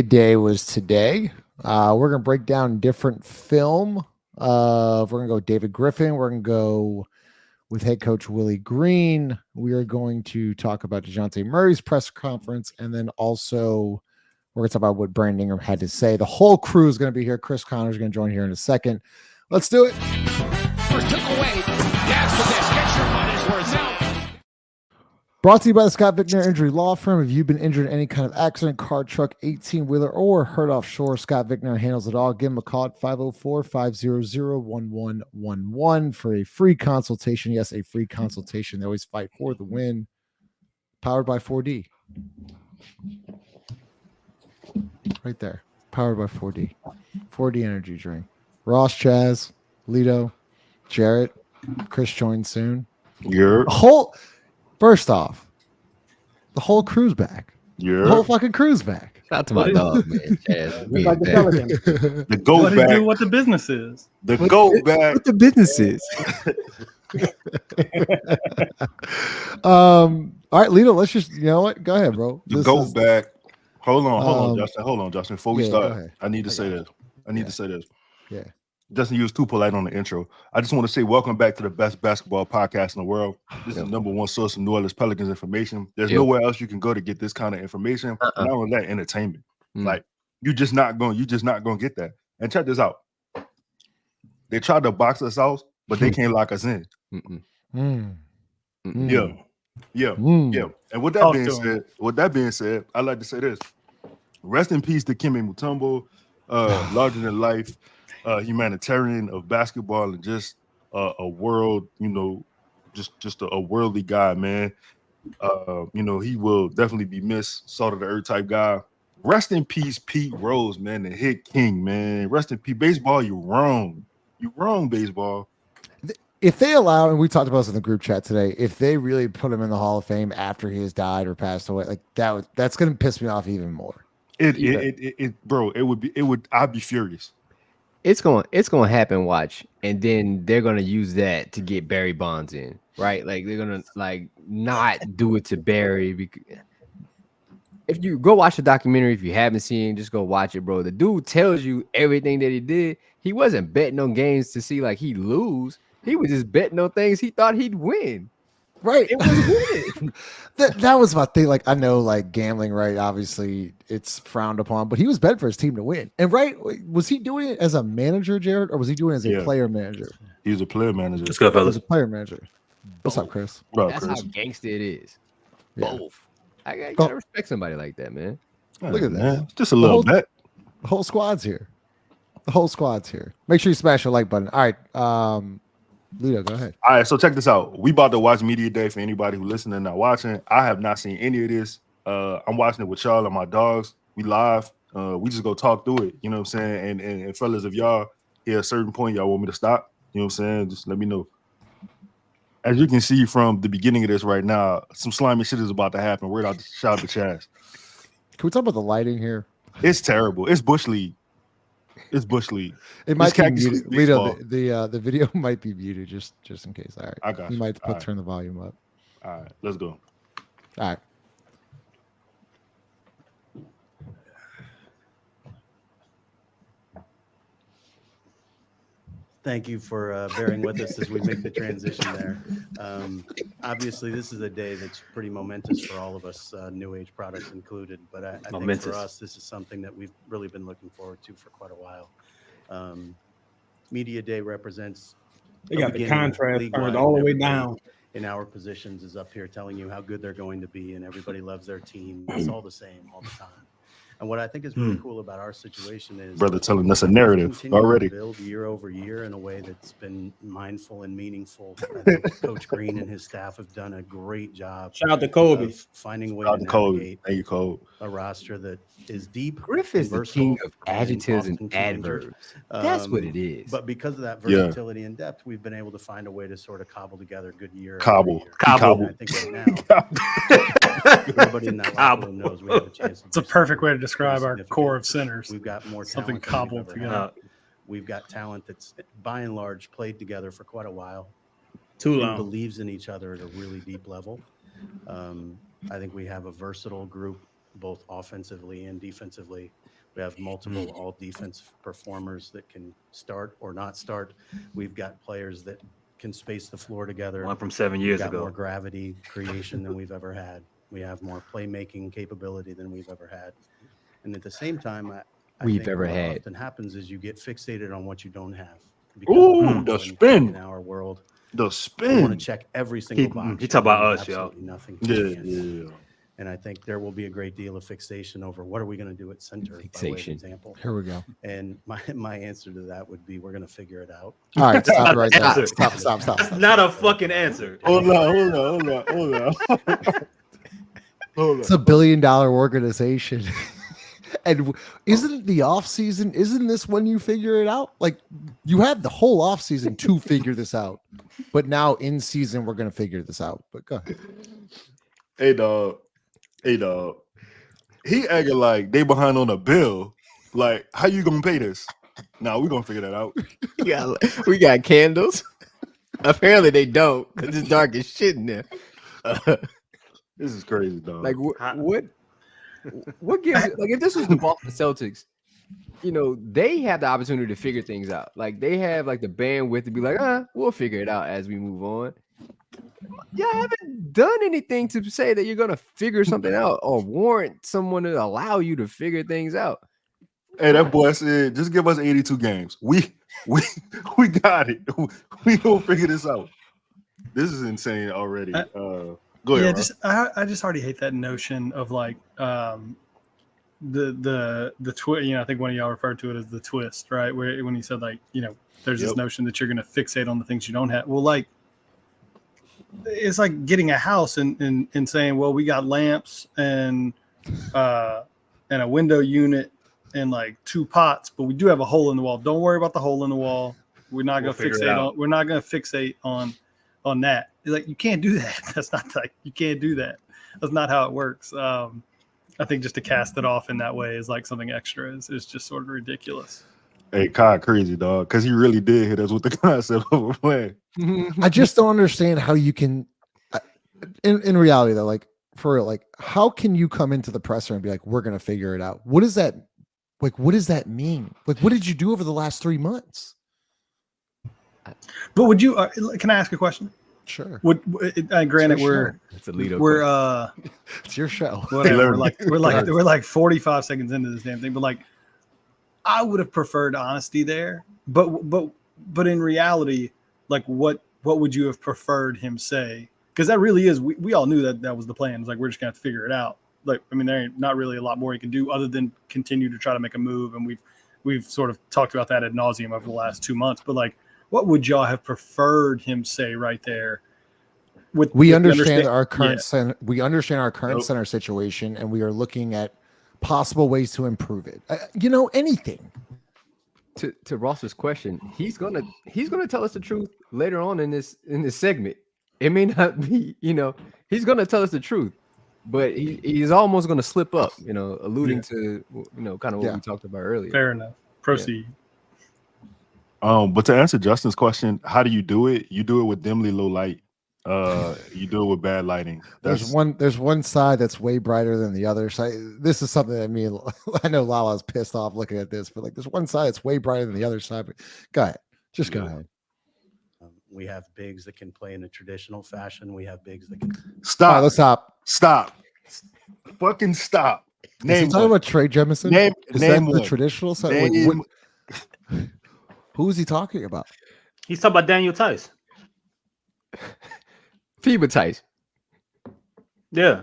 Day was today. We're going to break down different film. We're going to go David Griffin. We're going to go with head coach Willie Green. We are going to talk about Dejounte Murray's press conference, and then also we're going to talk about what Brandon Ingram had to say. The whole crew is going to be here. Chris Connor's going to join here in a second. Let's do it. First took away. That's the best. Get your money's worth now. Brought to you by the Scott Vicknair Injury Law Firm. If you've been injured in any kind of accident, car, truck, 18-wheeler, or hurt offshore, Scott Vicknair handles it all. Give him a call at 504-500-1111 for a free consultation. Yes, a free consultation. They always fight for the win. Powered by 4D. Right there. Powered by 4D. 4D energy drink. Ross, Chaz, Lito, Jarrett, Chris joins soon. First off, the whole crew's back. The whole fucking crew's back. Shout out to my dog, man. Chaz. Like the Pelicans. The go Let back. it do what the business is. The go back. What the business is. All right, Lito, let's just, you know what? Go ahead, bro. The go back. Hold on, Justin. Hold on, Justin. Before we go start, ahead. I need to say this. Yeah. Justin, you was too polite on the intro. I just want to say welcome back to the best basketball podcast in the world. This is the number one source of New Orleans Pelicans information. There's nowhere else you can go to get this kind of information. Not only that, entertainment. Like you're just not gonna get that. And check this out. They tried to box us out, but they can't lock us in. Yeah. And with that being said, I'd like to say this. Rest in peace to Kemi Mutombo, larger than life. Humanitarian of basketball and just a world, just a worldly guy, man. He will definitely be missed, salt of the earth type guy. Rest in peace, Pete Rose, man, the hit king, man. Rest in peace, baseball. You're wrong. You're wrong, baseball. If they allow, and we talked about this in the group chat today, if they really put him in the Hall of Fame after he has died or passed away, like that's going to piss me off even more. I'd be furious. It's gonna happen. Watch, and then they're gonna use that to get Barry Bonds in, right? Like they're gonna not do it to Barry. Because if you go watch the documentary, if you haven't seen, just go watch it, bro. The dude tells you everything that he did. He wasn't betting on games to see like he lose. He was just betting on things he thought he'd win. Right. It was winning. that was my thing. Like, I know, like, gambling, right? Obviously, it's frowned upon, but he was betting for his team to win. And, right, was he doing it as a manager, Jared, or was he doing it as a player manager? He was a player manager. Let's go, He was fellas. a player manager. What's up, Chris? That's how gangster it is. Yeah. Both. I gotta respect somebody like that, man. Look at that. Man. Just a little bit. The whole squad's here. Make sure you smash the like button. All right. Ludo, go ahead. All right, so check this out. We about to watch Media Day for anybody who listening and not watching. I have not seen any of this. I'm watching it with y'all and my dogs. We live. We just go talk through it. You know what I'm saying? And fellas, if y'all hit a certain point, y'all want me to stop, you know what I'm saying? Just let me know. As you can see from the beginning of this right now, some slimy shit is about to happen. Word out, shout out to Chaz. Can we talk about the lighting here? It's terrible. It's Bush League. It might be Cactus muted. baseball. The video might be muted just in case. All right. I got you. you. Might turn the volume up. All right, let's go. All right. Thank you for bearing with us as we make the transition there. Obviously, this is a day that's pretty momentous for all of us, New Age products included. But I think for us, this is something that we've really been looking forward to for quite a while. Media Day represents. They got the contrast turned all the way down. In our positions is up here telling you how good they're going to be, and everybody loves their team. It's all the same all the time. And what I think is really cool about our situation is brother telling us a narrative already. Build year over year in a way that's been mindful and meaningful. I think Coach Green and his staff have done a great job. Shout out to Kobe. Finding a way Shout to out to Kobe. navigate Thank you, Kobe. a roster that is deep. Griff is the king of adjectives and adverbs. That's what it is. But because of that versatility and depth, we've been able to find a way to sort of cobble together a good year. Cobble. I think right now, everybody in that locker room knows we have a chance. It's a perfect way to describe our core of centers. We've got more something talent than cobbled we've ever together. had. We've got talent that's by and large played together for quite a while. Too Who long. believes in each other at a really deep level. I think we have a versatile group, both offensively and defensively. We have multiple all defense performers that can start or not start. We've got players that can space the floor together. One from 7 years We've got ago. more gravity creation than we've ever had. We have more playmaking capability than we've ever had. And at the same time, I think what often happens is you get fixated on what you don't have. Ooh, the spin. In our world, the I spin. want to check every single box. He talk about us, yo. Nothing. Yeah. And I think there will be a great deal of fixation over what are we going to do at center, by way of example. Here we go. And my answer to that would be we're going to figure it out. All right, stop right there. Stop. That's not a fucking answer. Hold on. It's a $1 billion organization. And isn't the off season, isn't this when you figure it out? Like you had the whole off season to figure this out, but now in season, we're going to figure this out, but go ahead. Hey dog. He acting like they behind on a bill. Like, how you gonna pay this? Nah, we gonna figure that out. We got candles. Apparently they don't, because it's dark as shit in there. This is crazy, dog. Like what gives it, like if this was the Boston Celtics, they have the opportunity to figure things out. Like they have like the bandwidth to be like, we'll figure it out as we move on. Y'all haven't done anything to say that you're gonna figure something out or warrant someone to allow you to figure things out. Hey, that boy said, just give us 82 games. We got it. We gonna figure this out. This is insane already. Go ahead. Yeah, I just already hate that notion of like the twist. I think one of y'all referred to it as the twist, right? Where when you said like, there's this notion that you're gonna fixate on the things you don't have. Well, like it's like getting a house and saying, well, we got lamps and a window unit and like 2 pots, but we do have a hole in the wall. Don't worry about the hole in the wall. We're not gonna fixate on that. It's like you can't do that. That's not like you can't do that. That's not how it works. I think just to cast it off in that way is like something extra is just sort of ridiculous. Hey, Kai crazy, dog, because he really did hit us with the concept of a plan. I just don't understand how you can, in reality though, like for real, like how can you come into the presser and be like, we're going to figure it out? What does that mean? Like, what did you do over the last 3 months? But would you, can I ask a question? Sure. Granted, it's your show. Whatever. We're like 45 seconds into this damn thing, but like, I would have preferred honesty there, but in reality, like what would you have preferred him say? Because that really is, we all knew that was the plan. It's like, we're just gonna have to figure it out. Like, I mean, there ain't not really a lot more he can do other than continue to try to make a move. And we've sort of talked about that ad nauseum over the last 2 months, but like, what would y'all have preferred him say right there? We understand our current center situation, and we are looking at possible ways to improve it. Anything. To Ross's question, he's gonna tell us the truth later on in this segment. It may not be, he's gonna tell us the truth, but he's almost gonna slip up, alluding to kind of what we talked about earlier. Fair enough. Proceed. But to answer Justin's question, how do you do it? You do it with dimly low light. You do it with bad lighting. There's one side that's way brighter than the other side. This is something that I know Lala's pissed off looking at this, but like there's one side that's way brighter than the other side. But go ahead. Just go ahead. We have bigs that can play in a traditional fashion. We have bigs that can stop. Right, let's stop. Fucking stop. Name talking about Trey Jemison? Is that the traditional side? Who is he talking about? He's talking about Daniel Tice. FIBA Tice. Yeah.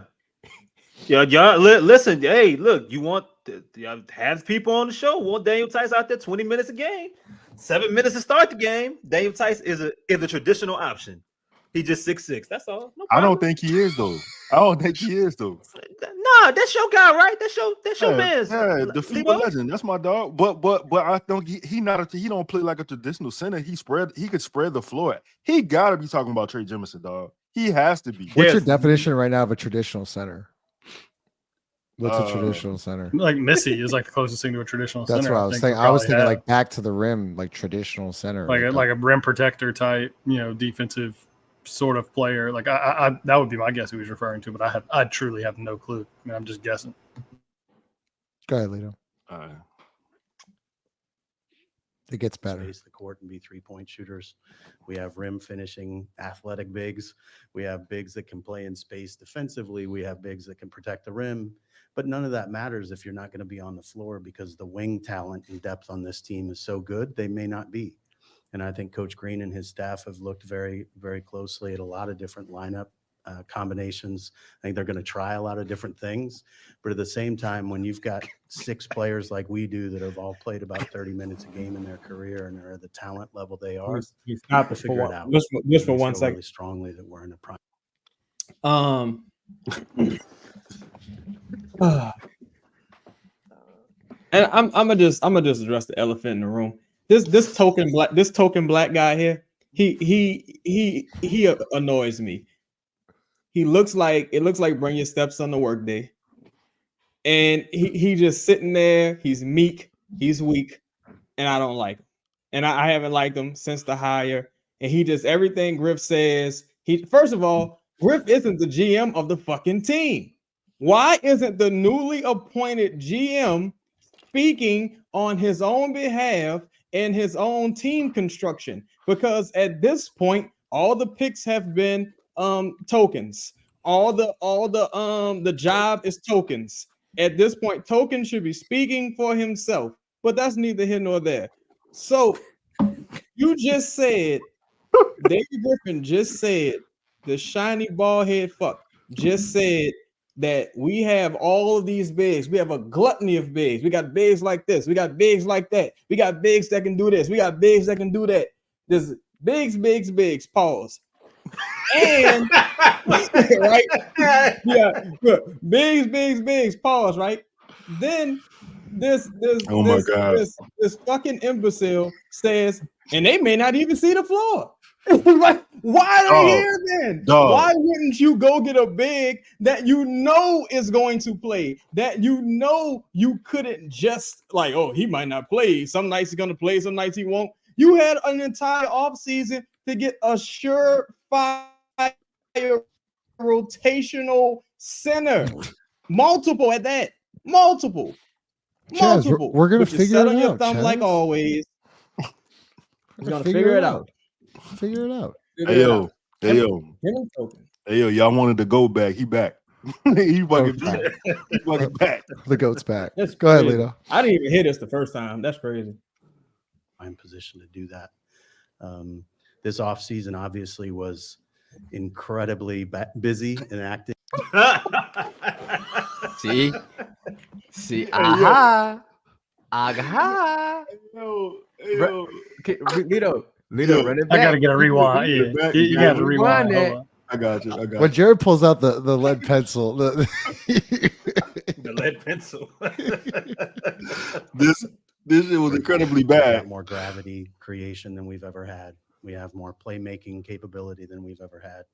Y'all listen. Hey, look, you want to have people on the show. Want Daniel Tice out there 20 minutes a game, 7 minutes to start the game. Daniel Tice is a traditional option. He just 6'6". That's all. No I don't think he is though. Nah, that's your guy, right? That's your man. Yeah, the FIBA legend. That's my dog. But I don't. He don't play like a traditional center. He could spread the floor. He gotta be talking about Trey Jemison, dog. He has to be. What's your definition right now of a traditional center? What's a traditional center? Like Missy is like the closest thing to a traditional center. That's what I was thinking. I was thinking like back to the rim, like traditional center, like a rim protector type, defensive sort of player. Like I that would be my guess who he's referring to, but I truly have no clue. I mean, I'm just guessing. Go ahead, Lito. It gets better. Space the court and be 3-point shooters. We have rim finishing athletic bigs. We have bigs that can play in space defensively. We have bigs that can protect the rim. But none of that matters if you're not going to be on the floor, because the wing talent and depth on this team is so good, they may not be. And I think Coach Green and his staff have looked very, very closely at a lot of different lineup combinations. I think they're going to try a lot of different things. But at the same time, when you've got 6 players like we do that have all played about 30 minutes a game in their career and are at the talent level they are, we stop we'll it figure it out. Just for 1 second. Really strongly that we're in a prime. And I'm gonna just address the elephant in the room. This token black guy here, he annoys me. It looks like bring your stepson to work day, and he just sitting there. He's meek, he's weak, and I don't like him. And I haven't liked him since the hire. And he just everything Griff says. First of all, Griff isn't the GM of the fucking team. Why isn't the newly appointed GM speaking on his own behalf and his own team construction? Because at this point, all the picks have been tokens. All the job is tokens. At this point, Token should be speaking for himself, but that's neither here nor there. So you just said, David Griffin just said, the shiny bald head fuck just said that we have all of these bigs. We have a gluttony of bigs. We got bigs like this. We got bigs like that. We got bigs that can do this. We got bigs that can do that. There's bigs, pause. And right? Yeah, look, bigs, pause, right? Then this fucking imbecile says, and they may not even see the floor. Like, why are they here then? Why wouldn't you go get a big that you know is going to play? That you know you couldn't just like, oh, he might not play. Some nights he's gonna play, some nights he won't. You had an entire offseason to get a surefire rotational center. Multiple at that. Multiple. Chaz, we're gonna figure it out. Your thumb like always. We're gonna figure it out. Figure it out. Hey yo, y'all wanted to go back. He back. He fucking back. He fucking back. The goat's back. That's go ahead, crazy. Lito. I didn't even hear this the first time. That's crazy. I'm in position to do that. This offseason obviously was incredibly busy and active. See, aha. Lito, run it back. I gotta get a rewind. Yeah, you got to rewind it. I got you. When Jared pulls out the lead pencil, The lead pencil. This shit was incredibly We bad. have more gravity creation than we've ever had. We have more playmaking capability than we've ever had.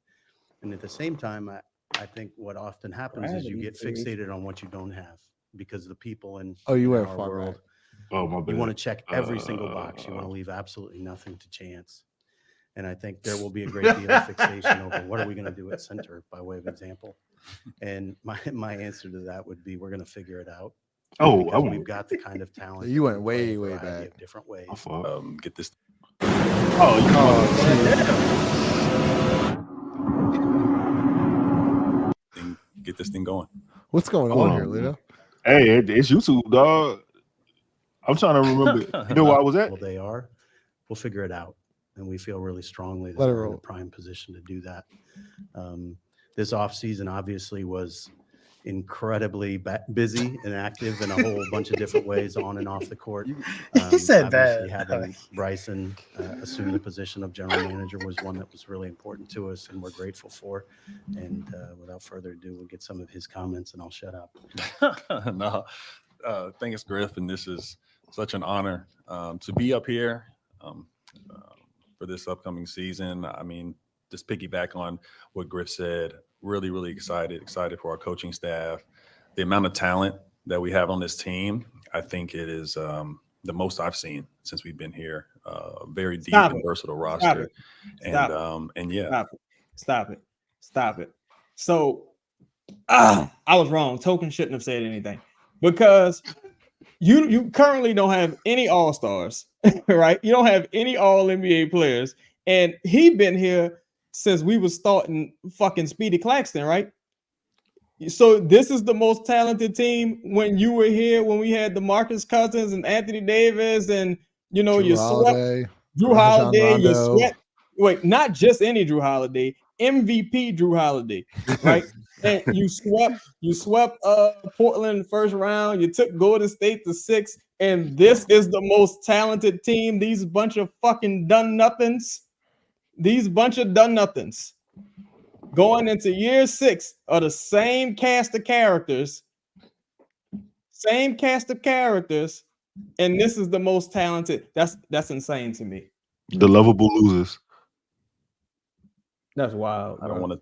And at the same time, I think what often happens is you get fixated on what you don't have, because the people in you wear our far world, right. Oh my bad. you want to check every single box. You want to leave absolutely nothing to chance. And I think there will be a great deal of fixation over what are we going to do at center, by way of example. And my answer to that would be we're going to figure it out. Because we've got the kind of talent. You went to play way a variety back. of different ways. Get this. Get this thing going. What's going on here, Lito? Hey, it's YouTube, dog. I'm trying to remember. You know where I was at? Well, they are. We'll figure it out. And we feel really strongly that Let it we're in roll. a prime position to do that. This offseason obviously was incredibly busy and active in a whole bunch of different ways on and off the court. He said Obviously, that. having Bryson assume the position of general manager was one that was really important to us and we're grateful for. And without further ado, we'll get some of his comments and I'll shut up. No, thanks, Griff. And this is such an honor to be up here for this upcoming season. I mean, just piggyback on what Griff said, really, really excited for our coaching staff. The amount of talent that we have on this team, I think it is the most I've seen since we've been here. Very deep and versatile roster. And yeah. Stop it. So I was wrong. Token shouldn't have said anything because You currently don't have any all-stars, right? You don't have any all-NBA players, and he been here since we was starting fucking Speedy Claxton, right? So this is the most talented team when you were here, when we had DeMarcus Cousins and Anthony Davis, and you know, you swept Drew Holiday, you swept. Wait, not just any Drew Holiday, MVP Drew Holiday, right? And you swept Portland in the first round. You took Golden State to 6, and this is the most talented team. These bunch of fucking done nothings. These bunch of done nothings going into year 6 are the same cast of characters. Same cast of characters, and this is the most talented. That's insane to me. The lovable losers. That's wild. I don't want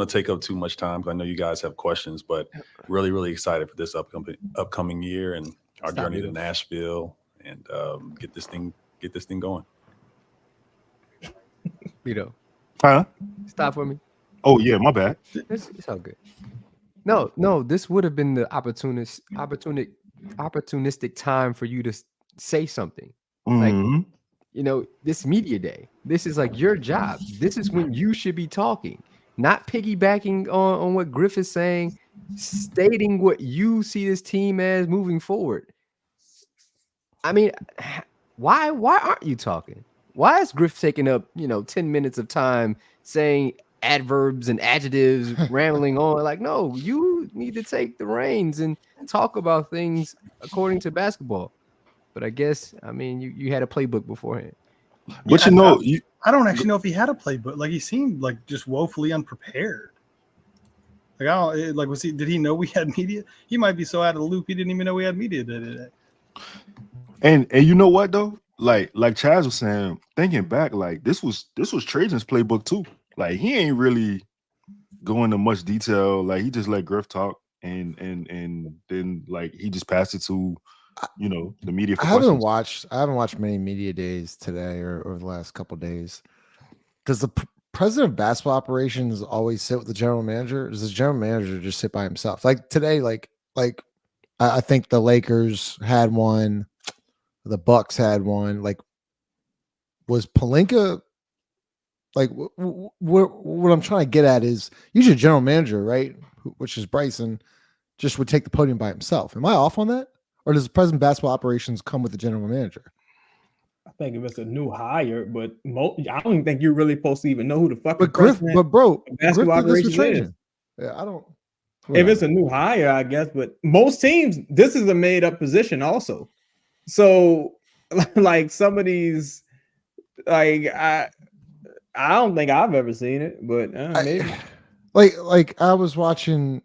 to take up too much time because I know you guys have questions, but really, really excited for this upcoming year and our journey to Nashville and get this thing going. Vito. Huh? Stop for me. Oh yeah, my bad. It's all good. No, this would have been the opportunistic time for you to say something. Like, you know, this media day, this is like your job. This is when you should be talking, not piggybacking on what Griff is saying, stating what you see this team as moving forward. I mean, why aren't you talking? Why is Griff taking up, 10 minutes of time saying adverbs and adjectives, rambling on? Like, no, you need to take the reins and talk about things according to basketball. But I guess, you had a playbook beforehand. But I don't actually know if he had a playbook. Like, he seemed like just woefully unprepared. Like, did he know we had media? He might be so out of the loop he didn't even know we had media today. And you know what though? Like Chaz was saying, thinking back, like this was Trajan's playbook too. Like, he ain't really go into much detail. Like, he just let Griff talk, and then like he just passed it to the media. I haven't watched many media days today or over the last couple of days. Does the president of basketball operations always sit with the general manager? Or does the general manager just sit by himself? Like today, like I think the Lakers had one, the Bucks had one. Like, was Pelinka? Like, what I'm trying to get at is usually general manager, right, which is Bryson, just would take the podium by himself. Am I off on that? Or does the president of basketball operations come with the general manager? I think if it's a new hire, but I don't think you're really supposed to even know who the fuck. But Griff, basketball operations is. Yeah, I don't. If it's a new hire, I guess. But most teams, this is a made up position, also. So, like some of these, like I don't think I've ever seen it, but maybe. Like I was watching.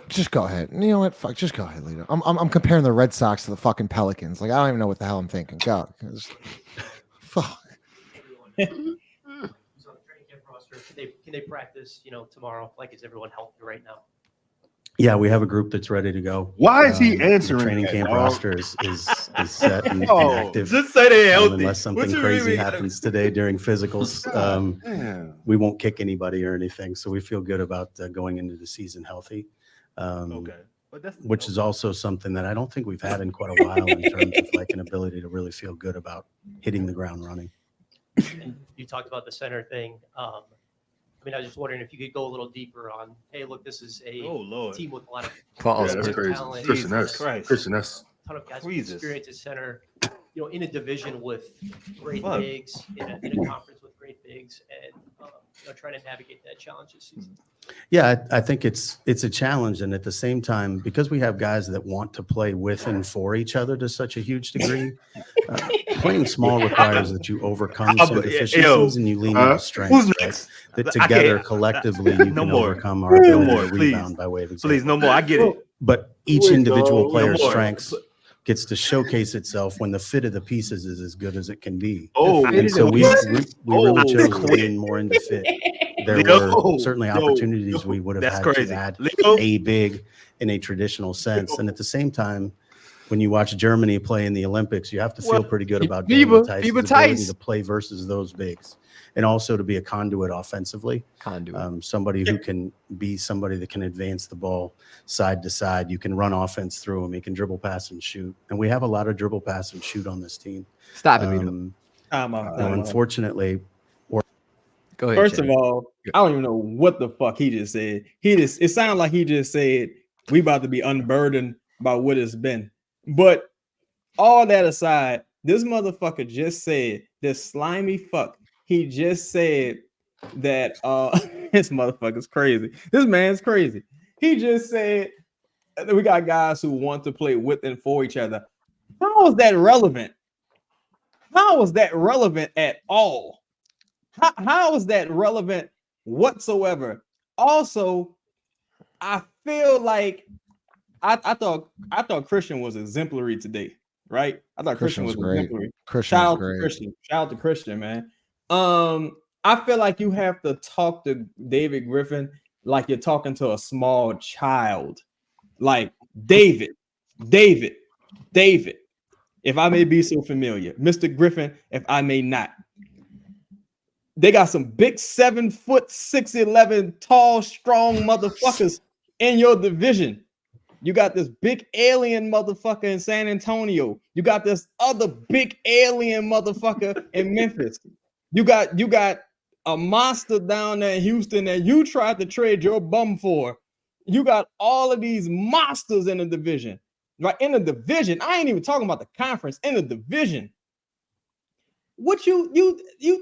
Just go ahead. You know what? Fuck. Just go ahead, Lito. I'm comparing the Red Sox to the fucking Pelicans. Like, I don't even know what the hell I'm thinking. Go. Fuck. Can they practice? Tomorrow? Like, is everyone healthy right now? Yeah, we have a group that's ready to go. Why is he answering? The training camp roster is set and active. Just say they're healthy. Unless something crazy happens today during physicals, we won't kick anybody or anything. So we feel good about going into the season healthy. Which is also something that I don't think we've had in quite a while in terms of like an ability to really feel good about hitting the ground running. And you talked about the center thing. I was just wondering if you could go a little deeper on, hey, look, this is a team with a lot of talent. Christian S. A ton of guys with experience at center, in a division with great bigs, in a conference with great bigs, and trying to navigate that challenge this season. Yeah, I think it's a challenge, and at the same time, because we have guys that want to play with and for each other to such a huge degree, playing small requires that you overcome some deficiencies and you lean into strengths. Right? That together, collectively, you can overcome our ability to rebound by way of example. Please, no more. I get it. But each individual player's strengths gets to showcase itself when the fit of the pieces is as good as it can be. And so we really chose to lean more into fit. There were certainly opportunities we would have had to add a big in a traditional sense. And at the same time, when you watch Germany play in the Olympics, you have to feel pretty good about Biba Daniel Theis's ability Theis. to play versus those bigs, and also to be a conduit offensively. Somebody who can be somebody that can advance the ball side to side. You can run offense through him. He can dribble, pass, and shoot. And we have a lot of dribble, pass, and shoot on this team. Stop it, Vito. Unfortunately, go ahead. First of all, I don't even know what the fuck he just said. It sounded like he just said we about to be unburdened by what it's been. But all that aside, this motherfucker just said, this slimy fuck, he just said that this motherfucker's crazy. This man's crazy. He just said that we got guys who want to play with and for each other. How is that relevant? How is that relevant at all? How is that relevant whatsoever? Also, I feel like I thought Christian was exemplary today, right? I thought Christian was exemplary. Shout out to Christian, man. I feel like you have to talk to David Griffin like you're talking to a small child. Like David. If I may be so familiar, Mr. Griffin, if I may not. They got some big 7', 6'11", tall, strong motherfuckers in your division. You got this big alien motherfucker in San Antonio. You got this other big alien motherfucker in Memphis. You got a monster down there in Houston that you tried to trade your bum for. You got all of these monsters in the division. Right? In the division. I ain't even talking about the conference. In the division. What you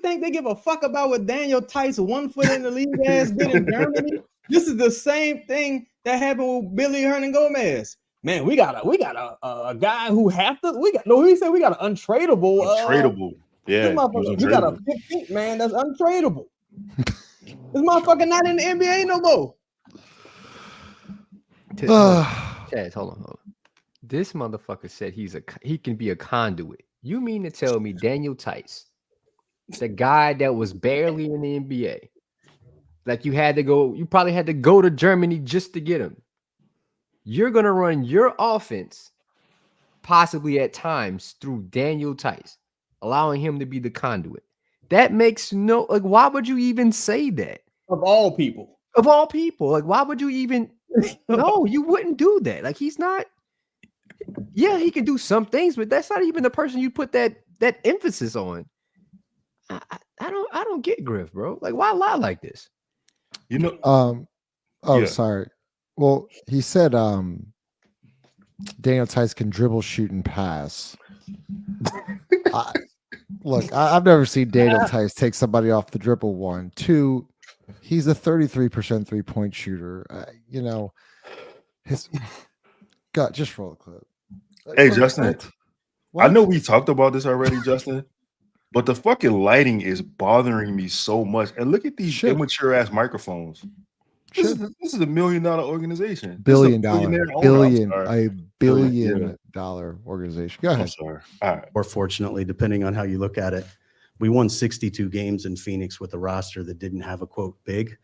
think they give a fuck about what Daniel Theis 1 foot in the league ass did in Germany? This is the same thing that happened with Billy Hernan Gomez. Man, we got a guy who he said we got an untradeable. Yeah. We got a 15th man that's untradeable. This motherfucker not in the NBA no more. Chaz, hold on. This motherfucker said he can be a conduit. You mean to tell me Daniel Theis, the guy that was barely in the NBA, like you probably had to go to Germany just to get him. You're gonna run your offense, possibly at times, through Daniel Theis, allowing him to be the conduit. That makes why would you even say that? Of all people. Like, why would you even no, you wouldn't do that. Like, he's not. Yeah, he can do some things, but that's not even the person you put that emphasis on. I don't get Griff, bro. Like, why lie like this? Sorry. Well, he said Daniel Theis can dribble, shoot, and pass. I've never seen Daniel Theis take somebody off the dribble. 1, 2. He's a 33% 3-point shooter. Just roll the clip. Hey, Justin. I know we talked about this already, Justin, but the fucking lighting is bothering me so much. And look at these immature ass microphones. This is a $1 million organization. $1 billion organization. Go ahead. I'm sorry. All right. Or fortunately, depending on how you look at it, we won 62 games in Phoenix with a roster that didn't have a quote big.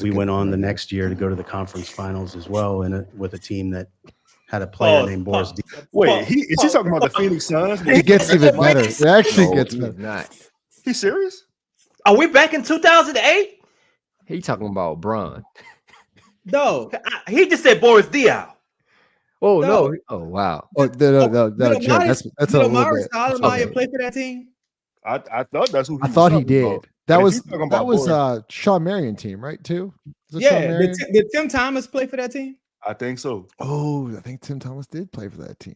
We went on the next year to go to the conference finals as well, and with a team that had a player named Boris. Wait, is he talking about the Phoenix Suns? It gets even better. It actually gets better. Not. He serious? Are we back in 2008? He talking about Bron. No, he just said Boris Diaw. Oh no! Oh wow! Oh no! Jim, that's a little bit. Stoudemire play for that team? I thought that's who. I thought he did. That was Sean Marion team, right? Too. Yeah. Did Tim Thomas play for that team? I think so. Oh, I think Tim Thomas did play for that team.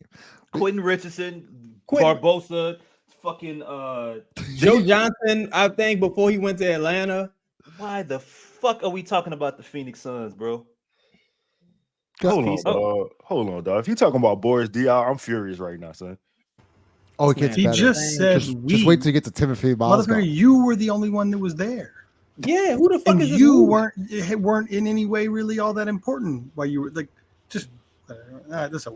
Quentin Richardson, Barbosa, fucking Joe Johnson. I think before he went to Atlanta. Why the fuck are we talking about the Phoenix Suns, bro? Hold on, dog. If you're talking about Boris Diaw, I'm furious right now, son. Oh, it gets better. Just said just wait till you get to Timothy Mozgov. You were the only one that was there. Yeah, who the fuck and is this? You weren't in any way really all that important while you were like just this.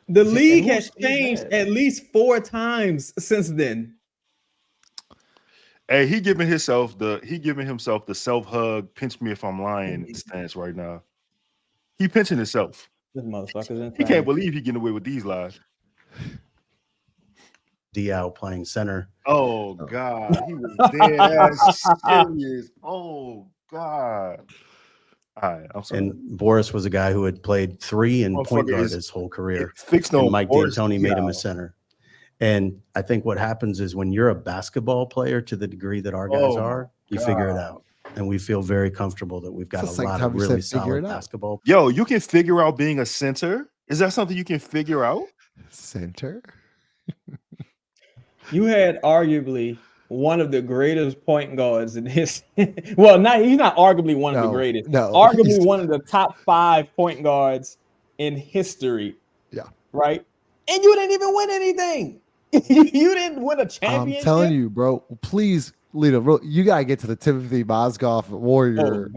The league has changed at least 4 times since then. Hey, he giving himself the self hug, pinch me if I'm lying stance right now. He pinching himself. This motherfucker's insane. He can't believe he getting away with these lies. Diao playing center. Oh God, he was dead ass serious. Oh God. All right, I'm sorry. And Boris was a guy who had played 3 and point guard his whole career. And Mike D'Antoni made him a center. And I think what happens is when you're a basketball player to the degree that our guys are, you figure it out. And we feel very comfortable that we've got a lot of really solid basketball. Yo, you can figure out being a center? Is that something you can figure out? Center? You had arguably one of the greatest point guards in his. Well, he's not arguably one of the greatest. No, arguably one of the top 5 point guards in history. Yeah. Right. And you didn't even win anything. You didn't win a championship. I'm telling you, bro. Please, Lito, you gotta get to the Timothy Mozgov Warrior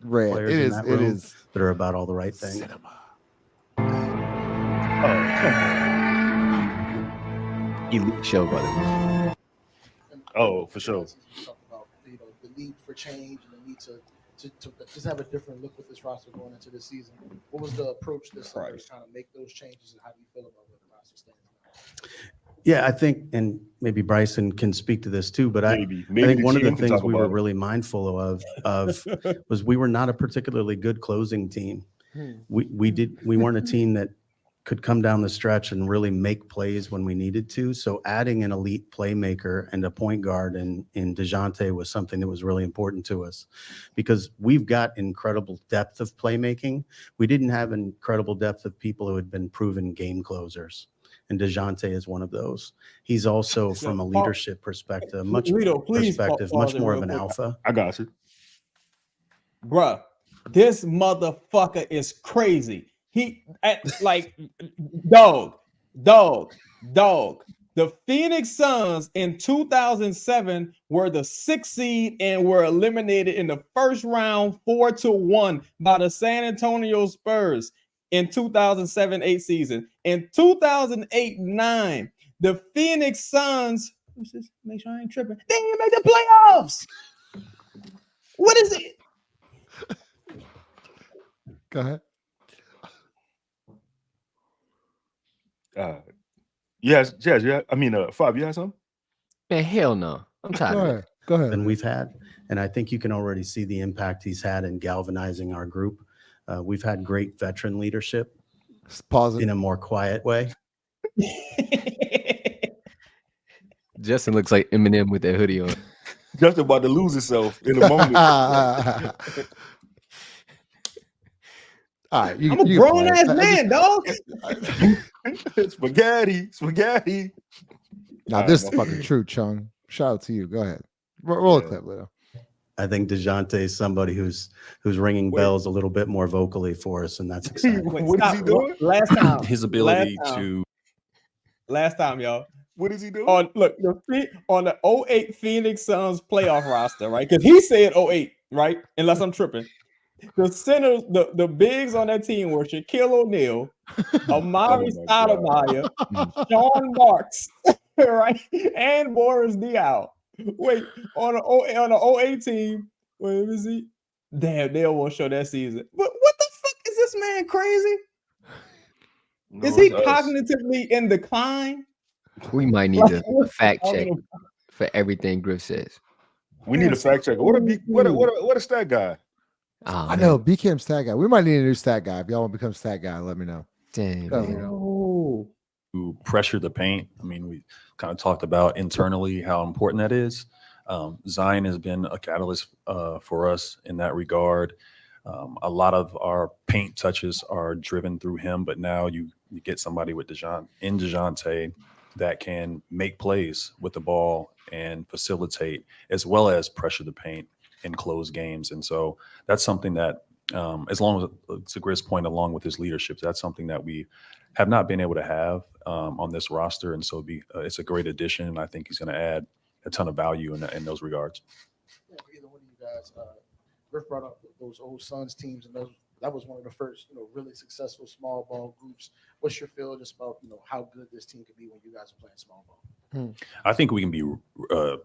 rant. Players It in that room that are about all the right things. Elite show, brother. Oh, for sure. Talk about the need for change and the need to just have a different look with this roster going into this season. What was the approach this summer to trying to make those changes, and how do you feel about where the roster stands now? Yeah, I think, and maybe Bryson can speak to this too, but I think one of the things we were really mindful of was we were not a particularly good closing team. We weren't a team that could come down the stretch and really make plays when we needed to. So adding an elite playmaker and a point guard in Dejounte was something that was really important to us, because we've got incredible depth of playmaking. We didn't have incredible depth of people who had been proven game closers. And Dejounte is one of those. He's also, from a leadership perspective, much more of an alpha. I got you. Bruh, this motherfucker is crazy. Dog. The Phoenix Suns in 2007 were the 6th seed and were eliminated in the first round 4-1 by the San Antonio Spurs in 2007-8 season. In 2008-9, the Phoenix Suns, make sure I ain't tripping, they didn't make the playoffs. What is it? Go ahead. Yes, yeah. I mean, Fab, you had something? Man, hell no. I'm tired. Go ahead. And we've had, and I think you can already see the impact he's had in galvanizing our group. We've had great veteran leadership in a more quiet way. Justin looks like Eminem with that hoodie on. Justin about to lose himself in a moment. All right, I'm a grown ass man, dog. Spaghetti. Now this is fucking true, Chung. Shout out to you. Go ahead. Roll a clip, Lito. I think Dejounte is somebody who's ringing bells a little bit more vocally for us, and that's exciting. What is he doing? Last time, his ability to. Last time, y'all. What is he doing? On the 08 Phoenix Suns playoff roster, right? Because he said 08, right? Unless I'm tripping. The centers, the bigs on that team were Shaquille O'Neal, Amari Stoudemire, Sean Marks, right, and Boris Diaw. Wait, on the 08 team, wait, is he? Damn, they won't show that season. But what the fuck is this man crazy? No, is he cognitively in decline? We might need a fact check for everything Griff says. We need a fact checker. What a stat guy? Oh, I know, became stat guy. We might need a new stat guy. If y'all want to become stat guy, let me know. Dang. To pressure the paint. I mean, we kind of talked about internally how important that is. Zion has been a catalyst for us in that regard. A lot of our paint touches are driven through him, but now you get somebody with Dejounte that can make plays with the ball and facilitate as well as pressure the paint in close games. And so that's something that, as long as, to Griff's point, along with his leadership, that's something that we have not been able to have on this roster. And so it's a great addition. And I think he's going to add a ton of value in those regards. Yeah, for either one of you guys, Griff brought up those old Suns teams, and that was one of the first, really successful small ball groups. What's your feel just about, how good this team could be when you guys are playing small ball? I think we can be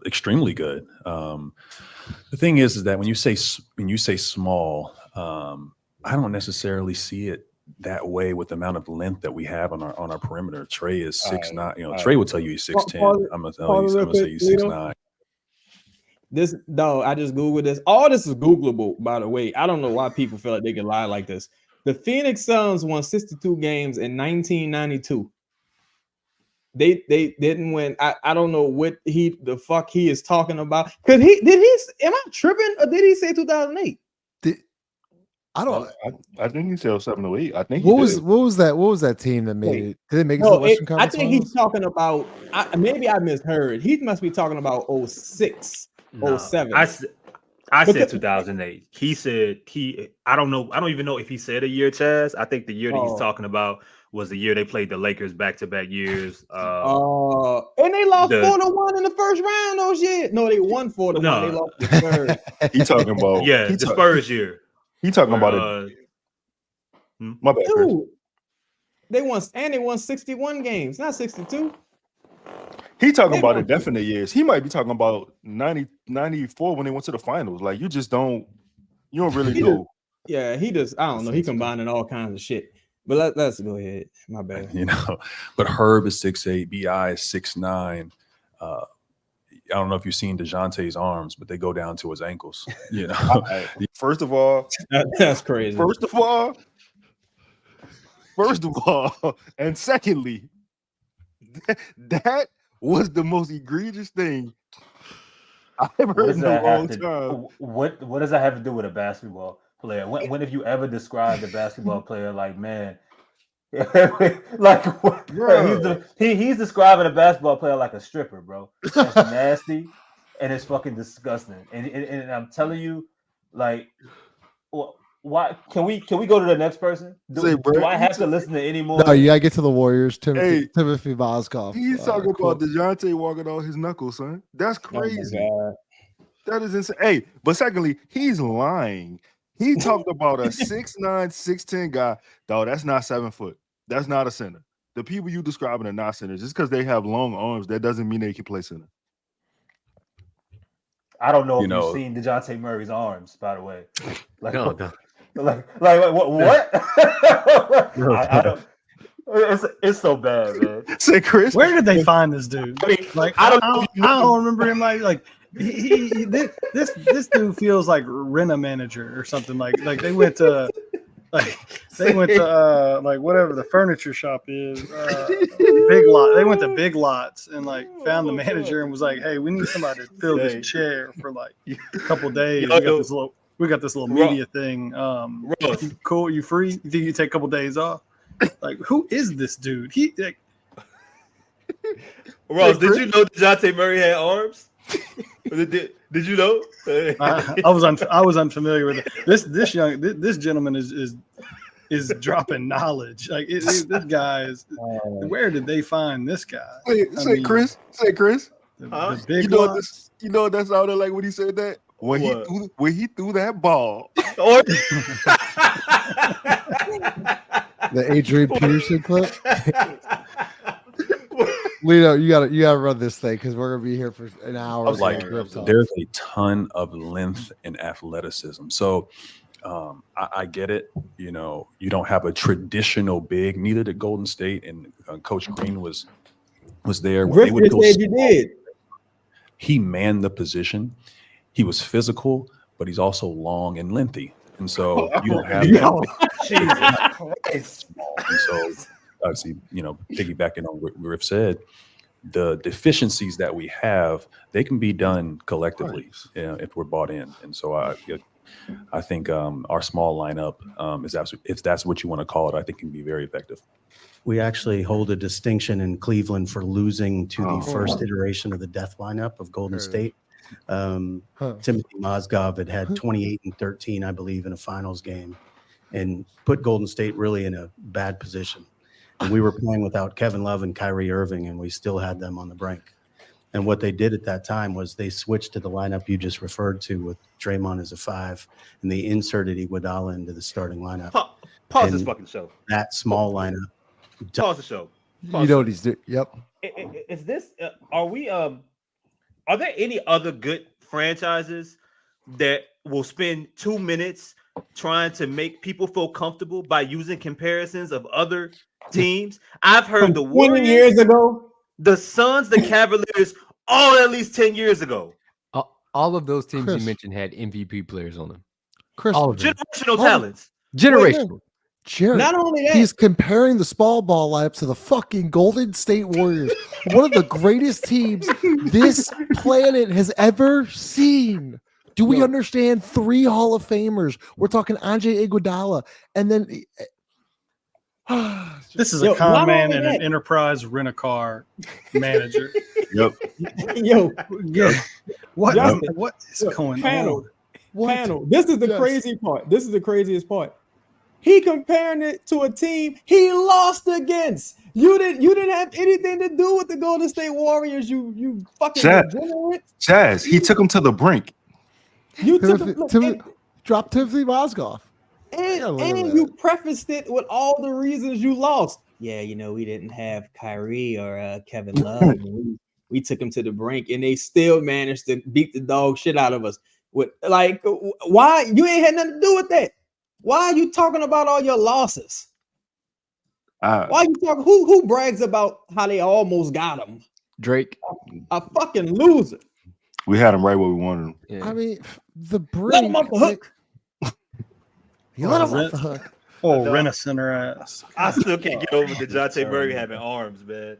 extremely good. The thing is that when you say small, I don't necessarily see it that way with the amount of length that we have on our perimeter. Trey is 6'9". You know, all Trey right. will tell you he's 6'10". I'm gonna say he's 6'9". This dog, I just Googled this. All this is Googleable, by the way. I don't know why people feel like they can lie like this. The Phoenix Suns won 62 games in 1992. They didn't win. I don't know what the fuck he is talking about. Cause am I tripping or did he say 2008? I think he said 7 or 8. I think what was that team that made it? Did they make it to the Western Conference? I think he's talking about. Maybe I misheard. He must be talking about 06, 07. I said 2008. He said I don't know. I don't even know if he said a year, Chaz. I think the year that he's talking about was the year they played the Lakers back-to-back years. And they lost 4-1 in the first round. Oh shit! No, they won 4-1. No. They lost the third. He talking about the Spurs year. He talking about it. My bad, Chris. Dude, they won 61 games, not 62. He talking about the definite years. He might be talking about 90, 94 when they went to the finals. Like you don't really know. He just I don't know. He combining all kinds of shit. But let's go ahead. My bad. You know, but Herb is 6'8", BI is 6'9". I don't know if you've seen Dejounte's arms, but they go down to his ankles. You know, First of all, that's crazy. First of all, and secondly, that was the most egregious thing I've heard in a long time. What does that have to do with a basketball player? When have you ever described a basketball player like, man, like he's describing a basketball player like a stripper, bro? That's nasty and it's fucking disgusting. And I'm telling you, like, why can we go to the next person? Do I have to listen to any more? No, you gotta get to the Warriors. Timothy Mozgov. He's talking about Dejounte walking on his knuckles, son. That's crazy. That is insane. Hey, but secondly, he's lying. He talked about a 6'9", 6'10" guy. Dog, that's not 7 foot. That's not a center. The people you describing are not centers. Just because they have long arms, that doesn't mean they can play center. I don't know if you've seen Dejounte Murray's arms, by the way. Like, no. Like what? I don't. It's so bad, man. Say, Chris, where did they find this dude? I mean, like I don't remember him. Like this dude feels like rent a manager or something. Like they went to like whatever the furniture shop is, Big Lot. They went to Big Lots and like found the manager and was like, "Hey, we need somebody to fill this chair for like a couple days. We got this little media thing. You cool? You free? You think you take a couple days off? Like, who is this dude? Ross, did you know Dejounte Murray had arms? Did you know? I was unfamiliar with it. This gentleman is dropping knowledge. Like this guy is. Where did they find this guy? Say, Chris. The big lots. You know what that sounded like when he said that? When he threw that ball. The Adrian Peterson clip. Lito, you gotta run this thing because we're gonna be here for an hour. Like, there's a ton of length and athleticism. So I get it. You know, you don't have a traditional big. Neither did Golden State, and Coach Green was there. Griffin said you did. He manned the position. He was physical, but he's also long and lengthy. And so you don't have Jesus Christ. And so obviously, piggybacking on what Griff said, the deficiencies that we have, they can be done collectively if we're bought in. And so I think our small lineup is absolutely, if that's what you want to call it, I think can be very effective. We actually hold a distinction in Cleveland for losing to the first iteration of the death lineup of Golden State. Timothy Mozgov had 28 and 13, I believe, in a finals game and put Golden State really in a bad position. And we were playing without Kevin Love and Kyrie Irving, and we still had them on the brink. And what they did at that time was they switched to the lineup you just referred to with Draymond as a 5, and they inserted Iguodala into the starting lineup. Pause this fucking show. That small lineup. Pause the show. You know what he's doing. Yep. Is this? Are there any other good franchises that will spend 2 minutes trying to make people feel comfortable by using comparisons of other teams. I've heard the 20 Warriors, years ago, the Suns, the Cavaliers, all at least 10 years ago. All of those teams Chris. you mentioned had MVP players on them. Chris, All of them. Generational talents. Generational. Jared, not only that, he's comparing the small ball lineup to the fucking Golden State Warriors, one of the greatest teams this planet has ever seen. Do we understand 3 Hall of Famers? We're talking Andre Iguodala, and then This is a con man and an enterprise rent-a-car manager. Yep. Yo, Yeah. What is Look, going panel, on? panel. This is the crazy part. This is the craziest part. He comparing it to a team he lost against. You didn't have anything to do with the Golden State Warriors. You fucking degenerate. Chaz, he took him to the brink. You took him, drop Timothy Mozgov. and you prefaced it with all the reasons you lost. Yeah, we didn't have Kyrie or Kevin Love. And we took him to the brink, and they still managed to beat the dog shit out of us. With why you ain't had nothing to do with that? Why are you talking about all your losses? Why are you talking? Who brags about how they almost got him? Drake. A fucking loser. We had him right where we wanted him. Yeah. I mean, the brink. Let him off the hook. You let him off the hook. Oh, rent a center ass. I still can't get over Dejounte Murray having arms, man.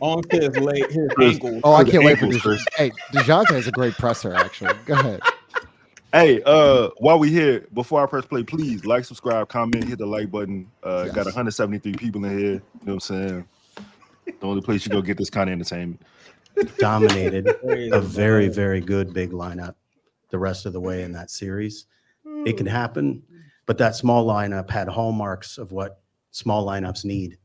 On his leg, his ankle. Oh, I can't wait for ankles, this. Hey, Dejounte has a great presser, actually. Go ahead. Hey, while we here, before I press play, please like, subscribe, comment, hit the like button. Yes. Got 173 people in here. You know what I'm saying? The only place you go get this kind of entertainment. Dominated a very, very good big lineup the rest of the way in that series. It can happen, but that small lineup had hallmarks of what small lineups need.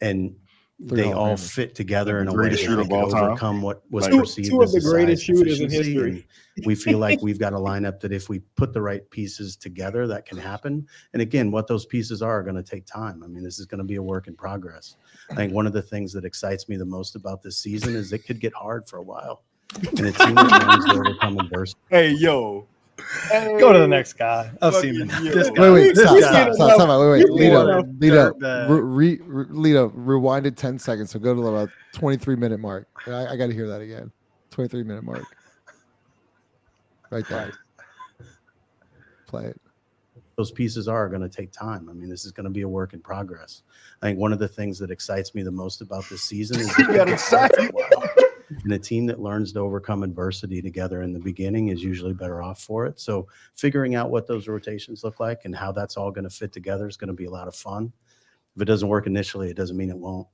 And they all fit together in a way that they could overcome what was perceived two of as the a greatest size shooters in deficiency. history. And we feel like we've got a lineup that if we put the right pieces together, that can happen. And again, what those pieces are going to take time. I mean, this is going to be a work in progress. I think one of the things that excites me the most about this season is it could get hard for a while. And a team that knows to overcome adversity. Hey, yo. Hey, Go to the next guy. I've seen him. This guy. Wait, This guy. stop. Wait. What Lito, a dirtbag. Lito, rewind it 10 seconds. So go to about 23-minute mark. I got to hear that again. 23-minute mark. Right there. Play it. Those pieces are going to take time. I mean, this is going to be a work in progress. I think one of the things that excites me the most about this season is You got excited. and a team that learns to overcome adversity together in the beginning is usually better off for it. So figuring out what those rotations look like and how that's all going to fit together is going to be a lot of fun. If it doesn't work initially, it doesn't mean it won't.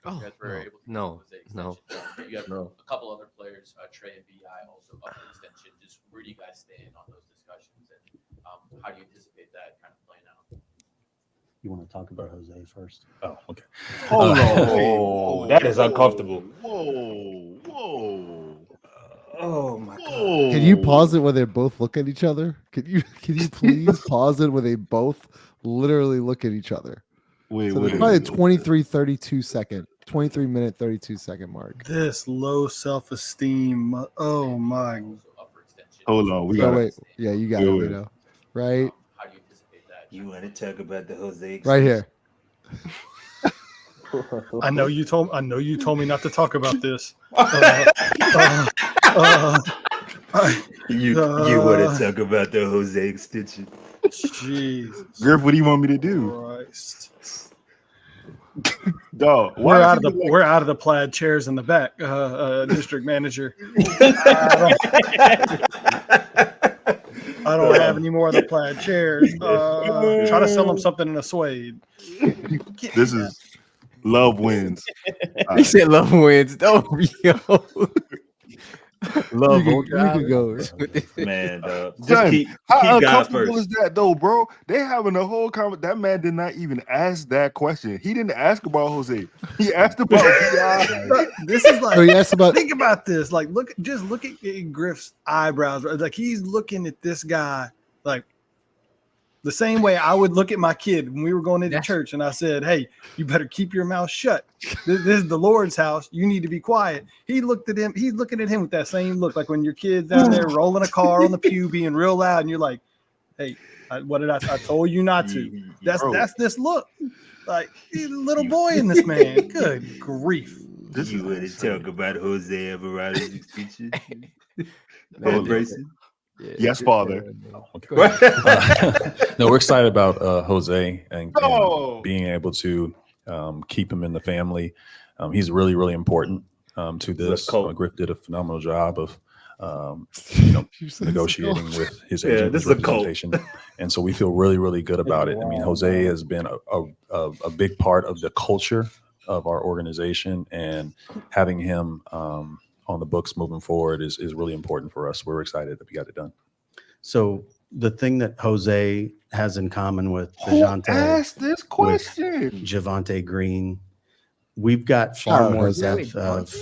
Oh, no. You have a couple other players, Trey and BI, also up for extension. Just where do you guys stand on those discussions, and how do you anticipate that kind of playing out? You want to talk about Jose first? Oh, okay. Oh, that is uncomfortable. Whoa. Oh my God. Can you pause it when they both look at each other? Can you please pause it when they both literally look at each other? Wait, So wait. probably a 23-minute 32-second mark. This low self-esteem. Oh my. Hold on. We Oh, got wait. Yeah, you got it, Lito. Right? How do you anticipate that? You want to talk about the Jose? Right here. I know you told me not to talk about this. You want to talk about the Jose extension? Jesus Griff, what do you want me to do? Christ. Dog, We're out of the plaid chairs in the back, district manager. I don't have any more of the plaid chairs. Try to sell them something in a suede. This is love wins. He said love wins. Oh, yo. Love You can go. Man, just Son, keep how guys uncomfortable first. is that though, bro? They having a whole conversation. That man did not even ask that question. He didn't ask about Jose. He asked about BI. This is like, Oh, he asked about think about this. Like, look at Griff's eyebrows. Like, he's looking at this guy like the same way I would look at my kid when we were going into church, and I said, "Hey, you better keep your mouth shut. This is the Lord's house. You need to be quiet." He looked at him. He's looking at him with that same look, like when your kid's down there rolling a car on the pew, being real loud, and you're like, Hey, what did I told you not to. That's this look. Like, he's a little boy in this man. Good grief. This you want to talk about Jose Alvarado's extension? Yes, father. No, we're excited about Jose and being able to keep him in the family. He's really, really important to this. Griff did a phenomenal job of negotiating with his agent, his representation, and so we feel really, really good about it. I mean, Jose has been a big part of the culture of our organization, and having him on the books moving forward is really important for us. We're excited that we got it done. So the thing that Jose has in common with Dejounte, ask this question, Javonte Green, we've got far more depth of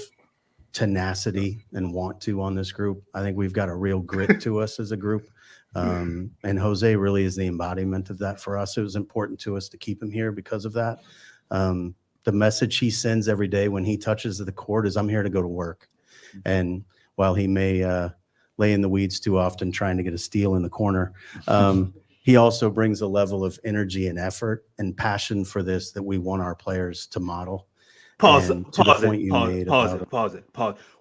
tenacity and want to on this group. I think we've got a real grit to us as a group. And Jose really is the embodiment of that for us. It was important to us to keep him here because of that. The message he sends every day when he touches the court is, I'm here to go to work. And while he may lay in the weeds too often trying to get a steal in the corner, he also brings a level of energy and effort and passion for this that we want our players to model. Pause it.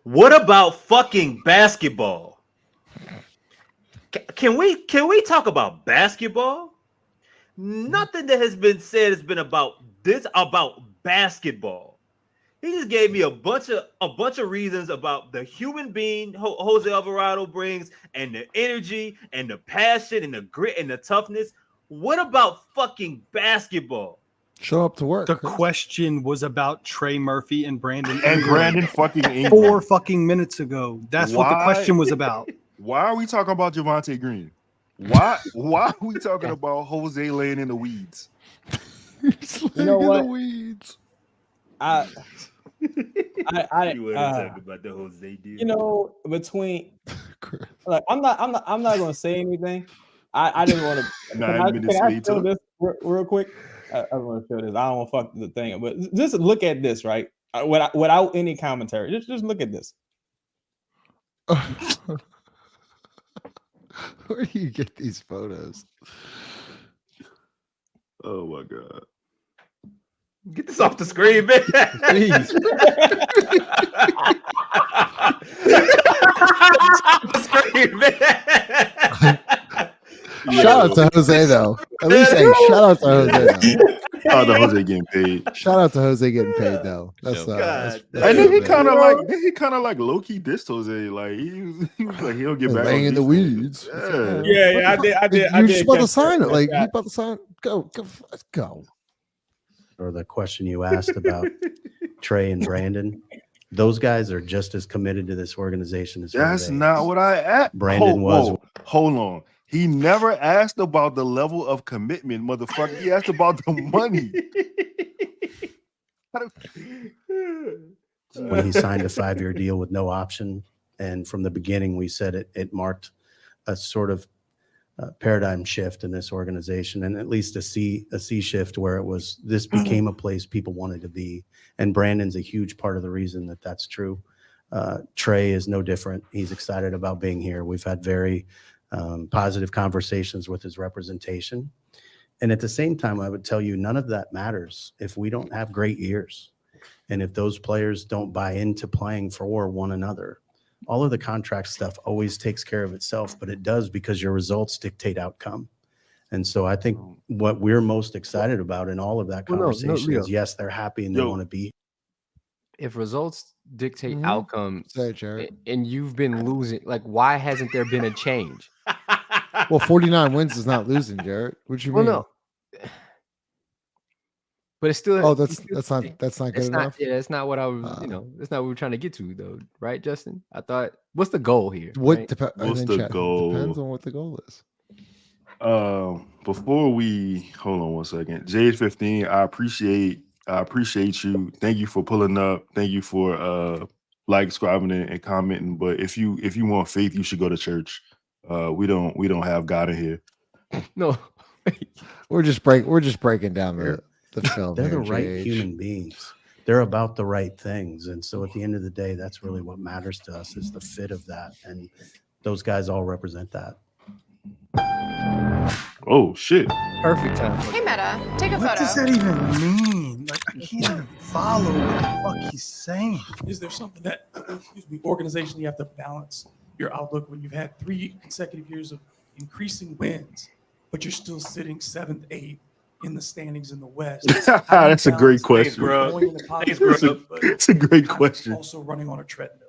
What about fucking basketball? Can we talk about basketball? Nothing that has been said has been about basketball. He just gave me a bunch of reasons about the human being Jose Alvarado brings, and the energy and the passion and the grit and the toughness. What about fucking basketball? Show up to work. The question was about Trey Murphy and Brandon and Brandon fucking Ingram 4 fucking minutes ago. That's what the question was about. Why are we talking about Javonte Green? Why are we talking about Jose laying in the weeds? You know what? The weeds. I you want to talk about the Jose deal? You know, between like I'm not gonna say anything. I just want to. Can I feel this real quick? I want to feel this. I don't want to fuck the thing, but just look at this, right? Without any commentary, just look at this. Where do you get these photos? Oh my god! Get this off the screen, man. Please. Off the screen, man. Shout out to Jose though. At least say shout out to Jose. Though. Shout out to Jose getting paid. Shout out to Jose getting paid though. That's and then he kind of like low key dissed Jose. Like he was like he'll get back laying in the weeds. Yeah, I did. You're just about to sign it. Like you about to sign. Go. Let's go. Or the question you asked about Trey and Brandon. Those guys are just as committed to this organization as That's not what I asked. Brandon was. Hold on. He never asked about the level of commitment, motherfucker. He asked about the money. When he signed a 5-year deal with no option, and from the beginning we said it marked a sort of paradigm shift in this organization, and at least a C shift where this became a place people wanted to be. And Brandon's a huge part of the reason that that's true. Trey is no different. He's excited about being here. We've had very positive conversations with his representation. And at the same time, I would tell you, none of that matters if we don't have great years. And if those players don't buy into playing for one another. All of the contract stuff always takes care of itself, but it does because your results dictate outcome. And so I think what we're most excited about in all of that conversation is, yes, they're happy and they want to be. If results dictate outcome, Say it, Jared. and you've been losing, like, why hasn't there been a change? Well, 49 wins is not losing, Jared. What you mean? Well, no. But it's still. Oh, that's not good enough. Yeah, that's not what I was. That's not what we're trying to get to, though, right, Justin? I thought. What's the goal here? What's the goal? Depends on what the goal is. Before we hold on 1 second, J15, I appreciate you. Thank you for pulling up. Thank you for subscribing and commenting. But if you want faith, you should go to church. We don't have God in here. No, we're just breaking down the film. They're the here, right JH. human beings. They're about the right things. And so at the end of the day, that's really what matters to us is the fit of that. And those guys all represent that. Oh shit! Perfect time. Hey, Meta, take a What photo. does that even mean? Like, I can't even follow what the fuck he's saying. Is there something that, excuse me, organization you have to balance your outlook when you've had 3 consecutive years of increasing wins, but you're still sitting 7th, 8th in the standings in the West? That's a great question. It's a great question. Also running on a treadmill.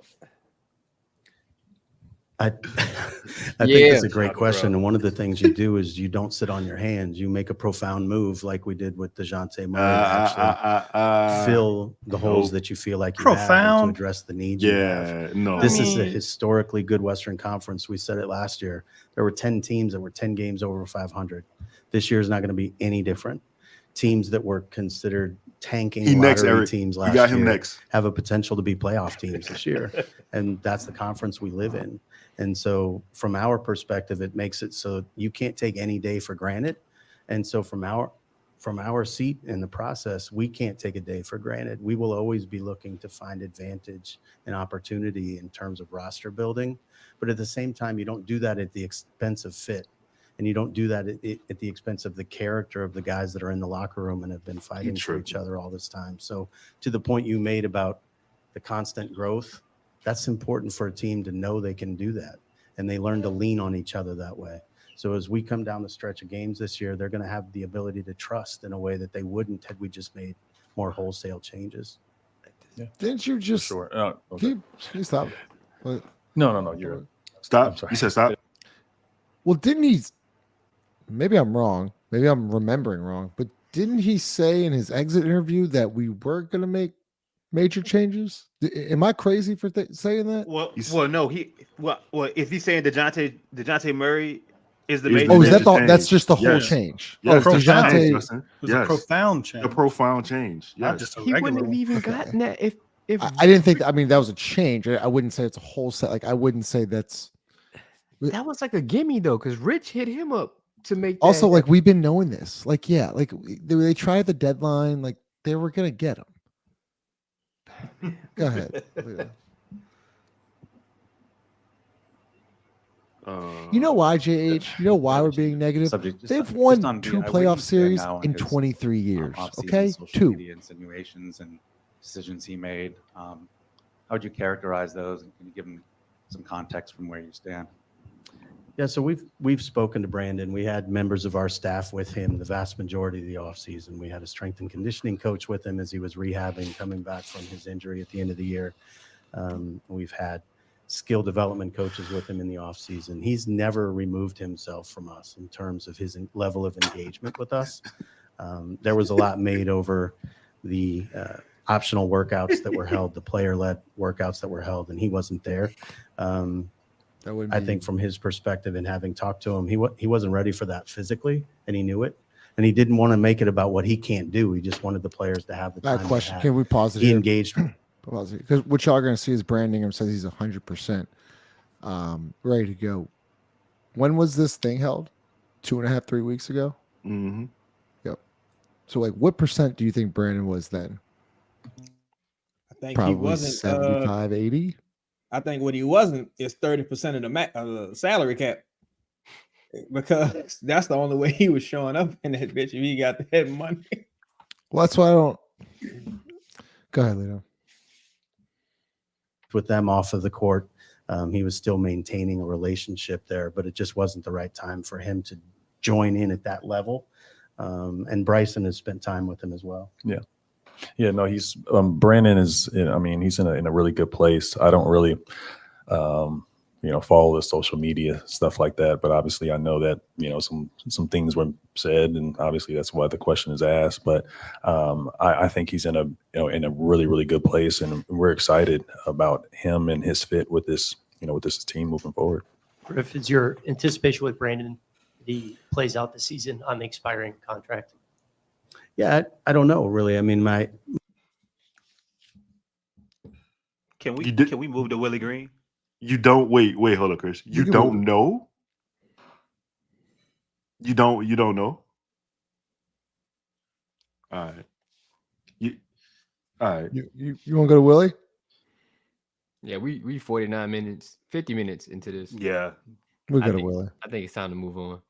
I think it's a great question. And one of the things you do is you don't sit on your hands. You make a profound move like we did with Dejounte Murray. Actually fill the holes that you feel like you have and to address the needs you have. This is a historically good Western Conference. We said it last year. There were 10 teams that were 10 games over 500. This year is not going to be any different. Teams that were considered tanking lottery teams last year have a potential to be playoff teams this year. And that's the conference we live in. And so from our perspective, it makes it so you can't take any day for granted. And so from our seat in the process, we can't take a day for granted. We will always be looking to find advantage and opportunity in terms of roster building. But at the same time, you don't do that at the expense of fit. And you don't do that at the expense of the character of the guys that are in the locker room and have been fighting for each other all this time. So to the point you made about the constant growth, that's important for a team to know they can do that. And they learn to lean on each other that way. So as we come down the stretch of games this year, they're going to have the ability to trust in a way that they wouldn't had we just made more wholesale changes. Yeah. Didn't you just okay. Can you stop? No, you're stop. You said stop. Well, didn't he? Maybe I'm wrong. Maybe I'm remembering wrong. But didn't he say in his exit interview that we were going to make major changes? Am I crazy for saying that? Well, no. If he's saying Dejounte Murray is the major. Oh, is that that's just the whole change? Yes, Dejounte. It was a profound change. A profound change. Yes. Not just a He regular wouldn't have one. even gotten that if I didn't think. I mean, that was a change. I wouldn't say it's a whole set. Like I wouldn't say that's. that was like a gimme though, because Rich hit him up to make. Also, like we've been knowing this. Like like they tried the deadline. Like they were gonna get him. Go ahead. You know why, JH? You know why we're being negative? They've won 2 playoff series in 23 years. Okay, 2 insinuations and decisions he made. How would you characterize those? And can you give him some context from where you stand? Yeah, so we've spoken to Brandon. We had members of our staff with him the vast majority of the offseason. We had a strength and conditioning coach with him as he was rehabbing, coming back from his injury at the end of the year. We've had skill development coaches with him in the offseason. He's never removed himself from us in terms of his level of engagement with us. There was a lot made over the optional workouts that were held, the player-led workouts that were held, and he wasn't there. I think from his perspective and having talked to him, he wasn't ready for that physically, and he knew it. And he didn't want to make it about what he can't do. He just wanted the players to have the time. That question, can we pause it? He engaged. Because what y'all are going to see is Brandon Ingram says he's 100% ready to go. When was this thing held? 2.5, 3 weeks ago? Mm-hmm. Yep. So, like, what percent do you think Brandon was then? I think Probably he wasn't 75, 80. I think what he wasn't is 30% of the salary cap, because that's the only way he was showing up in that bitch if he got that money. Well, that's why I don't. Go ahead, Lito. With them off of the court, he was still maintaining a relationship there, but it just wasn't the right time for him to join in at that level. And Bryson has spent time with him as well. Yeah, no, he's Brandon is. I mean, he's in a really good place. I don't really, follow the social media stuff like that. But obviously, I know that some things were said, and obviously that's why the question is asked. But I think he's in a really, really good place, and we're excited about him and his fit with this team moving forward. Griff, is your anticipation with Brandon that he plays out the season on the expiring contract? Yeah, I don't know really. I mean, Can we move to Willie Green? You don't wait, hold on, Chris. You don't know? You don't know? All right. You want to go to Willie? Yeah, we 49 minutes, 50 minutes into this. Yeah. We'll go to Willie. I think it's time to move on.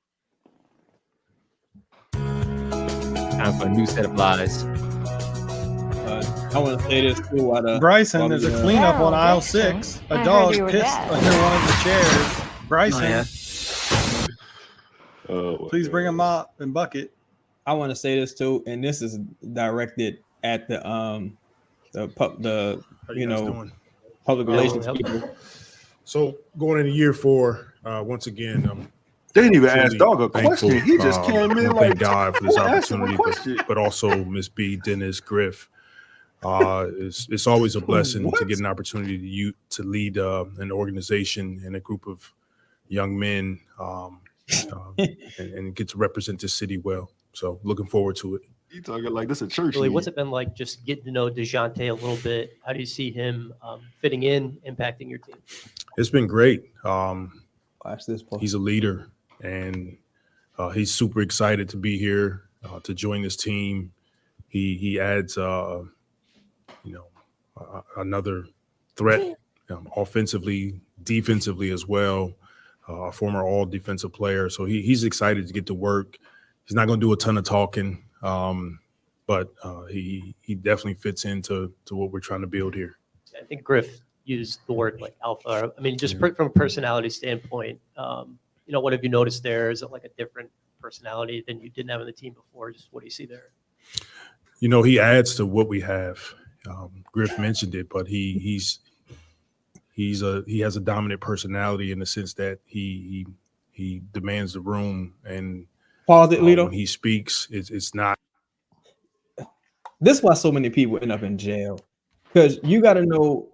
Time for a new set of lies. I want to say this too. Bryson, there's a cleanup on aisle 6. A dog pissed under one of the chairs. Bryson, please bring a mop and bucket. I want to say this too, and this is directed at the public relations people. So going into year 4, once again, they didn't even ask Dog a question. He just came in like, thank God for this opportunity, but also Miss B, Dennis, Griff. It's always a blessing to get an opportunity to lead an organization and a group of young men and get to represent this city well. So looking forward to it. You talking like this a church? Really, what's it been like just getting to know Dejounte a little bit? How do you see him fitting in, impacting your team? It's been great. Watch this. He's a leader, and he's super excited to be here to join this team. He adds, another threat offensively, defensively as well. A former all defensive player, so he's excited to get to work. He's not going to do a ton of talking, but he definitely fits into what we're trying to build here. I think Griff used the word like alpha. I mean, just from a personality standpoint, what have you noticed there? Is it like a different personality than you didn't have on the team before? Just what do you see there? He adds to what we have. Griff mentioned it, but he has a dominant personality in the sense that he demands the room, and pause it, Lito. When he speaks, it's not. This is why so many people end up in jail, because you got to know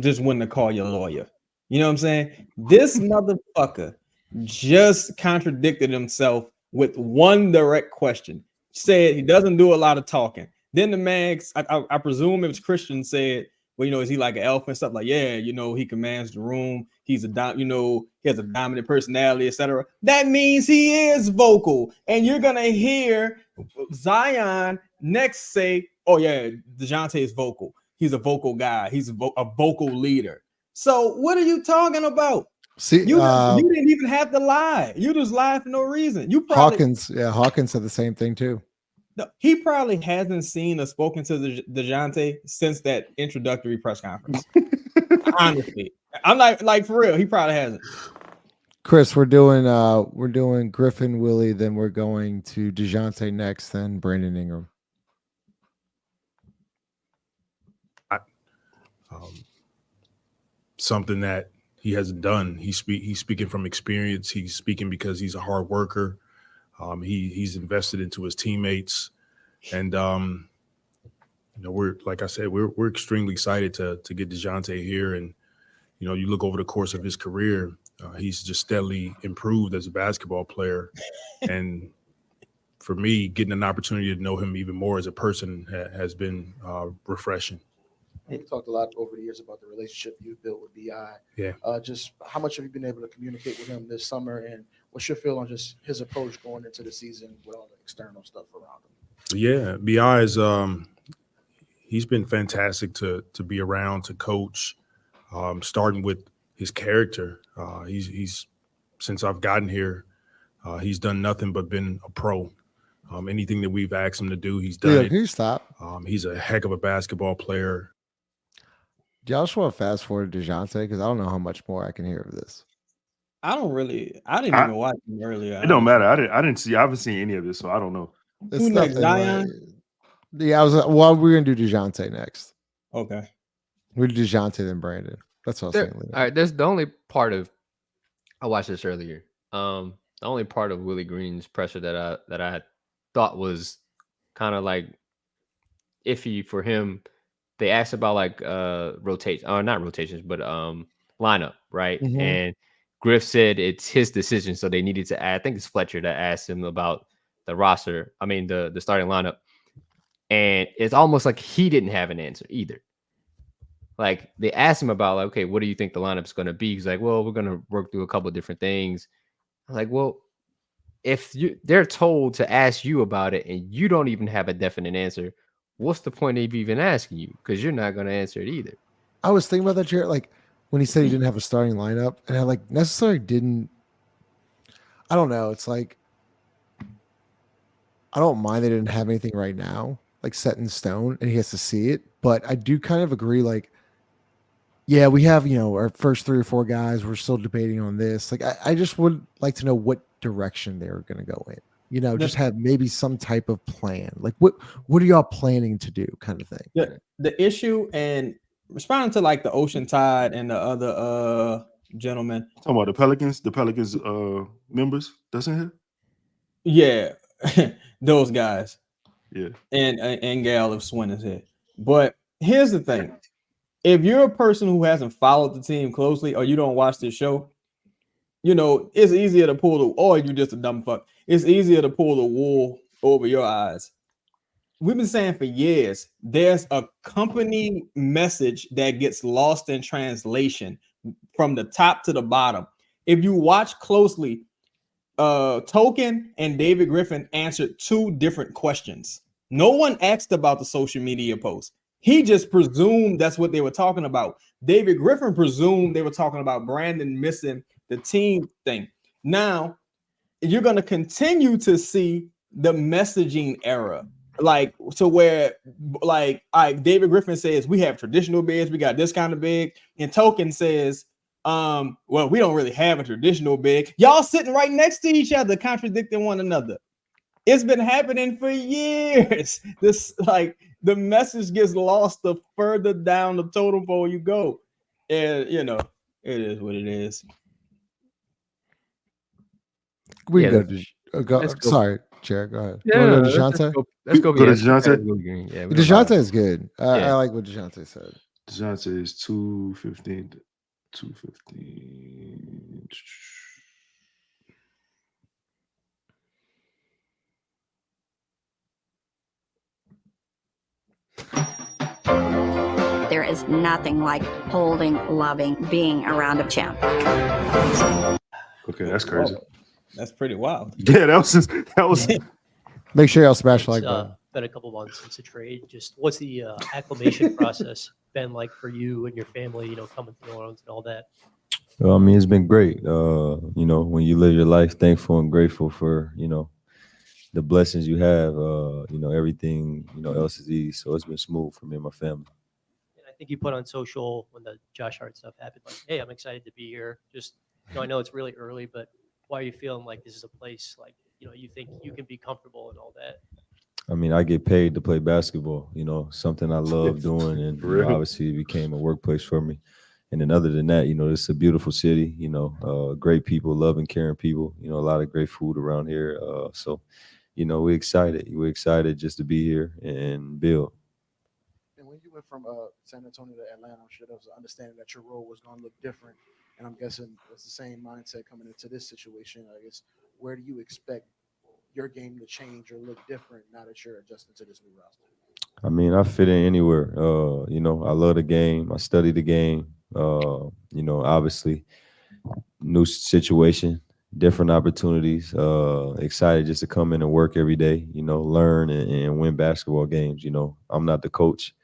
just when to call your lawyer. You know what I'm saying? This motherfucker just contradicted himself with one direct question. Said he doesn't do a lot of talking. Then the man, I presume it was Christian, said, well, is he like an elf and stuff? Like, yeah, he commands the room. He's he has a dominant personality, etc. That means he is vocal. And you're going to hear Zion next say, oh, yeah, Dejounte is vocal. He's a vocal guy. He's a vocal leader. So what are you talking about? See, you didn't even have to lie. You just lied for no reason. You probably Hawkins said the same thing too. No, he probably hasn't seen or spoken to Dejounte since that introductory press conference. Honestly, I'm like for real. He probably hasn't. Chris, we're doing Griffin, Willie, then we're going to Dejounte next, then Brandon Ingram. Something that he hasn't done. He's speaking from experience. He's speaking because he's a hard worker. He's invested into his teammates, and we're like I said, we're extremely excited to get Dejounte here. And you look over the course of his career, he's just steadily improved as a basketball player. And for me, getting an opportunity to know him even more as a person has been refreshing. You talked a lot over the years about the relationship you've built with BI. Yeah. Just how much have you been able to communicate with him this summer, and what's your feel on just his approach going into the season with all the external stuff around him? Yeah, BI is he's been fantastic to be around, to coach, starting with his character. He's since I've gotten here, he's done nothing but been a pro. Anything that we've asked him to do, he's done it. Can you stop? He's a heck of a basketball player. Do y'all just want to fast forward to Dejounte? Because I don't know how much more I can hear of this. I didn't even watch him earlier. It don't matter. I haven't seen any of this, so I don't know. Who next, Zion? Yeah, we're gonna do Dejounte next. Okay. We do Dejounte then Brandon. That's what I was saying. All right, there's the only part of I watched this earlier. The only part of Willie Green's pressure that I thought was kind of like iffy for him. They asked about like rotation, or not rotations, but lineup, right? Mhm. And Griff said it's his decision, so they needed to add. I think it's Fletcher that asked him about the roster. I mean, the starting lineup, and it's almost like he didn't have an answer either. Like they asked him about, like, okay, what do you think the lineup's going to be? He's like, well, we're going to work through a couple of different things. I'm like, well, if they're told to ask you about it and you don't even have a definite answer, what's the point of even asking you? Because you're not going to answer it either. I was thinking about that, Jared. Like when he said he didn't have a starting lineup, and I necessarily didn't I don't know. It's like I don't mind they didn't have anything right now, like set in stone, and he has to see it. But I do kind of agree, like, yeah, we have, our first 3 or 4 guys. We're still debating on this. Like, I just would like to know what direction they're going to go in. Just have maybe some type of plan. Like, what are y'all planning to do, kind of thing? The issue, and responding to like the Ocean Tide and the other gentleman. Talking about the Pelicans members that's in here. Yeah, those guys. Yeah, and Gal if Swin is here. But here's the thing: if you're a person who hasn't followed the team closely, or you don't watch this show, it's easier to or you're just a dumb fuck. It's easier to pull the wool over your eyes. We've been saying for years, there's a company message that gets lost in translation from the top to the bottom. If you watch closely, Token and David Griffin answered 2 different questions. No one asked about the social media post. He just presumed that's what they were talking about. David Griffin presumed they were talking about Brandon missing the team thing. Now, you're going to continue to see the messaging error. Like, so where, like, David Griffin says, we have traditional bigs, we got this kind of big. And Token says, well, we don't really have a traditional big. Y'all sitting right next to each other, contradicting one another. It's been happening for years. This, like, the message gets lost the further down the totem pole you go. And, it is what it is. We go. Sorry, Jared, go ahead. Yeah, let's go to Dejounte. Yeah, Dejounte is good. I like what Dejounte said. Dejounte is 215. 215. There is nothing like holding, loving, being around a champ. Okay, that's crazy. That's pretty wild. Yeah, that was. Make sure y'all smash like that. Been a couple months since the trade. Just what's the acclimation process been like for you and your family? Coming to New Orleans and all that. Well, I mean, it's been great. When you live your life, thankful and grateful for the blessings you have. Everything else is easy. So it's been smooth for me and my family. And I think you put on social when the Josh Hart stuff happened, like, hey, I'm excited to be here. Just I know it's really early, but why are you feeling like this is a place like you think you can be comfortable and all that? I mean, I get paid to play basketball. Something I love doing, and obviously it became a workplace for me. And then other than that, it's a beautiful city, great people, loving, caring people, a lot of great food around here. So, we're excited. We're excited just to be here and build. And when you went from San Antonio to Atlanta, I'm sure there was an understanding that your role was going to look different. And I'm guessing it's the same mindset coming into this situation. I guess, where do you expect your game to change or look different now that you're adjusting to this new roster? I mean, I fit in anywhere. I love the game. I study the game. Obviously, new situation, different opportunities. Excited just to come in and work every day, learn and win basketball games. I'm not the coach.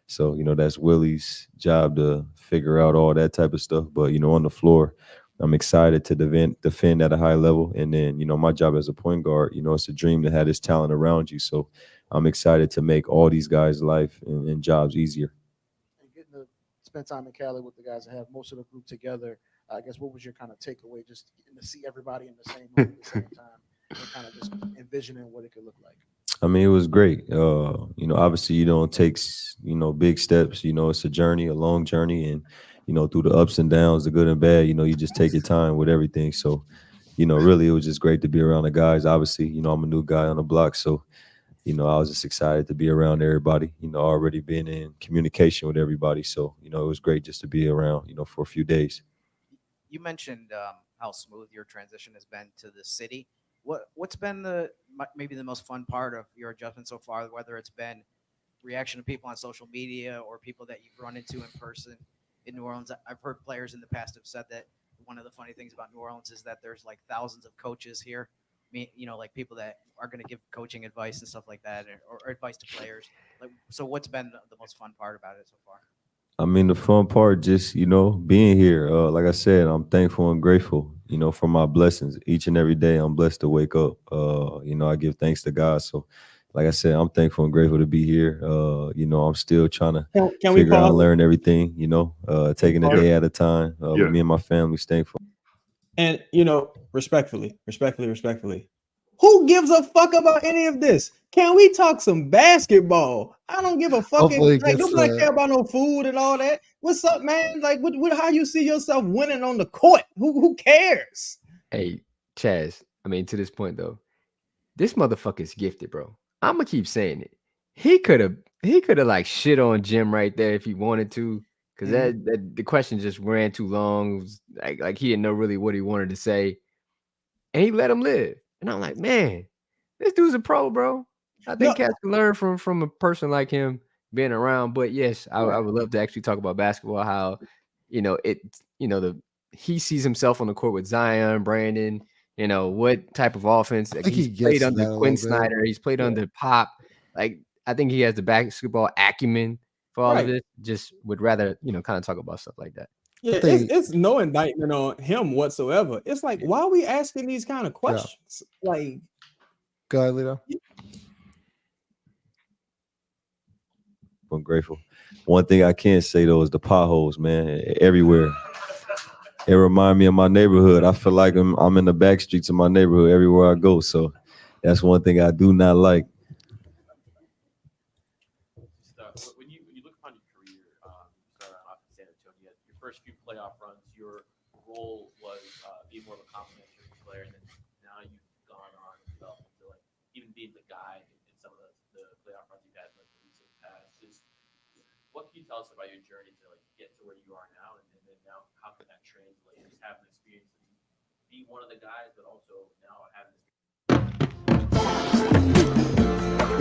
So, that's Willie's job to figure out all that type of stuff. But, on the floor, I'm excited to defend at a high level. And then, my job as a point guard, it's a dream to have this talent around you. So I'm excited to make all these guys' life and jobs easier. And getting to spend time in Cali with the guys and have most of the group together, I guess, what was your kind of takeaway, just getting to see everybody in the same room at the same time and kind of just envisioning what it could look like? I mean, it was great. Obviously you don't take, big steps. It's a journey, a long journey. And, through the ups and downs, the good and bad, you just take your time with everything. So, really, it was just great to be around the guys. Obviously, I'm a new guy on the block. So, I was just excited to be around everybody, already being in communication with everybody. So, it was great just to be around, for a few days. You mentioned how smooth your transition has been to the city. What's been maybe the most fun part of your adjustment so far, whether it's been reaction to people on social media or people that you've run into in person in New Orleans? I've heard players in the past have said that one of the funny things about New Orleans is that there's like thousands of coaches here. Like people that are going to give coaching advice and stuff like that, or advice to players. So what's been the most fun part about it so far? I mean, the fun part, just, being here. Like I said, I'm thankful and grateful. for my blessings. Each and every day, I'm blessed to wake up. I give thanks to God. So, like I said, I'm thankful and grateful to be here. I'm still trying to figure out and learn everything, taking a day at a time. With me and my family, thankful. And, respectfully, who gives a fuck about any of this? Can we talk some basketball? I don't give a fucking nobody care about no food and all that. What's up, man? Like, what how you see yourself winning on the court? Who cares? Hey, Chaz, to this point though, this motherfucker's gifted, bro. I'm gonna keep saying it. He could have like shit on Jim right there if he wanted to, because that the question just ran too long. It was like he didn't know really what he wanted to say, and he let him live. And I'm like, man, this dude's a pro, bro. I think cats can learn from a person like him being around. But yes, I would love to actually talk about basketball. How he sees himself on the court with Zion, Brandon. What type of offense? Like, he's played under Quinn Snyder. He's played under Pop. Like, I think he has the basketball acumen for all of this. Just would rather kind of talk about stuff like that. Yeah, it's no indictment on him whatsoever. It's like, why are we asking these kind of questions? Like, go ahead, Lito. I'm grateful. One thing I can say though is the potholes, man, everywhere. It reminds me of my neighborhood. I feel like I'm in the back streets of my neighborhood everywhere I go. So that's one thing I do not like. When you look upon your career, you started off in San Antonio. Your first few playoff runs, your role was being more of a complementary player, and then now you've gone on and developed into like even being the guy in some of the playoff runs you've had in like the recent past. What can you tell us about your journey to like get to where you are now, and then now how can that translate? Just having experience and be one of the guys, but also now having this.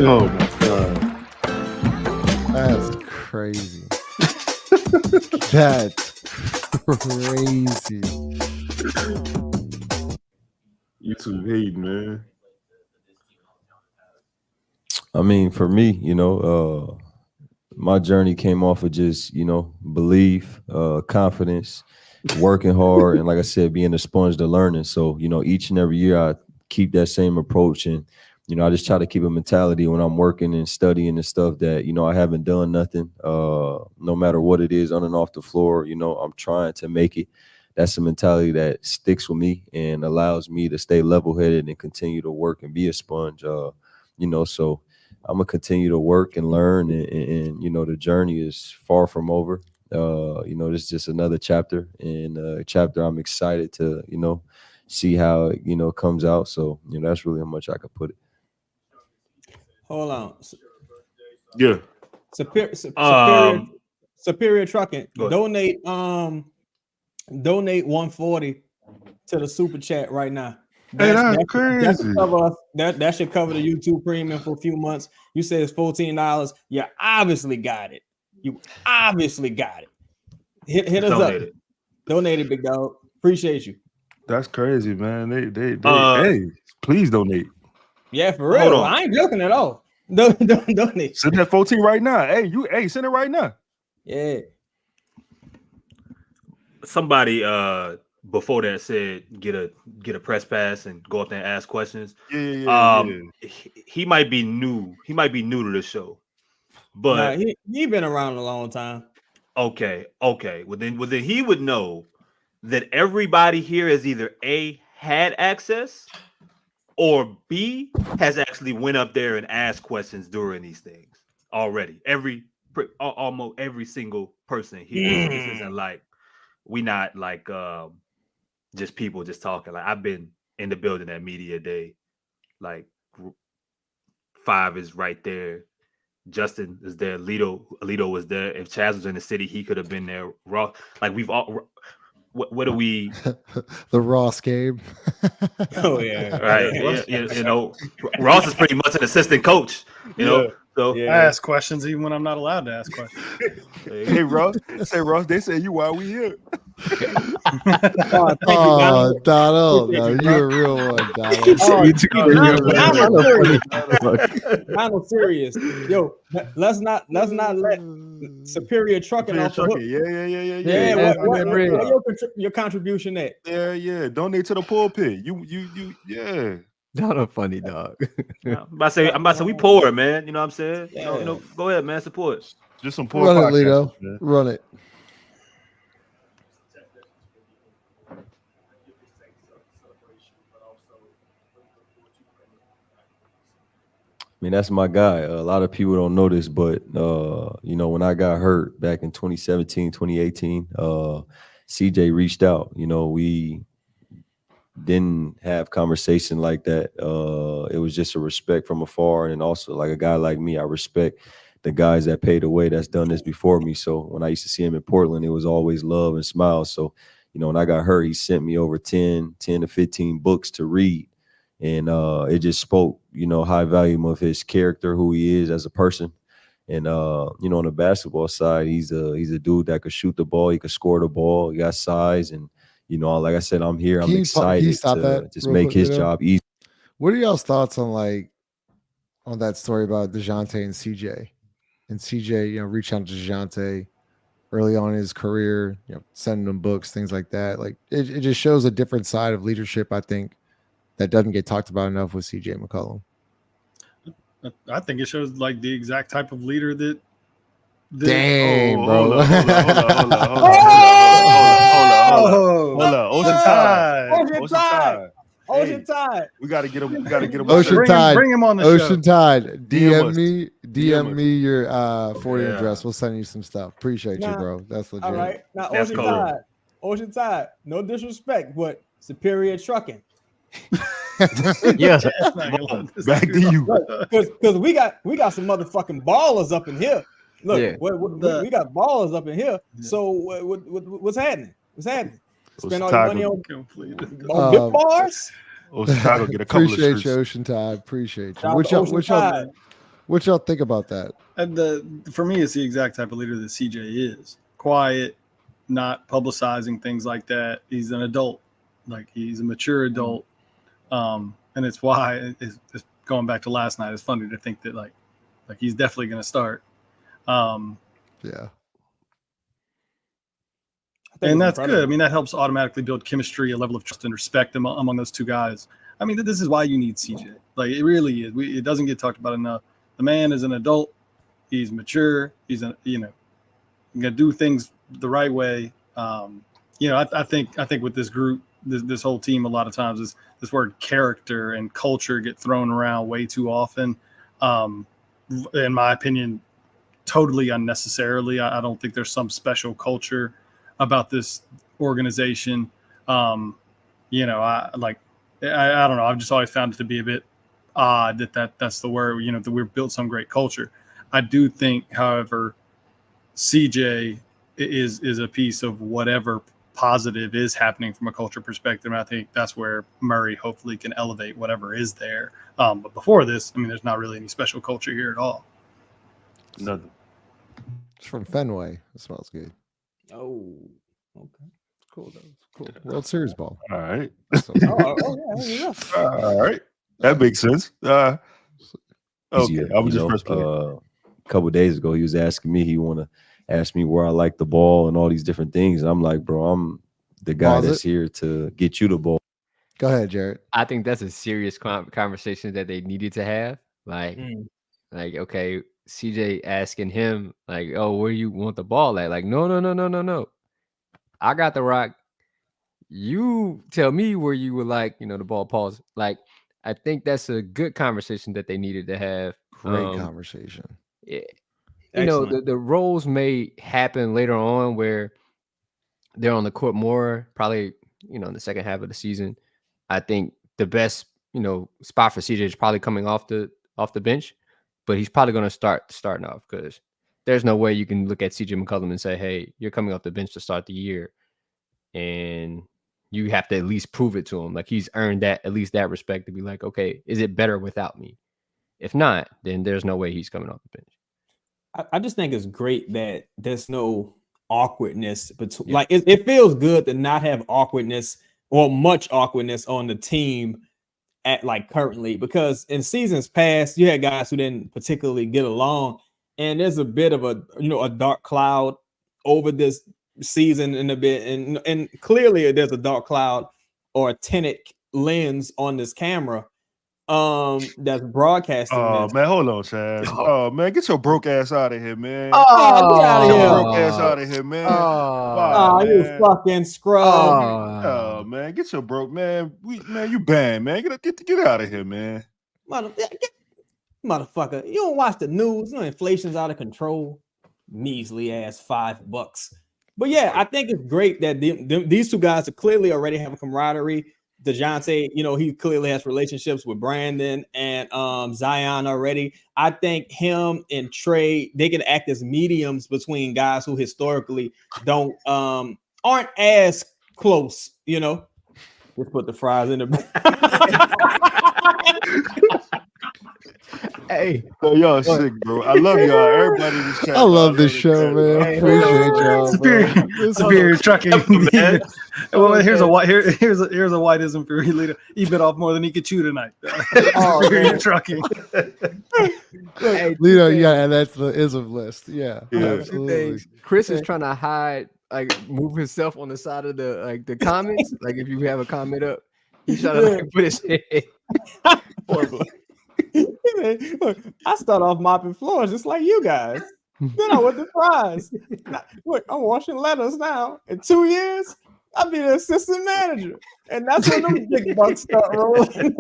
Oh my God. That's crazy. That's crazy. You too hating, man. For me, my journey came off of just, belief, confidence, working hard, and like I said, being a sponge to learning. So, each and every year I keep that same approach, and I just try to keep a mentality when I'm working and studying and stuff that, I haven't done nothing, no matter what it is on and off the floor, I'm trying to make it. That's a mentality that sticks with me and allows me to stay level-headed and continue to work and be a sponge, so I'm going to continue to work and learn, and the journey is far from over. This is just another chapter, and a chapter I'm excited to, see how it, comes out. So, that's really how much I could put it. Hold on. Yeah. Superior Trucking. Donate $140 to the super chat right now. That's crazy. That should cover the YouTube premium for a few months. You said it's $14. You obviously got it. Hit us up. Donate it, big dog. Appreciate you. That's crazy, man. They hey, please donate. Yeah, for real. I ain't joking at all. Donate. Send that 14 right now. Hey, send it right now. Yeah. Somebody before that said get a press pass and go up there and ask questions. Yeah. He might be new. He might be new to the show, but he been around a long time. Okay. Well then he would know that everybody here is either A, had access, or B, has actually went up there and asked questions during these things already. Almost every single person here. This isn't like we not like just people just talking. Like, I've been in the building at Media Day. Like, 5 is right there. Justin is there. Alito was there. If Chaz was in the city, he could have been there. Raw. Like, we've all. What do we? The Ross game. Oh yeah, right. Yeah, Ross is pretty much an assistant coach. You know, So I ask questions even when I'm not allowed to ask questions. Hey, Ross. Say, Ross, they say you why we here. Oh, Donald. No, you a real one, Donald. Donald serious. Yo, let's not let Superior Trucking off the hook. Yeah. What your contribution at? Yeah. Donate to the pulpit. You, yeah. Not a funny dog. I'm about to say we poor, man. You know what I'm saying? You know, go ahead, man. Support. Just some poor Run it, podcasts, Lito. man. Run it. I mean, that's my guy. A lot of people don't know this, but you know, when I got hurt back in 2017, 2018, CJ reached out. You know, we didn't have conversation like that. It was just a respect from afar, and also like a guy like me, I respect the guys that paid the way that's done this before me. So when I used to see him in Portland, it was always love and smiles. So, you know, when I got hurt, he sent me over 10 to 15 books to read. And it just spoke, you know, high volume of his character, who he is as a person. And you know, on the basketball side, he's a dude that could shoot the ball, he could score the ball, he got size, and you know, like I said, I'm here. I'm excited to just make his job easy. What are y'all's thoughts on on that story about Dejounte and CJ? And CJ, you know, reached out to Dejounte early on in his career, you know, sending him books, things like that. Like it just shows a different side of leadership, I think, that doesn't get talked about enough with CJ McCollum. I think it shows like the exact type of leader that. Damn, bro. Hold on. Ocean Tide. We gotta get him. We gotta get him. Ocean Tide. Bring him on the Ocean show. Tide. DM DM me your forwarding address. We'll send you some stuff. Appreciate you, bro. That's legit. All right. Now That's Ocean Tide. No disrespect, but Superior Trucking. Yeah. Back to you. Because we got some motherfucking ballers up in here. Look, we got ballers up in here. So what's happening? What's happening? Spend all your money on good bars? Ocean Tide will get a couple of Appreciate shirts. you, Ocean Tide. Appreciate you. Shout out to What y'all think about that? For me, it's the exact type of leader that CJ is. Quiet, not publicizing things like that. He's an adult. Like he's a mature adult. And it's why it's going back to last night. It's funny to think that like he's definitely going to start. Yeah. And that's good. I mean, that helps automatically build chemistry, a level of trust and respect among those two guys. I mean, this is why you need CJ. Like, it really is. It doesn't get talked about enough. The man is an adult. He's mature. He's going to do things the right way. I think with this group, this whole team, a lot of times is this word character and culture get thrown around way too often. In my opinion, totally unnecessarily. I don't think there's some special culture about this organization. I don't know. I've just always found it to be a bit odd that's the word, that we've built some great culture. I do think, however, CJ is a piece of whatever positive is happening from a culture perspective. And I think that's where Murray hopefully can elevate whatever is there. But before this, I mean, there's not really any special culture here at all. Nothing. It's from Fenway. It smells good. Oh, okay. Cool. Cool. World Series ball. All right. Yeah. All right. That makes sense. Okay. Easier, I was you just know, a couple of days ago, he was asking me, he want to ask me where I like the ball and all these different things. And I'm like, bro, I'm the guy that's here to get you the ball. Go ahead, Jared. I think that's a serious conversation that they needed to have. Like, okay, CJ asking him, like, oh, where you want the ball at? Like, no. I got the rock. You tell me where you would like, the ball pause. Like, I think that's a good conversation that they needed to have. Great conversation. Yeah. The roles may happen later on where they're on the court more, probably, in the second half of the season. I think the best, spot for CJ is probably coming off the bench, but he's probably going to starting off because there's no way you can look at CJ McCollum and say, hey, you're coming off the bench to start the year. And you have to at least prove it to him. Like he's earned that, at least that respect to be like, okay, is it better without me? If not, then there's no way he's coming off the bench. I just think it's great that there's no awkwardness between. Like it feels good to not have awkwardness or much awkwardness on the team at like currently, because in seasons past you had guys who didn't particularly get along, and there's a bit of a dark cloud over this season in a bit, and clearly there's a dark cloud or a tinted lens on this camera that's broadcasting this. Man, hold on, Chad. Oh man, get your broke ass out of here, man. Get out of Get your here. broke ass out of here, man. Oh, you fucking scrub. Oh man, get your broke man. You banned, man. Get out of here, man. Motherfucker, you don't watch the news. You know inflation's out of control. Measly ass $5. But yeah, I think it's great that these two guys are clearly already have a camaraderie. Dejounte, he clearly has relationships with Brandon and Zion already. I think him and Trey, they can act as mediums between guys who historically aren't as close, Let's put the fries in the Hey, y'all sick, bro. I love y'all. Everybody in this chat. I love this show, man. Appreciate y'all. Superior trucking. Well, here's a whiteism for you, Lito. He bit off more than he could chew tonight. Superior trucking. Lito, yeah, and that's the ism list. Yeah, absolutely. Chris is trying to hide, move himself on the side of the comments. Like if you have a comment up, he's trying to put his head. Horrible. Look, I start off mopping floors just like you guys. Then I went to fries. Look, I'm washing letters now. In 2 years, I'll be the assistant manager. And that's when them big bucks start rolling.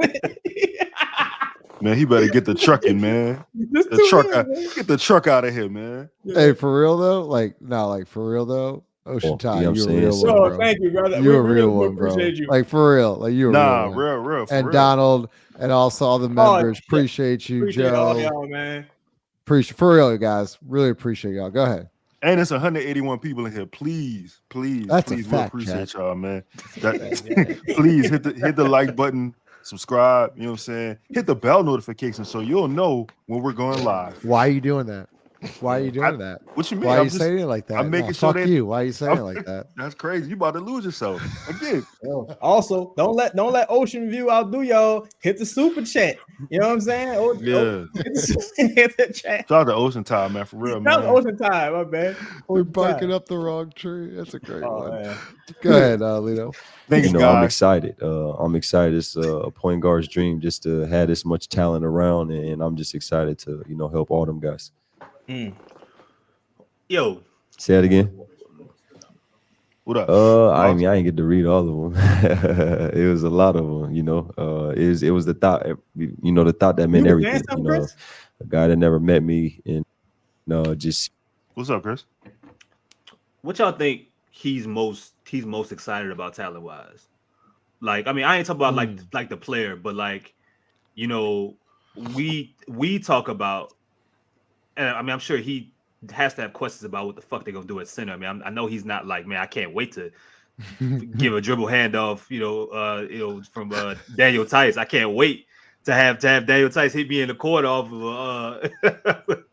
Man, he better get the trucking, man. Get the truck out of here, man. Hey, for real though, Ocean Tide, you a real one, bro. Thank you, brother. You a real one, bro. Like for real, you a real one. real. And Donald, and also all the members, appreciate you, appreciate Joe. all y'all, man. For real, guys, really appreciate y'all. Go ahead. And it's 181 people in here. Please, that's please, a we fact, appreciate y'all, man. Please hit the like button, subscribe. You know what I'm saying? Hit the bell notification so you'll know when we're going live. Why are you doing that? Why are you doing that? What you mean? Why are you saying it like that? I'm making sure fuck you. Why are you saying it like that? That's crazy. You about to lose yourself again. Also, don't let Ocean View outdo y'all. Hit the super chat. You know what I'm saying? Hit the chat. Shout out to Ocean Tide, man. For real, man. Shout out to Ocean Tide, my bad. We're barking up the wrong tree. That's a great one. Man. Go ahead, Lito. Thanks, guys. I'm excited. I'm excited. It's a point guard's dream just to have this much talent around, and I'm just excited to help all them guys. Yo, say it again. What up? I didn't get to read all of them. It was a lot of them. It was the thought. The thought that meant everything. A guy that never met me, and just. What's up, Chris? What y'all think he's most excited about talent wise? I ain't talking about like the player, but we talk about, and I'm sure he has to have questions about what the fuck they're gonna do at center. I know he's not like, man, I can't wait to give a dribble handoff, from Daniel Tice. I can't wait to have Daniel Tice hit me in the court off of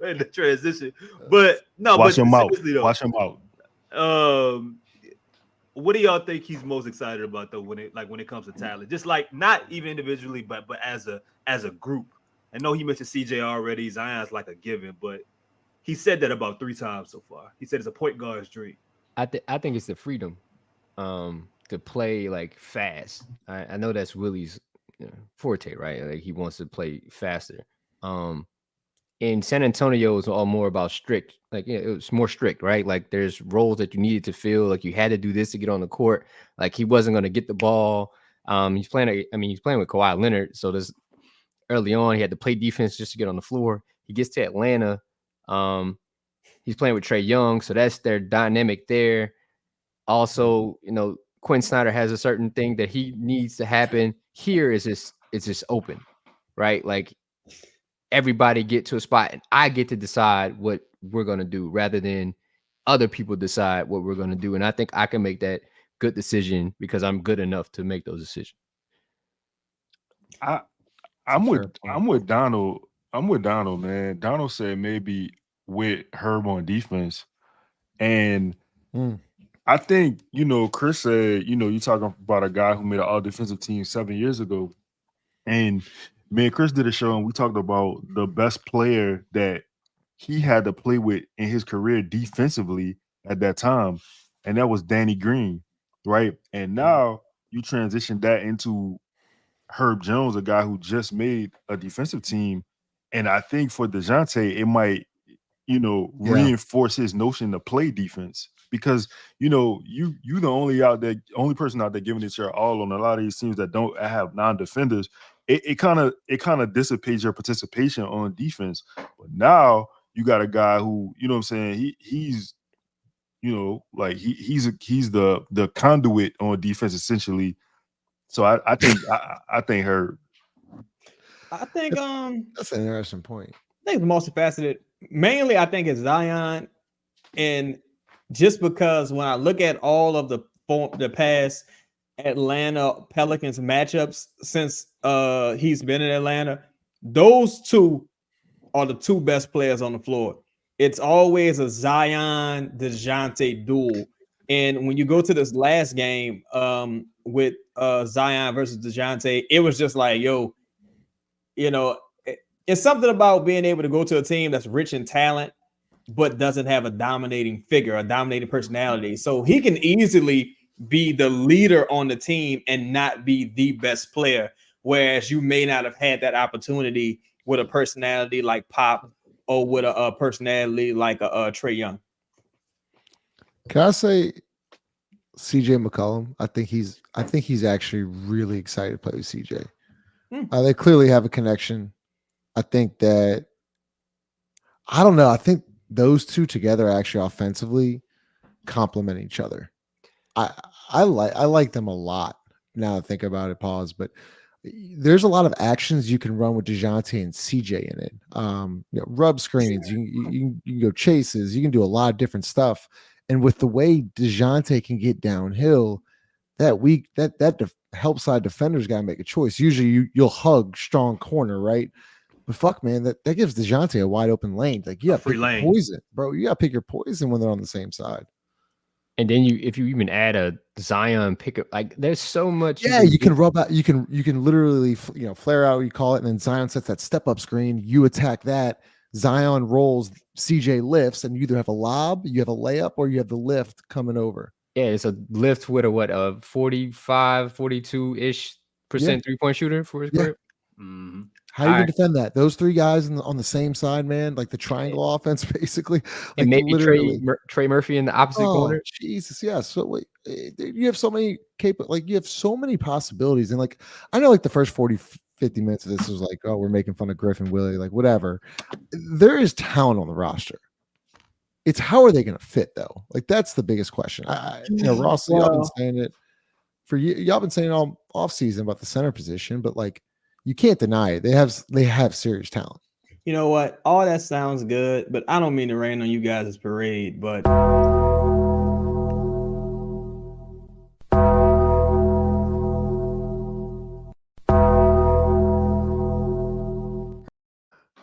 in the transition. But no, watch him out. Though, watch him out. What do y'all think he's most excited about though when it comes to talent? Just not even individually, but as a group. I know he mentioned CJ already. Zion's like a given, but he said that about 3 times so far. He said it's a point guard's dream. I think it's the freedom to play fast. I know that's Willie's forte, right? He wants to play faster. In San Antonio, it's all more about strict. It was more strict, right? There's roles that you needed to fill. You had to do this to get on the court. He wasn't going to get the ball. He's playing with Kawhi Leonard, so there's early on he had to play defense just to get on the floor. He gets to Atlanta. He's playing with Trey Young, so that's their dynamic there. Also, Quinn Snyder has a certain thing that he needs to happen. Here it's just open, right? Everybody get to a spot and I get to decide what we're gonna do rather than other people decide what we're gonna do. And I think I can make that good decision because I'm good enough to make those decisions. I'm with Donald. I'm with Donald, man. Donald said maybe with Herb on defense. And I think, Chris said, you're talking about a guy who made an all-defensive team 7 years ago. And me and Chris did a show, and we talked about the best player that he had to play with in his career defensively at that time, and that was Danny Green, right? And now you transition that into Herb Jones, a guy who just made a defensive team. And I think for Dejounte, it might, reinforce his notion to play defense because, you the only person out there giving it your all on a lot of these teams that don't have non-defenders. It kind of dissipates your participation on defense. But now you got a guy who, you know what I'm saying, he's he's the conduit on defense essentially. So I think Herb. I think that's an interesting point. I think the most faceted, mainly I think it's Zion, and just because when I look at all of the past Atlanta Pelicans matchups since he's been in Atlanta, those two are the two best players on the floor. It's always a Zion Dejounte duel, and when you go to this last game with Zion versus Dejounte, it was just like, yo, it's something about being able to go to a team that's rich in talent, but doesn't have a dominating figure, a dominating personality. So he can easily be the leader on the team and not be the best player, whereas you may not have had that opportunity with a personality like Pop or with a personality like a Trey Young. Can I say CJ McCollum? I think he's actually really excited to play with CJ. They clearly have a connection. I think that I don't know. I think those two together actually offensively complement each other. I like them a lot now that I think about it. Pause, but there's a lot of actions you can run with Dejounte and CJ in it. Rub screens, you can go chases, you can do a lot of different stuff. And with the way Dejounte can get downhill, that help side defenders got to make a choice. Usually you'll hug strong corner, right? But fuck, man, that gives Dejounte a wide open lane. Like you got free lane poison, bro. You got to pick your poison when they're on the same side. And then if you even add a Zion pickup, like there's so much. Yeah, you can rub out. You can literally flare out. You call it, and then Zion sets that step up screen. You attack that. Zion rolls. CJ lifts, and you either have a lob, you have a layup, or you have the lift coming over. Yeah, it's a lift with a 45, 42-ish percent 3-point shooter for his career. Mm-hmm. How are you gonna defend that? Those three guys on the same side, man, like the triangle offense, basically. Like and maybe Trey Murphy in the opposite corner. Jesus, yeah. So wait, you have so many you have so many possibilities, and like I know, like the first 40-50 minutes of this was like, oh, we're making fun of Griffin, Willie, like whatever. There is talent on the roster. It's how are they going to fit though? Like that's the biggest question. Ross, y'all been saying it for y'all been saying all off season about the center position, but like you can't deny it. They have serious talent. You know what? All that sounds good, but I don't mean to rain on you guys' parade, but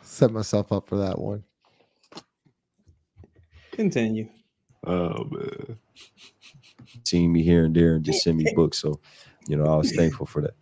set myself up for that one. Continue. Oh man. Seeing me here and there and just send me books. So, I was thankful for that.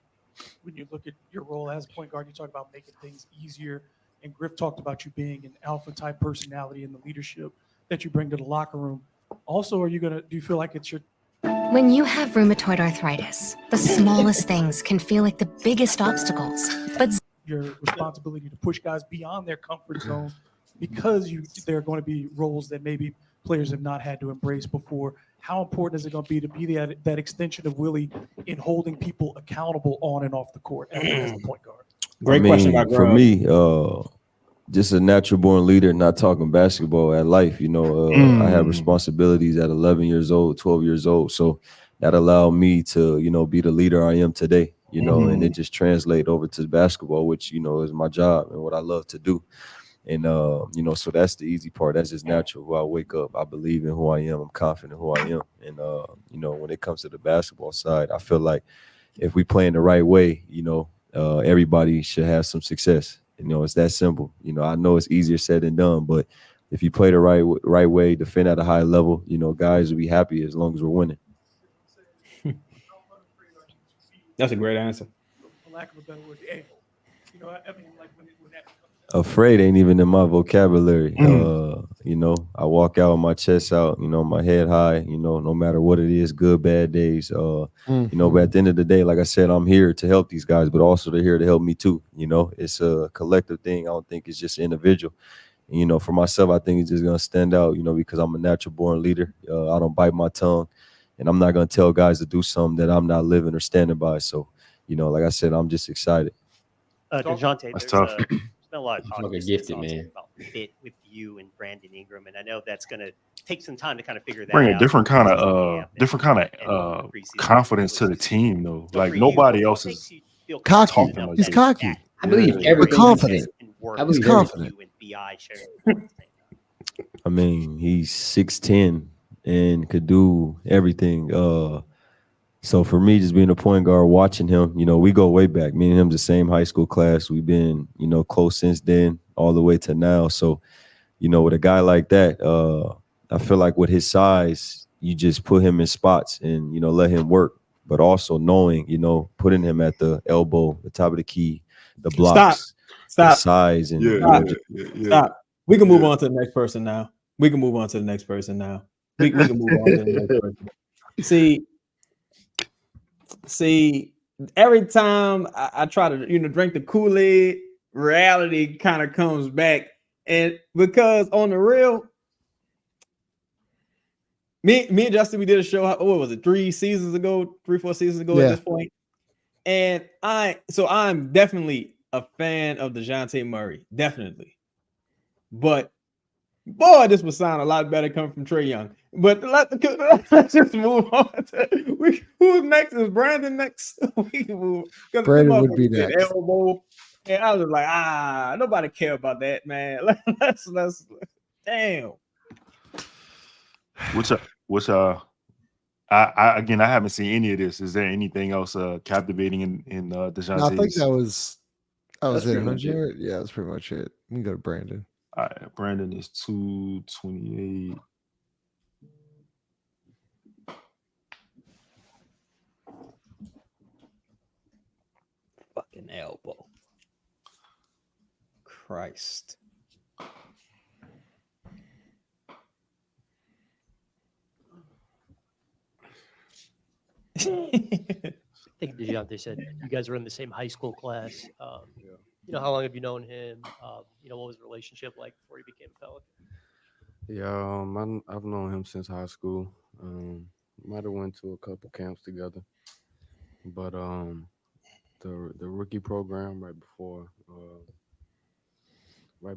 When you look at your role as point guard, you talk about making things easier. And Griff talked about you being an alpha type personality and the leadership that you bring to the locker room. Also, do you feel like it's your When you have rheumatoid arthritis, the smallest things can feel like the biggest obstacles. But your responsibility to push guys beyond their comfort zone because there are going to be roles that maybe players have not had to embrace before? How important is it going to be that extension of Willie in holding people accountable on and off the court as the point guard? Great question. For me, just a natural born leader, not talking basketball at life. I have responsibilities at 11 years old, 12 years old. So that allowed me to, be the leader I am today, and it just translate over to basketball, which, is my job and what I love to do. And, so that's the easy part. That's just natural. I wake up, I believe in who I am. I'm confident in who I am. And, when it comes to the basketball side, I feel like if we play in the right way, everybody should have some success. You know, it's that simple. You know, I know it's easier said than done, but if you play the right way, defend at a high level, you know, guys will be happy as long as we're winning. That's a great answer. For lack of a better word, able. You know, I mean, like when that Afraid ain't even in my vocabulary. You know, I walk out with my chest out, you know, my head high, you know, no matter what it is, good, bad days. You know, but at the end of the day, like I said, I'm here to help these guys, but also they're here to help me too. You know, it's a collective thing. I don't think it's just individual. And, you know, for myself, I think it's just gonna stand out, you know, because I'm a natural born leader. I don't bite my tongue, and I'm not gonna tell guys to do something that I'm not living or standing by. So, you know, like I said, I'm just excited. Dejounte, That's there's tough. been a lot of talk Fucking this gifted, offseason man. about fit with you and Brandon Ingram, and I know that's going to take some time to kind of figure that Bring a out. different kind Season of camp different confidence to the team though. So Like for you, nobody what else makes is you feel Cocky. confident talking enough like He's that. cocky. I believe Yeah. everything. confident. can work I He's believe with confident. you and BI sharing the court at the same time? I mean, he's 6'10" and could do everything. So for me, just being a point guard, watching him, you know, we go way back. Me and him, the same high school class. We've been, you know, close since then, all the way to now. So, you know, with a guy like that, I feel like with his size, you just put him in spots and, you know, let him work. But also knowing, you know, putting him at the elbow, the top of the key, the blocks, the size, and you know, Stop. We can move on to the next person now. We can move on to the next person now. We can move on to the next person. See, every time I try to, you know, drink the Kool-Aid, reality kind of comes back. And because on the real, me and Justin, we did a show, what was it, 3 seasons ago, 3-4 seasons ago at this point. And I'm definitely a fan of Dejounte Murray, definitely. But boy, this would sound a lot better coming from Trae Young. But let's just move on. Who's next? Is Brandon next? We can move. Brandon would be next. Elbow. And I was like, nobody care about that, man. Let's damn. I again, I haven't seen any of this. Is there anything else captivating in Dejounte's? No, I think that was That's it. pretty much it. Jared? Yeah, that's pretty much it. We can go to Brandon. All right, Brandon is 228. Fucking elbow. Christ. I think Dejounte said you guys were in the same high school class. You know, how long have you known him? You know, what was the relationship like before he became a Pelican? Yeah, I've known him since high school. Might have went to a couple camps together, but the rookie program right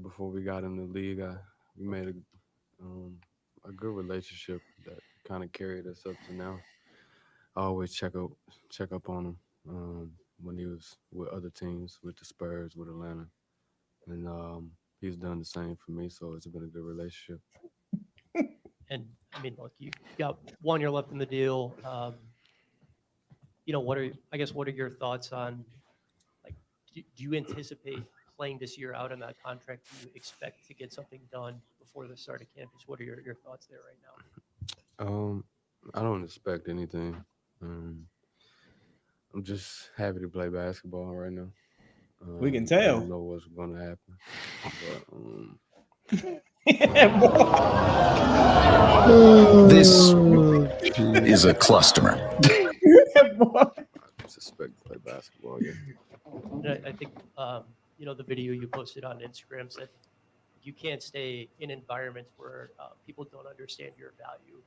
before we got in the league, we made a good relationship that kind of carried us up to now. I always check up on him when he was with other teams, with the Spurs, with Atlanta, and he's done the same for me. So it's been a good relationship. And I mean, look, you got 1 year left in the deal. You know, what are your thoughts on, like, do you anticipate playing this year out on that contract? Do you expect to get something done before the start of campus? What are your thoughts there right now? I don't expect anything. I'm just happy to play basketball right now. We can I tell. don't know what's going to happen. This is a cluster. I just expect to play basketball. Yeah. And I think you know, the video you posted on Instagram said you can't stay in environments where people don't understand your value.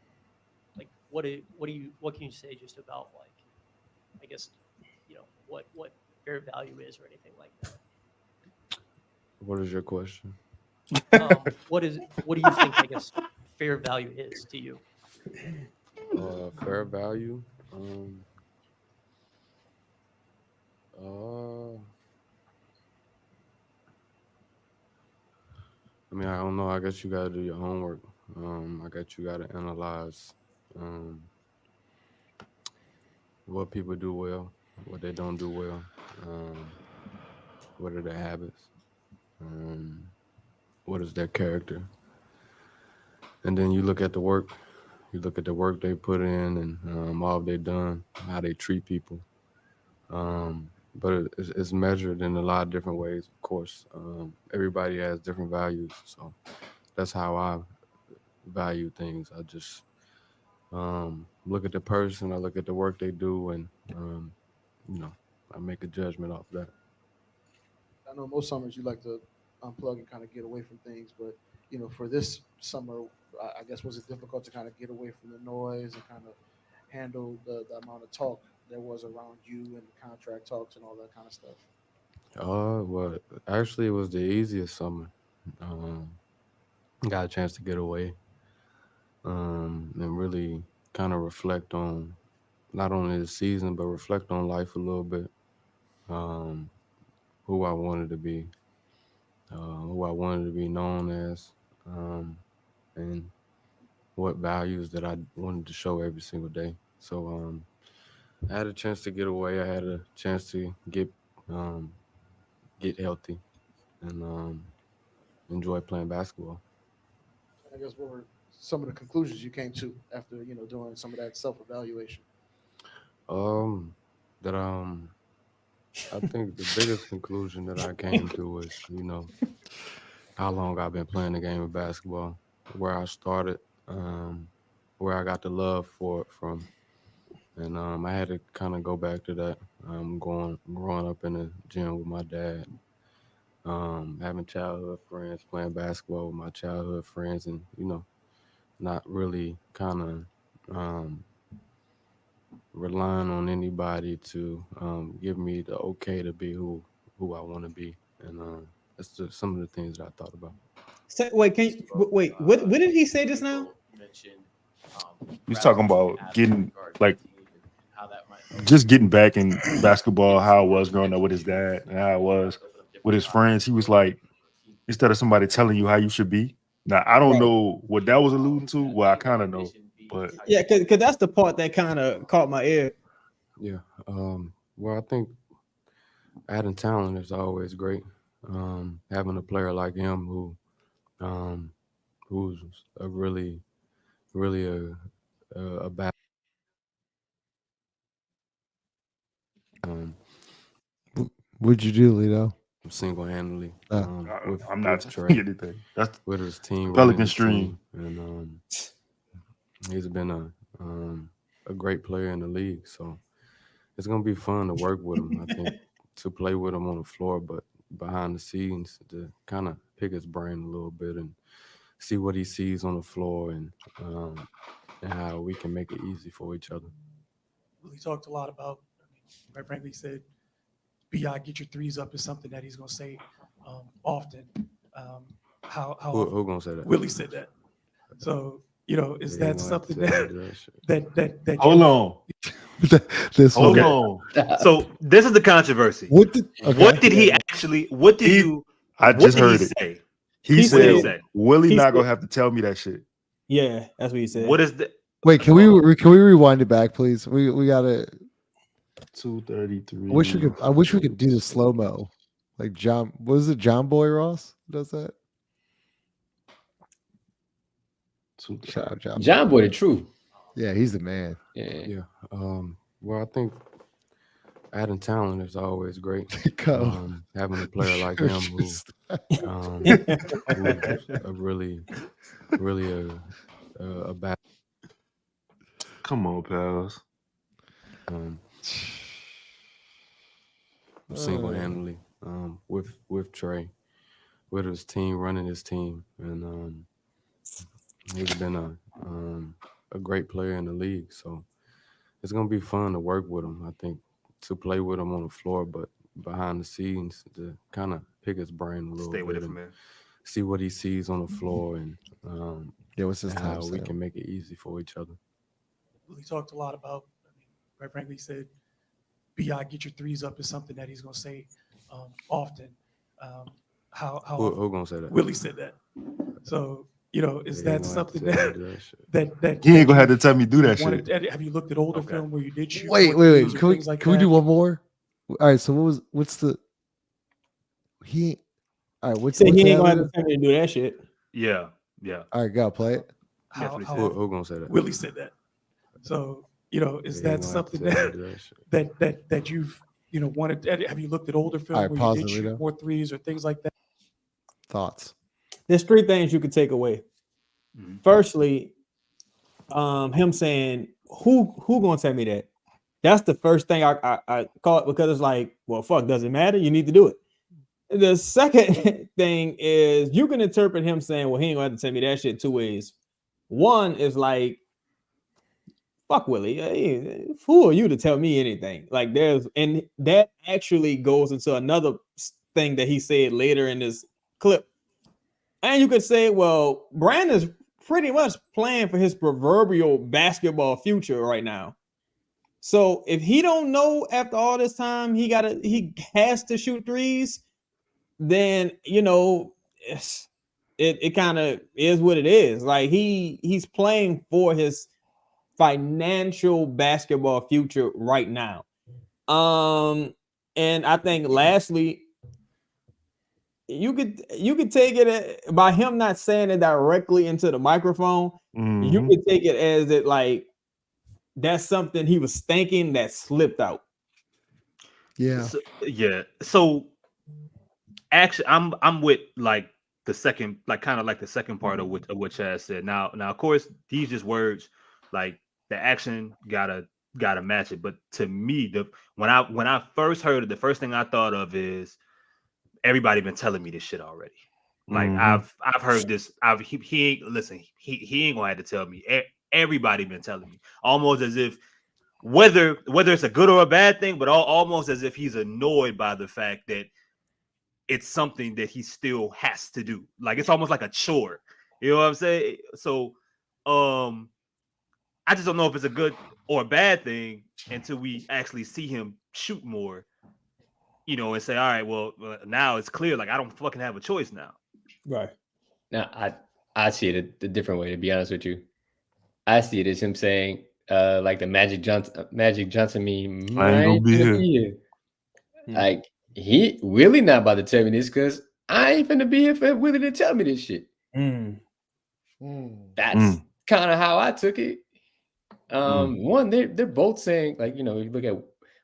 Like, what can you say just about, like, I guess, you know, what fair value is or anything like that? What is your question? What do you think, I guess, fair value is to you? Fair value. I mean, I don't know. I guess you gotta do your homework. I guess you gotta analyze what people do well, what they don't do well, what are their habits, What is their character? And then you look at the work. You look at the work they put in and all they've done, how they treat people. But it's measured in a lot of different ways, of course. Everybody has different values. So that's how I value things. I just look at the person, I look at the work they do, and, I make a judgment off that. I know most summers you like to unplug and kind of get away from things, but for this summer, I guess was it difficult to kind of get away from the noise and kind of handle the amount of talk there was around you and the contract talks and all that kind of stuff? Well, actually, it was the easiest summer. Got a chance to get away and really kind of reflect on not only the season, but reflect on life a little bit. Who I wanted to be, who I wanted to be known as, and what values that I wanted to show every single day. So I had a chance to get away. I had a chance to get healthy and enjoy playing basketball. I guess what were some of the conclusions you came to after doing some of that self-evaluation? I think the biggest conclusion that I came to was, how long I've been playing the game of basketball, where I started, where I got the love for it from. And I had to kind of go back to that. Growing up in the gym with my dad, having childhood friends, playing basketball with my childhood friends, and, not really kind of relying on anybody to give me the okay to be who I want to be. And that's just some of the things that I thought about. What did he say just now? He's talking about getting just getting back in basketball, how it was growing up with his dad and how it was with his friends. He was like, instead of somebody telling you how you should be. Now, I don't know what that was alluding to. Well, I kind of know, but yeah, because that's the part that kind of caught my ear. Yeah. Well, I think adding talent is always great. Having a player like him who's a really a bad. What'd you do, Lito? Single-handedly. I'm not Trey, telling you anything. That's with his team. Pelican stream. And he's been a great player in the league. So it's gonna be fun to work with him. I think to play with him on the floor, but behind the scenes to kind of pick his brain a little bit and see what he sees on the floor and how we can make it easy for each other. Willie talked a lot about, quite frankly, he said, B.I. get your threes up is something that he's going to say often. Who going to say that? Willie said that. So, is that something that hold on. Hold on. So this is the controversy. What did he actually? What did you? I just heard he it. say? He said said, "Willie not gonna have to tell me that shit." Yeah, that's what he said. What is the? Wait, can we rewind it back, please? We gotta. 233. I wish we could do the slow mo, like John. What is it? John Boy Ross does that. Shout out John Boy, the truth. Yeah, he's the man. Yeah. Well, I think adding talent is always great. Having a player like him who's a really a bad. Come on, pals. Single-handedly with Trey, with his team, running his team, and he's been a great player in the league. So it's gonna be fun to work with him. I think to play with him on the floor, but behind the scenes to kind of pick his brain a little Stay bit with it, and man. see what he sees on the floor and what's his how we timestamp? can make it easy for each other. Willie talked a lot about, quite frankly, he said, B.I. get your threes up is something that he's going to say often. Who gonna say that? Willie said that. So, is that something that He ain't gonna have to tell me do that wanted, shit. Have you looked at older film where you did shoot? Wait. Can we do one more? All right. So what's the he? All right, what's Said he the ain't gonna have other- to tell me to do that shit. Yeah. All right, go play it. Who gonna say that? Willie said that. So, you know, is Yeah, he that gonna have to something tell me that, to do that shit. that you've, you know, wanted? Have you looked at older film All right, where pause you did it, shoot Rito. more threes or things like that? Thoughts? There's three things you could take away. Firstly, him saying, who gonna tell me that? That's the first thing I caught, because it's like, well, fuck, does it matter? You need to do it. The second thing is you can interpret him saying, well, he ain't gonna have to tell me that shit two ways. One is like, fuck Willie, hey, who are you to tell me anything? Like and that actually goes into another thing that he said later in this clip. And you could say, well, Brandon's pretty much playing for his proverbial basketball future right now. So if he don't know after all this time he has to shoot threes, then you know it kind of is what it is. Like he's playing for his financial basketball future right now. And I think lastly, you could take it by him not saying it directly into the microphone. You could take it as it like that's something he was thinking that slipped out. Yeah. So actually, I'm with like the second, like kind of like the second part of what Chaz said. Now, of course, these just words. Like the action gotta match it. But to me, when I first heard it, the first thing I thought of is everybody been telling me this shit already. Like I've heard this. He ain't listen. He ain't gonna have to tell me. Everybody been telling me, almost as if whether it's a good or a bad thing, but almost as if he's annoyed by the fact that it's something that he still has to do. Like it's almost like a chore. You know what I'm saying? So, I just don't know if it's a good or a bad thing until we actually see him shoot more. You know, and say, all right, well, now it's clear. Like I don't fucking have a choice now. Right. Now, I see it a different way, to be honest with you. I see it as him saying, like the Magic Johnson meme. I ain't gonna be here. Like he Willie not about to tell me this because I ain't finna be here for Willie to tell me this shit. That's kind of how I took it. One, they're both saying, like, you know, if you look at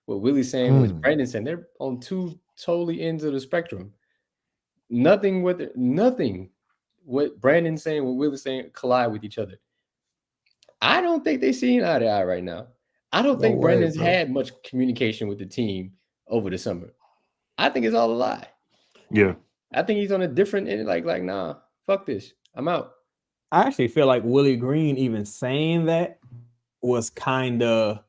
what Willie's saying, what Brandon's saying, they're on two totally ends of the spectrum. Nothing what Brandon's saying, what Willie's saying collide with each other. I don't think they see eye to eye right now. I don't think Brandon's had much communication with the team over the summer. I think it's all a lie. Yeah. I think he's on a different end, like, nah, fuck this. I'm out. I actually feel like Willie Green even saying that was kind of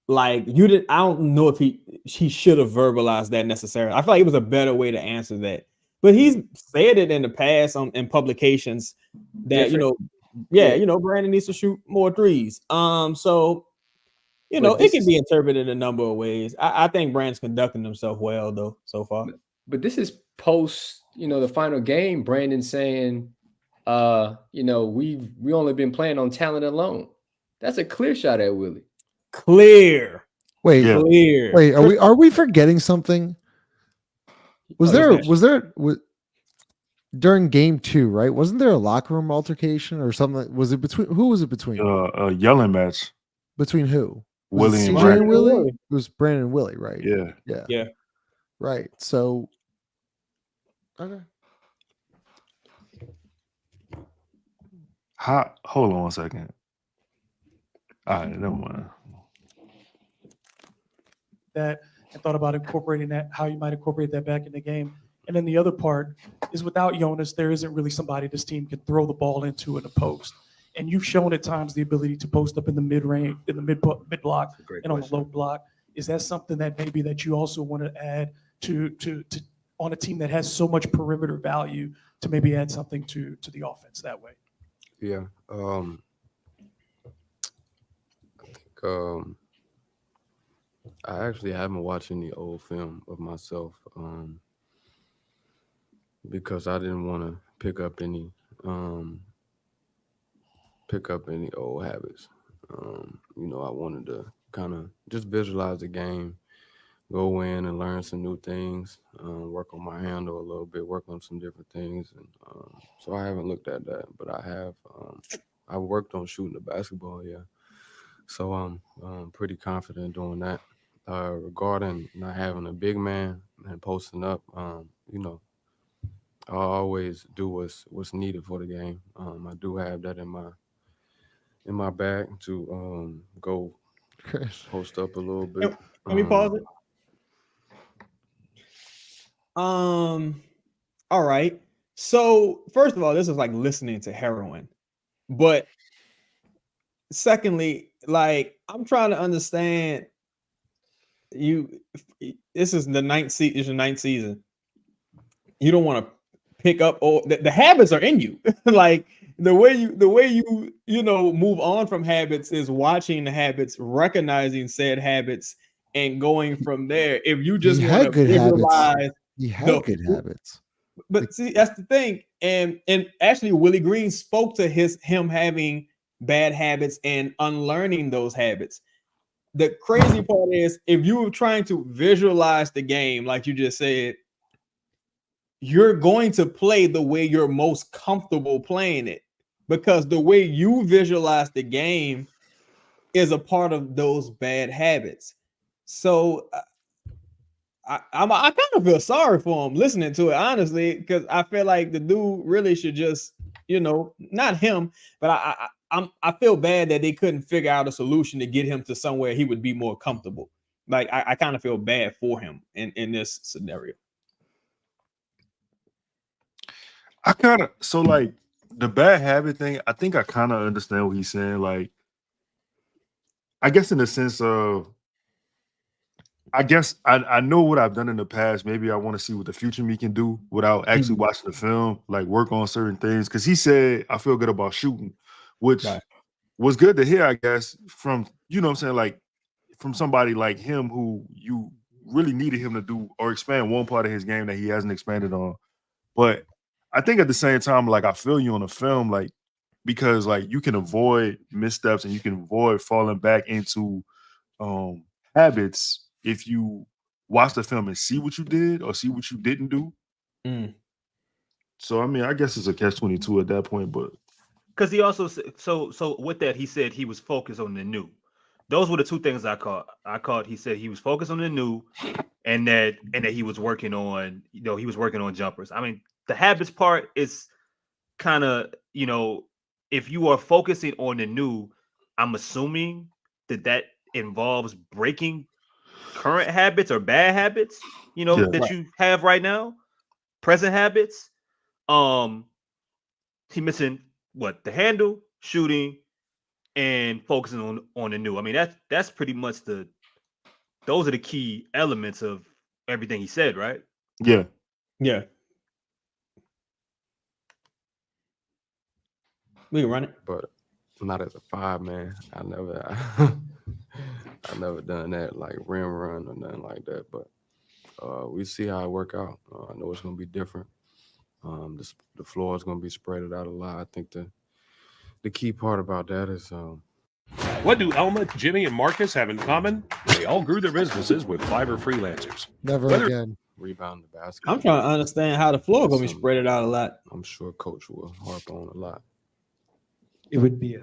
like I don't know if he should have verbalized that necessarily. I feel like it was a better way to answer that. But he's said it in the past in publications that, you know, you know, Brandon needs to shoot more threes. So, you know, it can be interpreted a number of ways. I think Brandon's conducting himself well, though, so far. But this is post, you know, the final game. Brandon saying, you know, we only been playing on talent alone. That's a clear shot at Willie. Clear. Wait, clear. Wait, are we forgetting something? Was there during game 2, right? Wasn't there a locker room altercation or something? Was it between who was it between? A yelling match. Between who? Willie and CJ Brandon. and Willie? It was Brandon and Willie, right? Yeah. Yeah. Right. So okay. Hold on 1 second. All right, never mind. That and thought about incorporating that, how you might incorporate that back in the game. And then the other part is without Jonas, there isn't really somebody this team can throw the ball into in the post. And you've shown at times the ability to post up in the mid range, in the mid block, and on the low block. Is that something that maybe that you also want to add to on a team that has so much perimeter value to maybe add something to the offense that way? Yeah. I think I actually haven't watched any old film of myself because I didn't want to pick up any old habits. You know, I wanted to kind of just visualize the game go in and learn some new things, work on my handle a little bit, work on some different things. And so I haven't looked at that, but I have. I worked on shooting the basketball, yeah. So I'm pretty confident doing that. Regarding not having a big man and posting up, you know, I always do what's needed for the game. I do have that in my bag to go post up a little bit. Can we pause it? All right. So first of all, this is like listening to heroin. But secondly, like I'm trying to understand you. This is the ninth season. It's your ninth season. You don't want to pick up all the habits are in you. Like the way you move on from habits is watching the habits, recognizing said habits, and going from there. If you just want to visualize, he had good habits. But see, that's the thing. And actually, Willie Green spoke to him having bad habits and unlearning those habits. The crazy part is, if you were trying to visualize the game, like you just said, you're going to play the way you're most comfortable playing it, because the way you visualize the game is a part of those bad habits. So I kind of feel sorry for him listening to it, honestly, because I feel like the dude really should just, not him, but I feel bad that they couldn't figure out a solution to get him to somewhere he would be more comfortable. Like I kind of feel bad for him in this scenario. I kind of like the bad habit thing. I think I kind of understand what he's saying. Like, I guess in the sense of, I guess I know what I've done in the past. Maybe I want to see what the future me can do without actually watching the film, like work on certain things. Because he said, I feel good about shooting, which was good to hear, I guess, from, what I'm saying, like from somebody like him who you really needed him to do or expand one part of his game that he hasn't expanded on. But I think at the same time, like I feel you on the film, like, because like you can avoid missteps and you can avoid falling back into habits if you watch the film and see what you did or see what you didn't do. So I mean, I guess it's a catch-22 at that point, but because he also said, so with that, he said he was focused on the new. Those were the two things I caught. He said he was focused on the new, and that he was working on, he was working on jumpers. I mean, the habits part is kind of, if you are focusing on the new, I'm assuming that involves breaking current habits or bad habits, that you have right now, present habits. He missing what? The handle, shooting, and focusing on the new. I mean, that's pretty much those are the key elements of everything he said, right? Yeah. Yeah. We can run it. But not as a 5-man. I never done that, like rim run or nothing like that. But we see how it work out. I know it's gonna be different. The floor is gonna be spread out a lot. I think the key part about that is what do Elma, Jimmy, and Marcus have in common? They all grew their businesses with Fiverr freelancers. Never again. Rebound the basketball. I'm trying to understand how the floor gonna be spread out a lot. I'm sure Coach will harp on a lot. It would be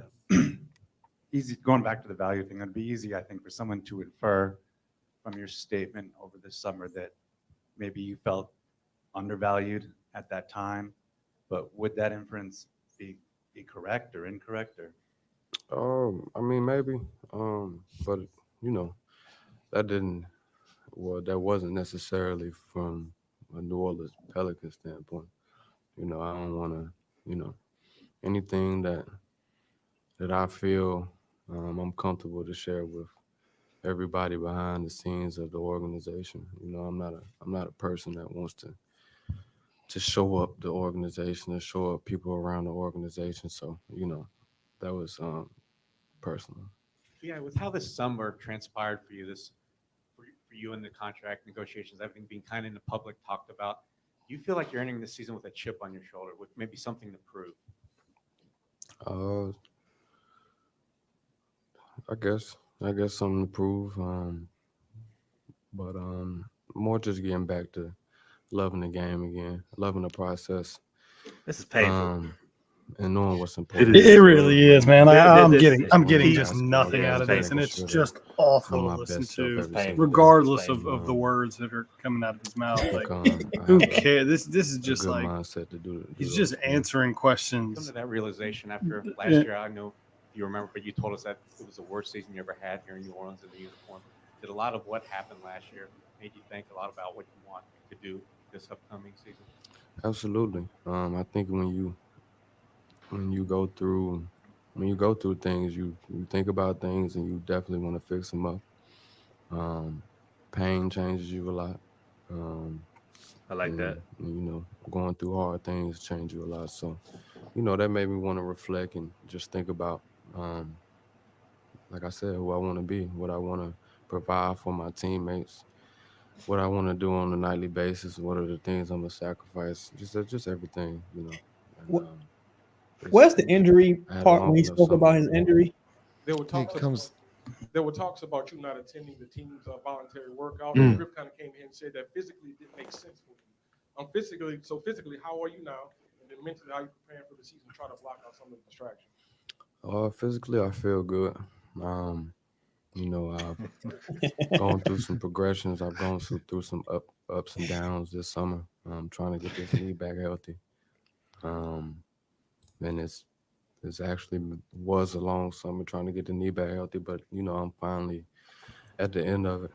easy, going back to the value thing, it'd be easy, I think, for someone to infer from your statement over the summer that maybe you felt undervalued at that time, but would that inference be correct or incorrect? Or I mean, maybe, but that wasn't necessarily from a New Orleans Pelicans standpoint. I don't want to, anything that I feel I'm comfortable to share with everybody behind the scenes of the organization. I'm not a person that wants to show up the organization and show up people around the organization. So, that was personal. Yeah, with how this summer transpired for you, for you in the contract negotiations, everything being kind of in the public talked about, do you feel like you're entering the season with a chip on your shoulder, with maybe something to prove? I guess something to prove. But more just getting back to loving the game again, loving the process. This is painful. And knowing what's important. It really is, man. I'm This- getting he- just nothing out of this, and it's just awful to listen to, day. regardless of the words that are coming out of his mouth. Like, who cares? This is just good like mindset to do he's those just things. answering Come questions. to that realization after last Yeah. year. I know you remember, but you told us that it was the worst season you ever had here in New Orleans in the uniform. Did a lot of what happened last year made you think a lot about what you want to do this upcoming season? Absolutely. I think when you go through things, you think about things and you definitely want to fix them up. Pain changes you a lot. I like that. Going through hard things change you a lot. So, that made me want to reflect and just think about, like I said, who I want to be, what I want to provide for my teammates, what I want to do on a nightly basis, what are the things I'm gonna sacrifice, just everything, And, Where's the injury I had a part long when he enough spoke summer. about his injury? There were talks. comes- There were talks about you not attending the team's voluntary workout. Mm. And Griff kind of came here and said that physically it didn't make sense for you. Physically, how are you now? And then mentally, how are you preparing for the season to try to block out some of the distractions? Physically, I feel good. I've gone through some progressions. I've gone through some ups and downs this summer. I'm trying to get this knee back healthy. And it's actually was a long summer trying to get the knee back healthy, but I'm finally at the end of it.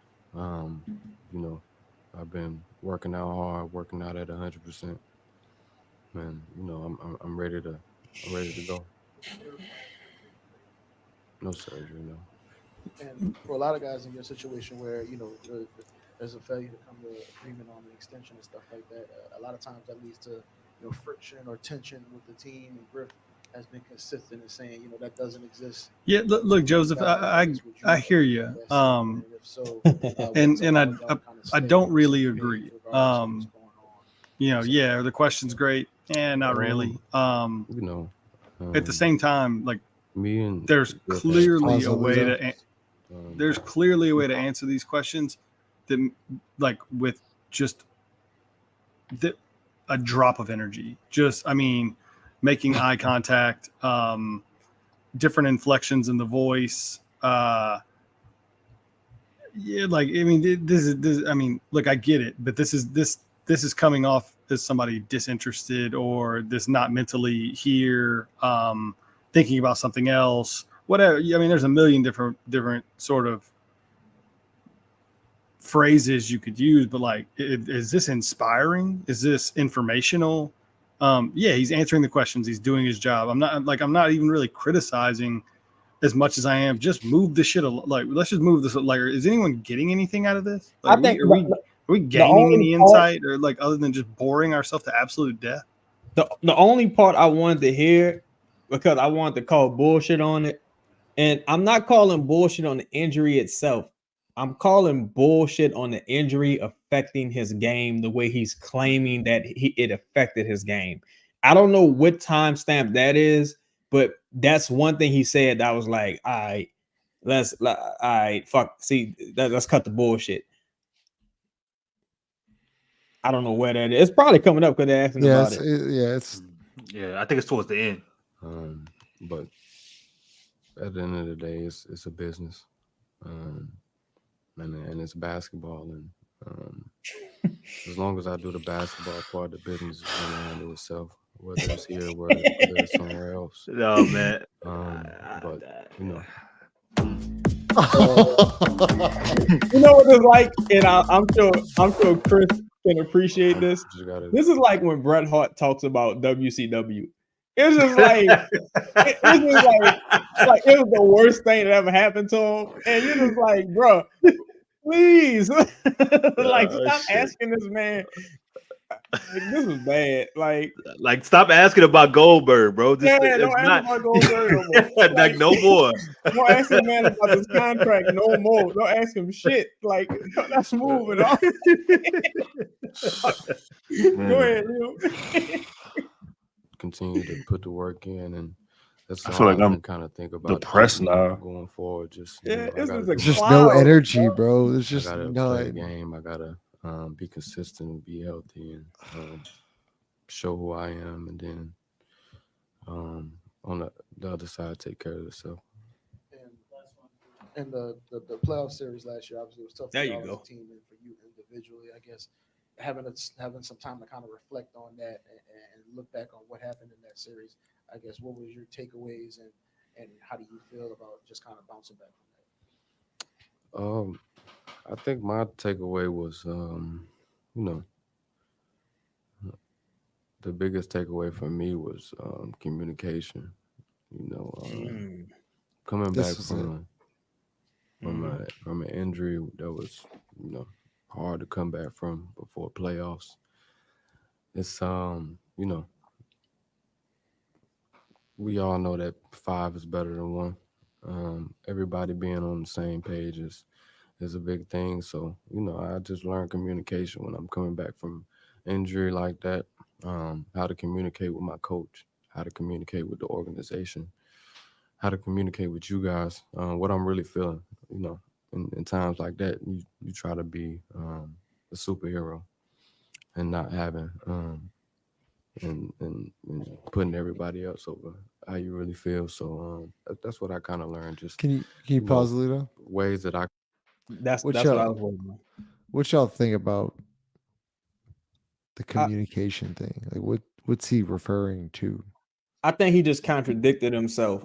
I've been working out hard, working out at 100%, and I'm ready to go. No surgery, no. And for a lot of guys in your situation where, there's a failure to come to agreement on an extension and stuff like that, a lot of times that leads to, friction or tension with the team. And Griff has been consistent in saying, that doesn't exist. Yeah, look, Joseph, I hear you. And I don't really agree. The question's great, and not really. At the same time, like there's clearly a way to answer these questions that, like, with just a drop of energy. Making eye contact, different inflections in the voice. Look, I get it, but this is coming off as somebody disinterested or this not mentally here, thinking about something else, whatever. There's a million different sort of phrases you could use, but like, is this inspiring? Is this informational? Yeah, he's answering the questions. He's doing his job. I'm not even really criticizing as much as I am. Just move the shit. Let's just move this. Like, is anyone getting anything out of this? Like, I think are we gaining any insight, or like other than just boring ourselves to absolute death? The only part I wanted to hear, because I wanted to call bullshit on it, and I'm not calling bullshit on the injury itself. I'm calling bullshit on the injury affecting his game the way he's claiming that it affected his game. I don't know what timestamp that is, but that's one thing he said that I was like, all right, let's cut the bullshit. I don't know where that is. It's probably coming up because they're asking about it. Yeah, I think it's towards the end. But at the end of the day, it's a business. And it's basketball, and as long as I do the basketball part, the business is going to handle itself, whether it's here, whether it's somewhere else. No, man. But You know what it's like, and I'm sure Chris can appreciate this. This is like when Bret Hart talks about WCW. It's just like like it was the worst thing that ever happened to him, and you're just like, bro, please, stop asking this man. This was bad. Like, stop asking about Goldberg, bro. Don't ask about Goldberg no more. Like, no more. Don't ask the man about his contract no more. Don't ask him shit. Like, that's moving on. Go ahead, Leo. Continue to put the work in, and That's I all feel like I I'm can kind of think about depressed just now. going forward. Just Yeah, I it's gotta just a do There's my just no cloud. energy, bro. There's I just gotta play the none. game. I gotta be consistent and be healthy and show who I am, and then on the other side, take care of yourself. And the playoff series last year, obviously, it was tough for There you y'all as go. a team and for you individually. I guess having some time to kind of reflect on that and look back on what happened in that series. I guess what was your takeaways and how do you feel about just kind of bouncing back from that? I think my takeaway was, the biggest takeaway for me was communication. Coming This back was from an injury that was hard to come back from before playoffs. It's we all know that 5 is better than 1. Everybody being on the same page is a big thing. So I just learned communication when I'm coming back from injury like that. How to communicate with my coach, how to communicate with the organization, how to communicate with you guys, what I'm really feeling. In times like that, you try to be a superhero and not having and putting everybody else over how you really feel. So that's what I kind of learned. Just Can you pause, Lito? Ways that I. That's What what I y'all was waiting on. what y'all think about the communication thing? Like what's he referring to? I think he just contradicted himself.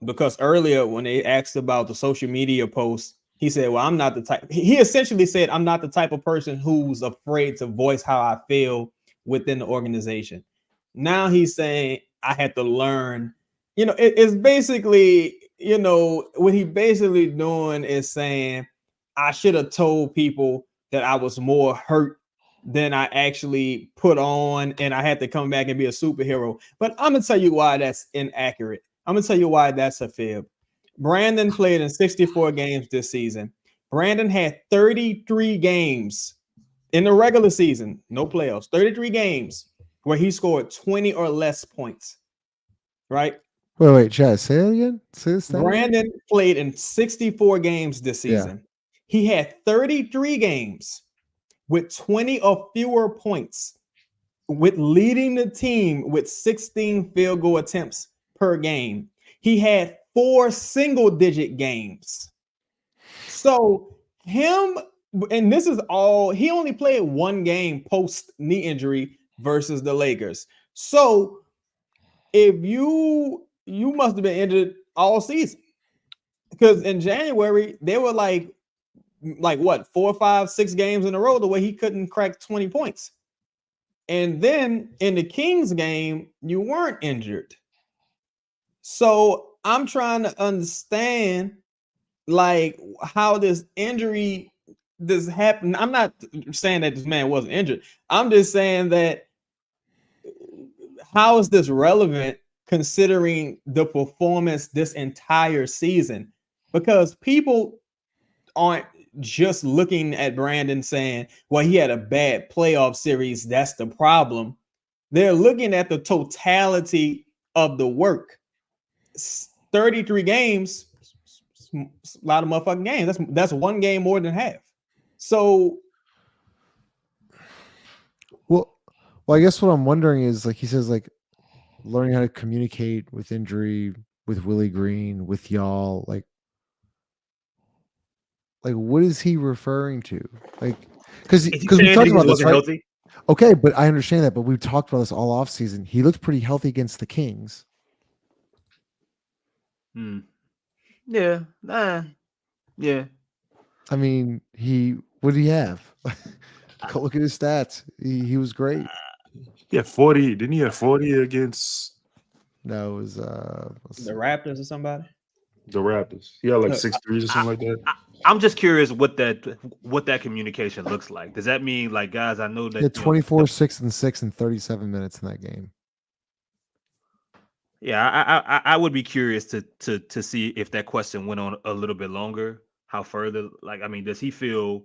Because earlier when they asked about the social media posts, he said, "Well, I'm not the type." He essentially said, "I'm not the type of person who's afraid to voice how I feel within the organization." Now he's saying, "I had to learn." It's basically, what he basically doing is saying, "I should have told people that I was more hurt than I actually put on, and I had to come back and be a superhero." But I'm gonna tell you why that's inaccurate. I'm gonna tell you why that's a fib. Brandon played in 64 games this season. Brandon had 33 games in the regular season, no playoffs, 33 games where he scored 20 or less points, right? Wait, Chad, say it again. Say this thing. Brandon played in 64 games this Yeah. season. He had 33 games with 20 or fewer points, with leading the team with 16 field goal attempts per game. He had 4 single-digit games. So him, and this is all, he only played 1 game post knee injury versus the Lakers. So if you must have been injured all season, because in January they were like what, 4, 5, 6 games in a row the way he couldn't crack 20 points. And then in the Kings game, you weren't injured. So I'm trying to understand like how this injury this happened. I'm not saying that this man wasn't injured. I'm just saying that how is this relevant considering the performance this entire season? Because people aren't just looking at Brandon saying, well, he had a bad playoff series, that's the problem. They're looking at the totality of the work. 33 games, a lot of motherfucking games. That's 1 game more than half. So Well, I guess what I'm wondering is, like he says, like learning how to communicate with injury, with Willie Green, with y'all, like what is he referring to? Like, because we talked about this, right? Healthy? Okay, but I understand that. But we've talked about this all off season. He looked pretty healthy against the Kings. Yeah. Yeah. I mean, what did he have? Go look at his stats. He was great. He had 40. Didn't he have 40 against? No, it was the Raptors or somebody. The Raptors. He had like 6 threes or something like that. I'm just curious what that communication looks like. Does that mean, like, guys, I know that he had 24, 6 and 6 in 37 minutes in that game. Yeah, I would be curious to see if that question went on a little bit longer. How further, like, I mean, does he feel?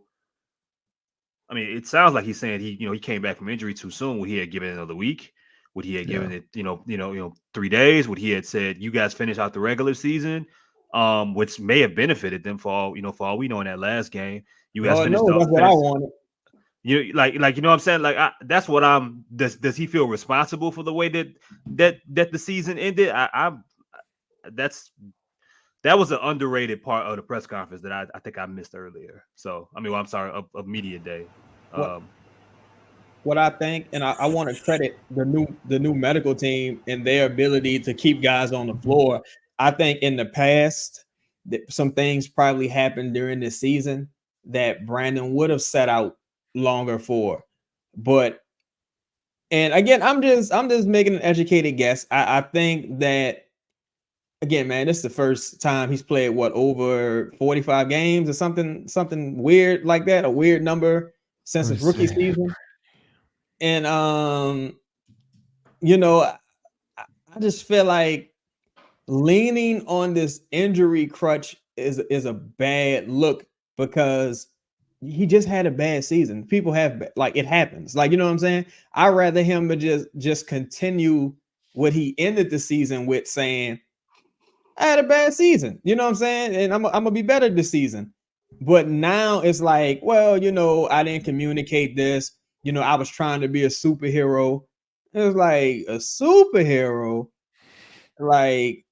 I mean, it sounds like he's saying he came back from injury too soon. He had given it another week, Would he have given it, 3 days? Would he have said, you guys finish out the regular season? Which may have benefited them for all we know in that last game. You guys finished that's what I wanted. You like you know what I'm saying? Like that's what I'm does he feel responsible for the way that the season ended? That was an underrated part of the press conference that I think I missed earlier. So I'm sorry, of media day. What I think, and I want to credit the new medical team and their ability to keep guys on the floor. I think in the past, some things probably happened during the season that Brandon would have set out longer for. And again, I'm just making an educated guess. I think that, again, man, this is the first time he's played over 45 games or something weird like that, a weird number since his rookie season. And I just feel like leaning on this injury crutch is a bad look because he just had a bad season. People have, it happens. You know what I'm saying? I'd rather him just continue what he ended the season with, saying, I had a bad season. You know what I'm saying? And I'm gonna be better this season. But now it's like, well, I didn't communicate this. I was trying to be a superhero. It was like a superhero. All right.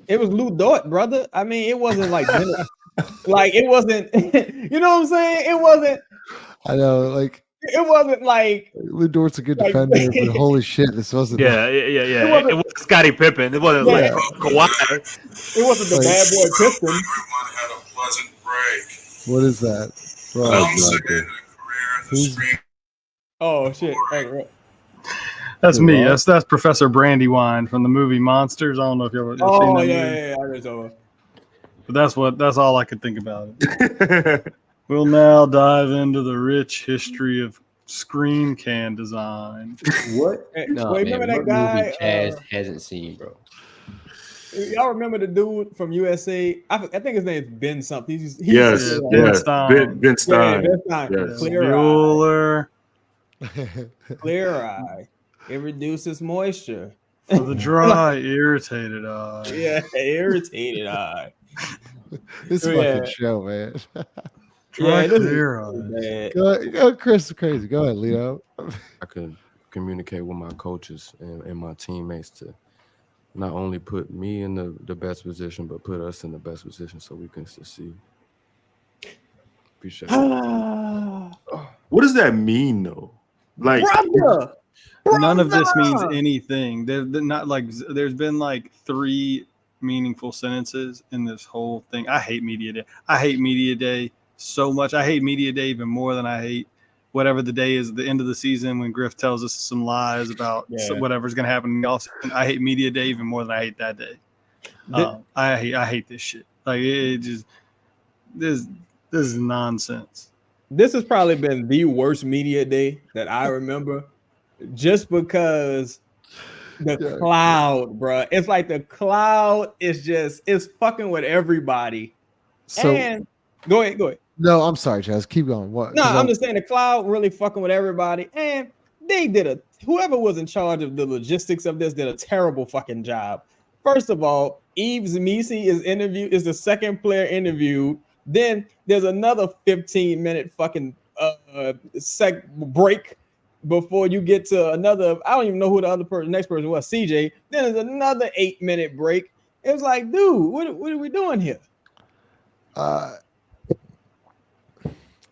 It was Lou Dort, brother. I mean, it wasn't like it wasn't, you know what I'm saying? It wasn't. I know, it wasn't like Lou Dort's a good defender, but holy shit, this wasn't. Yeah. It was Scottie Pippen. It wasn't like Kawhi. It wasn't the bad boy Piston. What is that? Oh shit! Hey, that's me. That's Professor Brandywine from the movie Monsters. I don't know if you've ever seen that movie. Yeah. I read over. But that's all I could think about it. We'll now dive into the rich history of screen can design. What? No, wait, man, remember that guy? Chaz hasn't seen, bro. Y'all remember the dude from USA? I think his name is Ben something. Ben Stein. Ben Stein. Ben Stein. Yes. Clear eye. It reduces moisture. For the dry, irritated eye. Yeah, irritated eye. This fucking show, man. Go, Chris, crazy. Go ahead, Leo. I could communicate with my coaches and my teammates to not only put me in the best position, but put us in the best position so we can succeed. Appreciate it. What does that mean, though? Like, none of this means anything. They're not there's been 3 meaningful sentences in this whole thing. I hate media day. I hate media day so much. I hate media day even more than I hate whatever the day is, the end of the season when Griff tells us some lies about whatever's going to happen in the offseason. I hate media day even more than I hate that day. I hate this shit. It just this is nonsense. This has probably been the worst media day that I remember, just because the cloud, bro. It's like the cloud is it's fucking with everybody. So and go ahead. No, I'm sorry, Chaz. Keep going. What? No, I'm just saying the cloud really fucking with everybody, and they whoever was in charge of the logistics of this did a terrible fucking job. First of all, Yves Missi is the second player interviewed. Then there's another 15-minute fucking break before you get to another. I don't even know who the next person was. CJ. Then there's another 8-minute break. It was like, dude, what are we doing here? I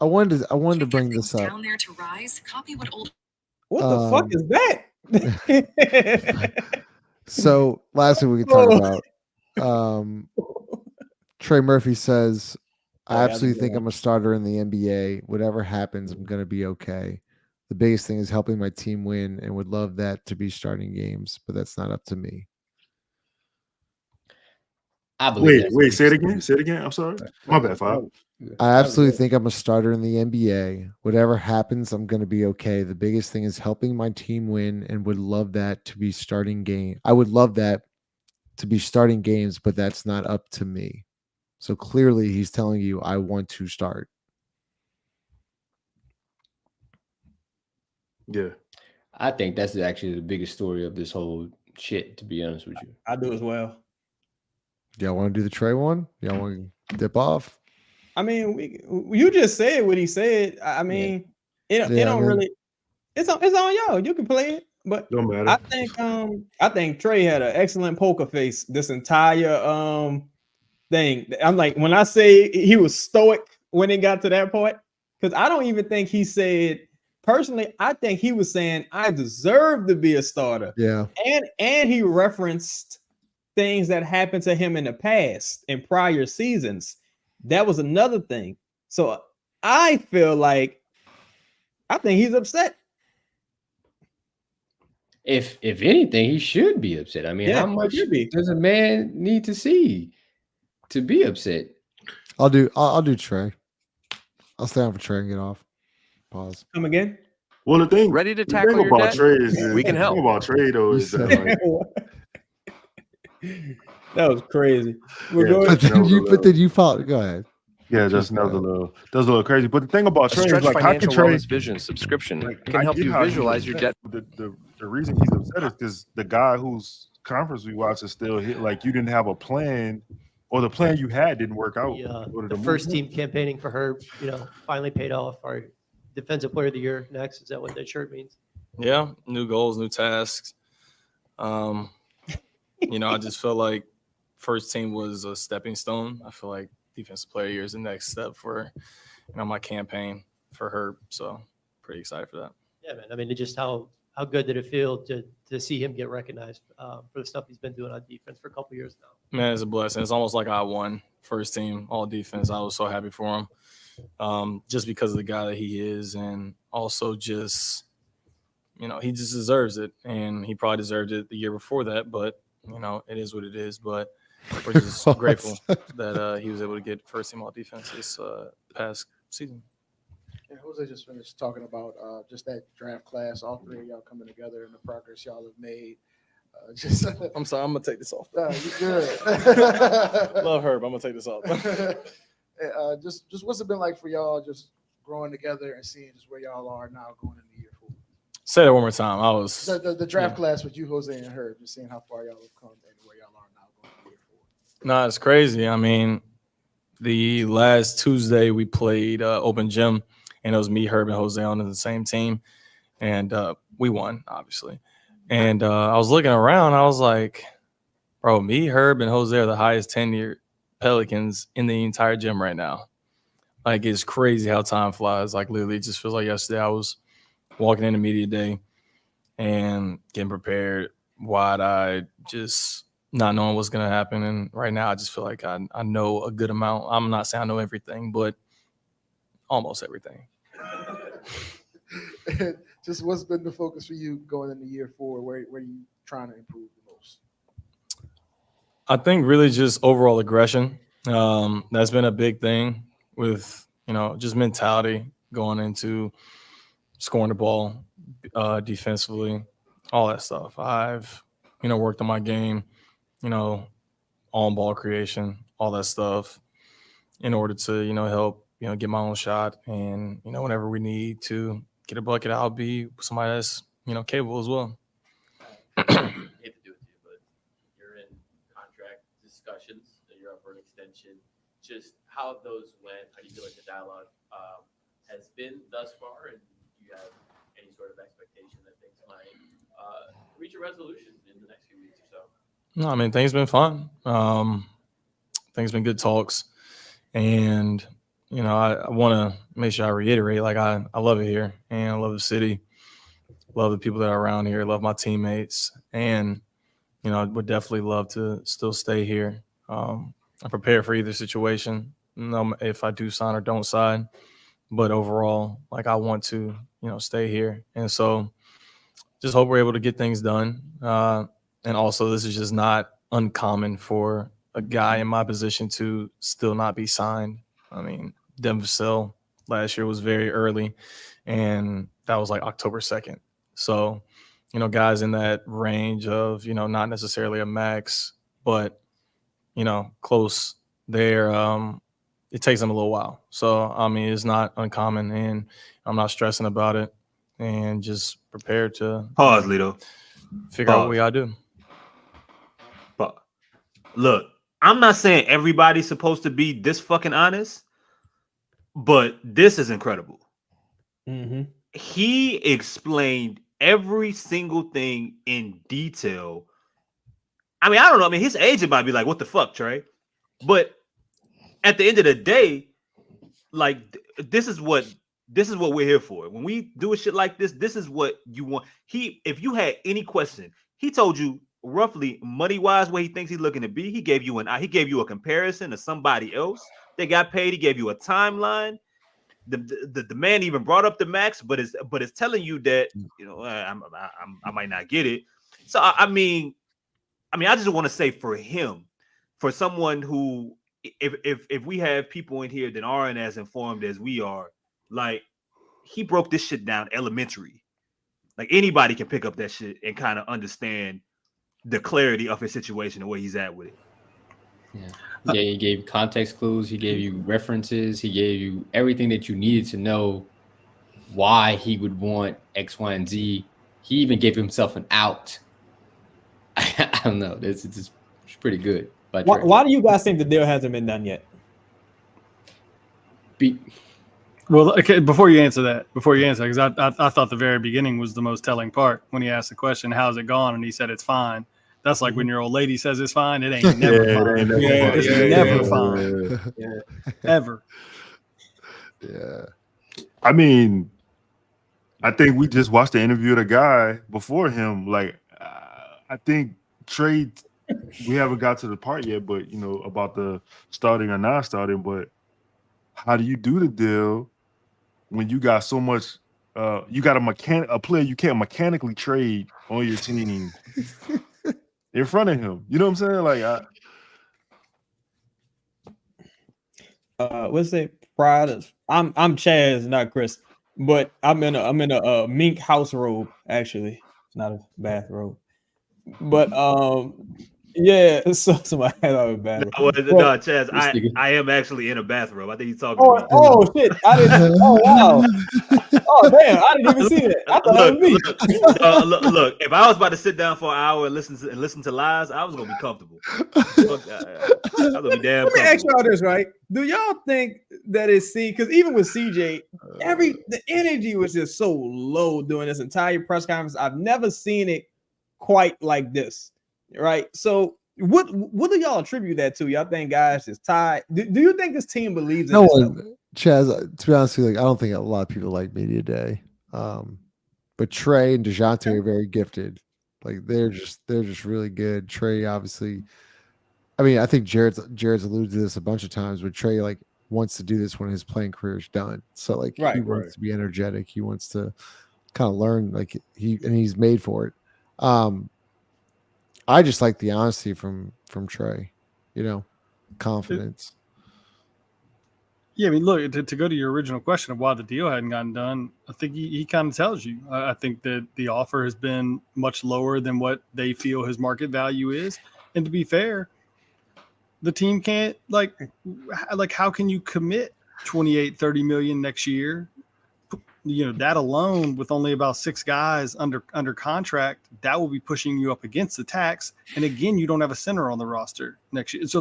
wanted to bring this up. Down there to rise. Copy what old. What the fuck is that? So last thing we could talk about. Trey Murphy says, I absolutely think I'm a starter in the NBA. Whatever happens, I'm going to be okay. The biggest thing is helping my team win and would love that to be starting games, but that's not up to me. Wait, say it again. Say it again. I'm sorry. My bad, Fab. I absolutely think I'm a starter in the NBA. Whatever happens, I'm going to be okay. The biggest thing is helping my team win and would love that to be starting game. I would love that to be starting games, but that's not up to me. So clearly he's telling you, I want to start. Yeah. I think that's actually the biggest story of this whole shit, to be honest with you. I do as well. Y'all want to do the Trey one? Y'all want to dip off? I mean, you just said what he said. I mean, it don't really. It's on y'all. You can play it, but don't matter. I think Trey had an excellent poker face this entire thing. I'm like, when I say he was stoic when it got to that point, because I don't even think he said personally. I think he was saying I deserve to be a starter. Yeah, and he referenced things that happened to him in the past in prior seasons. That was another thing. So I feel like I think he's upset. If anything, he should be upset. I mean, how much does a man need to see to be upset? I'll do Trey. I'll stay on for Trey and get off. Pause. Come again? Well, the thing ready to the tackle thing your about debt? Trey is We can the help. thing about Trey though is that like, That was crazy. But then you follow. Go ahead. Yeah, just another little. That's a little crazy. But the thing about A Trey is Stretch like, how can Financial Trey? Wellness Vision subscription can I help get you how he's visualize your upset. debt. The reason he's upset is because the guy whose conference we watched is still hit. Like you didn't have a plan, or the plan you had didn't work out. The first team campaigning for her, finally paid off. Our defensive player of the year next. Is that what that shirt means? Yeah, new goals, new tasks. I just felt like first team was a stepping stone. I feel like defensive player of the year is the next step for, my campaign for her. So pretty excited for that. Yeah, man. I mean, just how good did it feel to see him get recognized for the stuff he's been doing on defense for a couple years now? Man, it's a blessing. It's almost like I won first team all defense. I was so happy for him, just because of the guy that he is, and also just, he just deserves it. And he probably deserved it the year before that, but it is what it is. But we're just grateful that he was able to get first team all defense this past season. And Jose just finished talking about just that draft class, all three of y'all coming together and the progress y'all have made. I'm sorry, I'm gonna take this off. You're good. Love Herb. I'm gonna take this off. Just what's it been like for y'all just growing together and seeing just where y'all are now going into year 4? Say that one more time. I was The draft class with you, Jose, and Herb, just seeing how far y'all have come and where y'all are now going into year 4. No, it's crazy. I mean, the last Tuesday we played open gym, and it was me, Herb, and Jose on the same team, and we won, obviously. And I was looking around, I was like, bro, me, Herb, and Jose are the highest tenured Pelicans in the entire gym right now. Like, it's crazy how time flies. Like, literally, it just feels like yesterday I was walking into media day and getting prepared, wide-eyed, just not knowing what's going to happen. And right now I just feel like I know a good amount. I'm not saying I know everything, but almost everything. Just what's been the focus for you going into year 4? Where you trying to improve the most? I think really just overall aggression. That's been a big thing with, just mentality going into scoring the ball defensively, all that stuff. I've, worked on my game, on ball creation, all that stuff in order to, help, get my own shot. And, whenever we need to get a bucket, I'll be somebody that's, capable as well. I hate to do it to you, but you're in contract discussions, you're up for an extension. Just how those went, how do you feel like the dialogue has been thus far, and do you have any sort of expectation that things might reach a resolution in the next few weeks or so? No, I mean, things been fun. Things been good talks, and I want to make sure I reiterate, like I love it here, and I love the city, love the people that are around here, love my teammates, and I would definitely love to still stay here. I'm prepared for either situation, if I do sign or don't sign, but overall, like I want to, stay here, and so just hope we're able to get things done. And also, this is just not uncommon for a guy in my position to still not be signed. I mean, Devin Vassell last year was very early, and that was like October 2nd. So, guys in that range of, not necessarily a max, but, close there, it takes them a little while. So, I mean, it's not uncommon, and I'm not stressing about it. and just prepare to Pause, Lito. figure out what Pause. we gotta do. But look, I'm not saying everybody's supposed to be this fucking honest, but this is incredible. He explained every single thing in detail. I mean, I don't know. I mean, his agent might be like, "What the fuck, Trey?" But at the end of the day, like this is what we're here for. When we do a shit like this, this is what you want. If you had any question, he told you roughly money wise where he thinks he's looking to be. He gave you a comparison to somebody else that got paid. He gave you a timeline. The man even brought up the max, but it's telling you that I might not get it. So I mean, I just want to say for him, for someone who, if we have people in here that aren't as informed as we are, like he broke this shit down elementary. Like anybody can pick up that shit and kind of understand the clarity of his situation and where he's at with it. Yeah, he gave context clues. He gave you references. He gave you everything that you needed to know why he would want X, Y, and Z. He even gave himself an out. I don't know. It's pretty good. But Why do you guys think the deal hasn't been done yet? Well, okay, before you answer, because I thought the very beginning was the most telling part when he asked the question, "How's it gone?" and he said it's fine. That's like when your old lady says it's fine. It ain't never fine. It's never fine. Ever. Yeah. I mean, I think we just watched the interview of the guy before him. Like, I think Trey, we haven't got to the part yet, but about the starting or not starting. But how do you do the deal when you got so much? You got a player you can't mechanically trade on your team in front of him. You know what I'm saying? Like, Let's say pride. I'm Chaz, not Chris, but I'm in a mink house robe. Actually, it's not a bathrobe, but yeah. So somebody had a bathrobe. No, Chaz, I am actually in a bathrobe. I think he's talking. to me. Oh shit! I didn't. Oh wow! Oh damn! I didn't even see that. I thought it was me. Look, if I was about to sit down for an hour and listen to lies, I was gonna be comfortable. I was gonna be damn. Let me ask y'all this, right? Do y'all think that it's because even with CJ, the energy was just so low during this entire press conference. I've never seen it quite like this, right? So what do y'all attribute that to? Y'all think guys is tired? Do you think this team believes in no this one, stuff? Chaz, to be honest with you, I don't think a lot of people like media day. But Trey and Dejounte are very gifted. Like they're just really good. Trey, obviously, I mean, I think Jared's alluded to this a bunch of times, but Trey wants to do this when his playing career is done. So he wants to be energetic. He wants to kind of learn, he's made for it. I just like the honesty from Trey, confidence. Yeah, I mean, look, to go to your original question of why the deal hadn't gotten done, I think he kind of tells you. I think that the offer has been much lower than what they feel his market value is. And to be fair, the team can't, how can you commit 28-30 million next year? That alone with only about 6 guys under contract, that will be pushing you up against the tax. And again, you don't have a center on the roster next year. So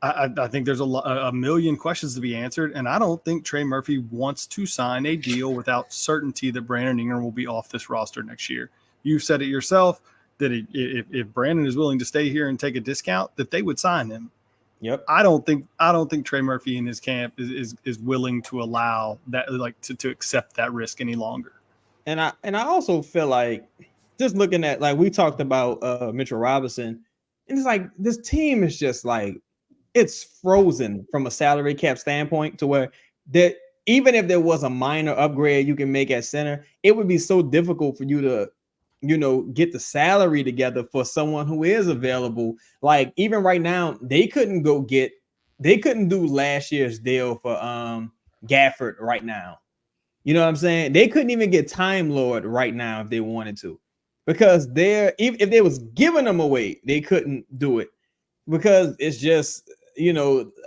I think there's a million questions to be answered, and I don't think Trey Murphy wants to sign a deal without certainty that Brandon Ingram will be off this roster next year. You've said it yourself that if Brandon is willing to stay here and take a discount, that they would sign him. Yep. I don't think Trey Murphy in his camp is willing to allow that, to accept that risk any longer. And I also feel like just looking at we talked about Mitchell Robinson, and it's like this team is just it's frozen from a salary cap standpoint to where that even if there was a minor upgrade you can make at center, it would be so difficult for you to, get the salary together for someone who is available. Like even right now, they couldn't do last year's deal for Gafford right now. You know what I'm saying? They couldn't even get Time Lord right now if they wanted to, because if they was giving them away, they couldn't do it because it's just,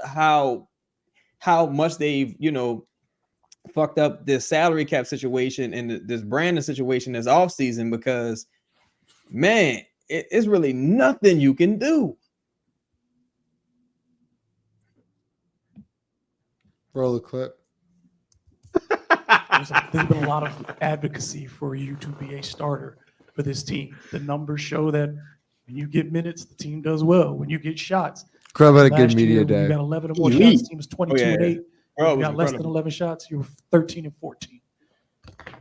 how much they've, fucked up this salary cap situation and this Brandon situation this offseason because, man, it's really nothing you can do. Roll the clip. There's been a lot of advocacy for you to be a starter for this team. The numbers show that when you get minutes, the team does well. When you get shots, Crab had a good last media year, day. You got 11 or more Elite. shots. The team was 22 and 8. Bro, it You was got less than incredible. 11 shots. You were 13 and 14.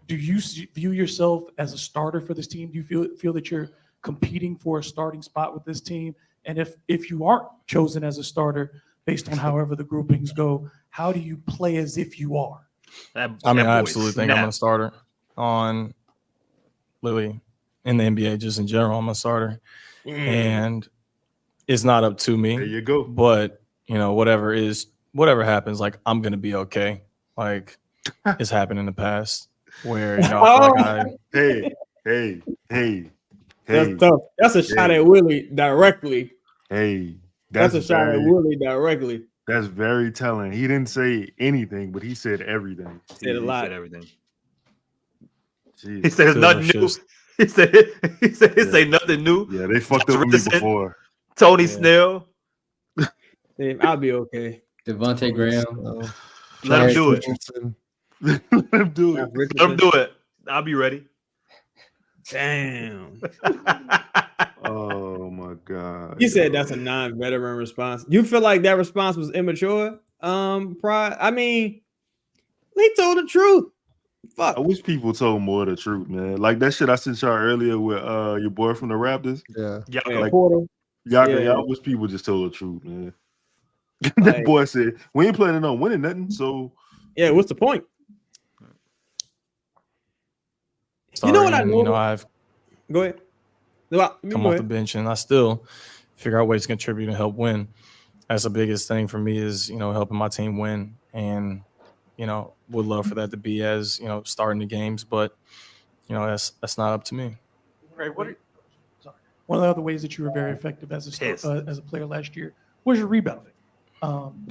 Do you view yourself as a starter for this team? Do you feel that you're competing for a starting spot with this team? And if you aren't chosen as a starter based on however the groupings go, how do you play as if you are? I absolutely think I'm a starter on Lily in the NBA, just in general. I'm a starter. And it's not up to me. There you go. But, whatever happens, like, I'm going to be okay. Like, it's happened in the past where, I feel like Hey. That's tough. That's a shot at Willie directly. Hey, That's a shot at Willie directly. That's very telling. He didn't say anything, but he said everything. Said a lot. He said everything. Jeez. He said it's nothing new. He said it's ain't nothing new. Yeah, they fucked up with me before. Tony Snell. I'll be okay. Devontae Graham. Let him do it. Let him do it. Let him do it. I'll be ready. Damn. Oh my God. You said that's a non-veteran response. You feel like that response was immature? Pride. I mean, they told the truth. Fuck. I wish people told more of the truth, man. Like that shit I sent y'all earlier with your boy from the Raptors. Yeah. Porter. I wish people just told the truth, man. That boy said, we ain't planning on winning nothing, so yeah, what's the point? starting, what I know? I've Go ahead. come off the bench and I still figure out ways to contribute and help win. That's the biggest thing for me is, helping my team win. And, would love for that to be as, starting the games, but, that's not up to me. Right. One of the other ways that you were very effective as a player last year was your rebounding.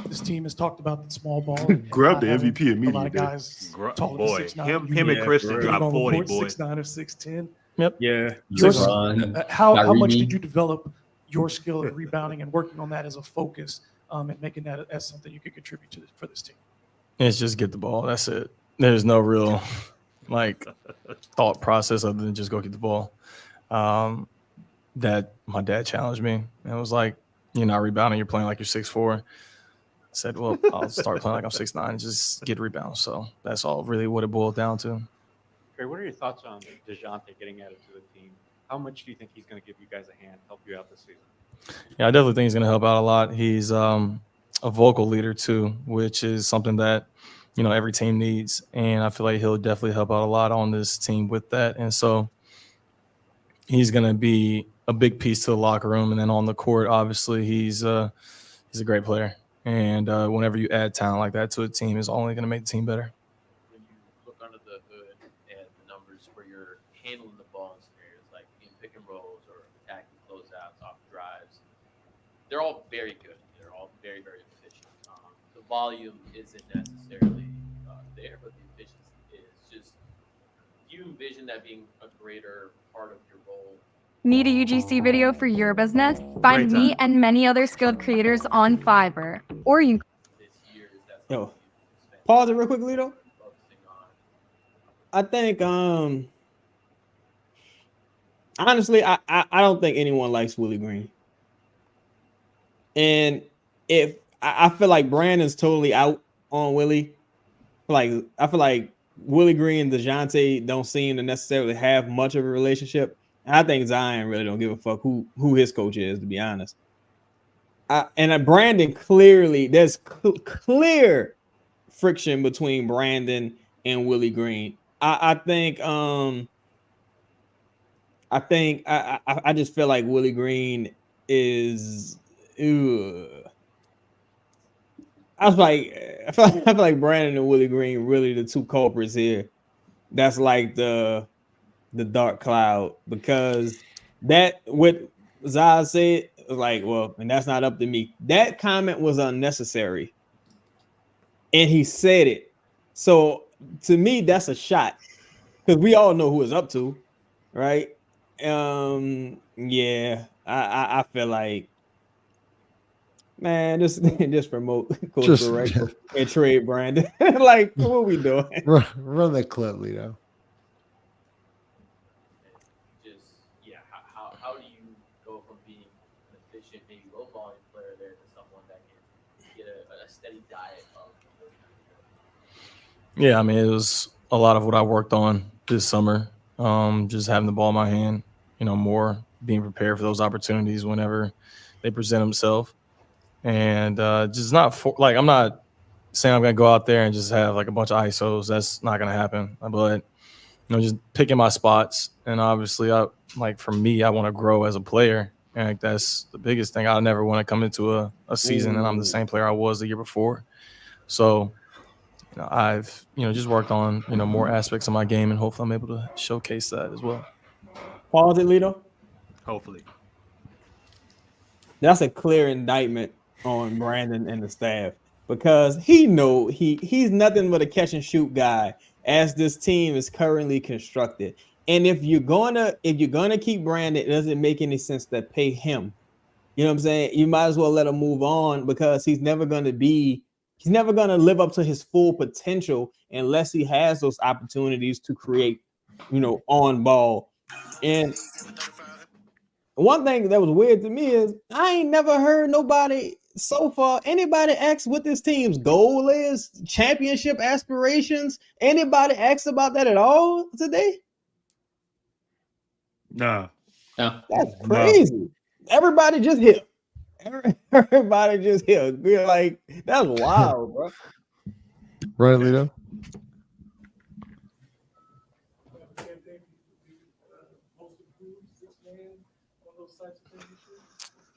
This team has talked about the small ball. Grab the MVP immediately. A lot of guys taller than 6'9". Him and Christian dropped 40, boy. 6'9" or 6'10". Yep. Yeah. How much did you develop your skill at rebounding and working on that as a focus and making that as something you could contribute for this team? It's just get the ball. That's it. There's no real thought process other than just go get the ball. That my dad challenged me and it was like, you're not rebounding, you're playing like you're 6'4". I said, well, I'll start playing like I'm 6'9" and just get rebounds. So that's all really what it boiled down to. Trey, what are your thoughts on Dejounte getting added to the team? How much do you think he's going to give you guys a hand, help you out this season? Yeah, I definitely think he's going to help out a lot. He's a vocal leader too, which is something that, every team needs. And I feel like he'll definitely help out a lot on this team with that. And so he's going to be a big piece to the locker room. And then on the court, obviously, he's a great player. And whenever you add talent like that to a team, it's only going to make the team better. When you look under the hood at the numbers where you're handling the ball in scenarios like in pick and rolls or attacking closeouts off drives, they're all very good. They're all very, very efficient. The volume isn't necessarily there, but the efficiency is. Just, do you envision that being a greater part of your role? Need a UGC video for your business? Find me and many other skilled creators on Fiverr. Or you Yo, pause it real quick, Lito. I think honestly, I don't think anyone likes Willie Green. And if I feel like Brandon's totally out on Willie. Like I feel like Willie Green and Dejounte don't seem to necessarily have much of a relationship. I think Zion really don't give a fuck who his coach is, to be honest. And Brandon clearly, there's clear friction between Brandon and Willie Green. I just feel like Willie Green is. I feel like Brandon and Willie Green really the two culprits here. That's like the dark cloud, because that what Zaz said was like, well, and that's not up to me. That comment was unnecessary, and he said it So to me, that's a shot because we all know who it's up to, right? Yeah, I feel like, man, just promote Coach Barreto and trade Brandon. Like, what we doing? Run the clip, Lito. How do you go from being an efficient, maybe low volume player there to someone that can get a steady diet of? Yeah, I mean, it was a lot of what I worked on this summer. Just having the ball in my hand, more being prepared for those opportunities whenever they present themselves. And just not I'm not saying I'm going to go out there and just have like a bunch of ISOs. That's not going to happen. But, just picking my spots. And obviously, for me, I want to grow as a player. And that's the biggest thing. I never want to come into a season and I'm the same player I was the year before. So, I've, just worked on, more aspects of my game, and hopefully I'm able to showcase that as well. Pause it, Lito. Hopefully. That's a clear indictment on Brandon and the staff because he's nothing but a catch and shoot guy as this team is currently constructed. And if you're gonna keep Brandon, it doesn't make any sense to pay him. You know what I'm saying? You might as well let him move on because he's never gonna live up to his full potential unless he has those opportunities to create, on ball. And one thing that was weird to me is I ain't never heard anybody ask what this team's goal is, championship aspirations. Anybody ask about that at all today? Nah. That's crazy. No. Everybody just hit. Everybody just here. We're like, that's wild, bro. Right, Lito?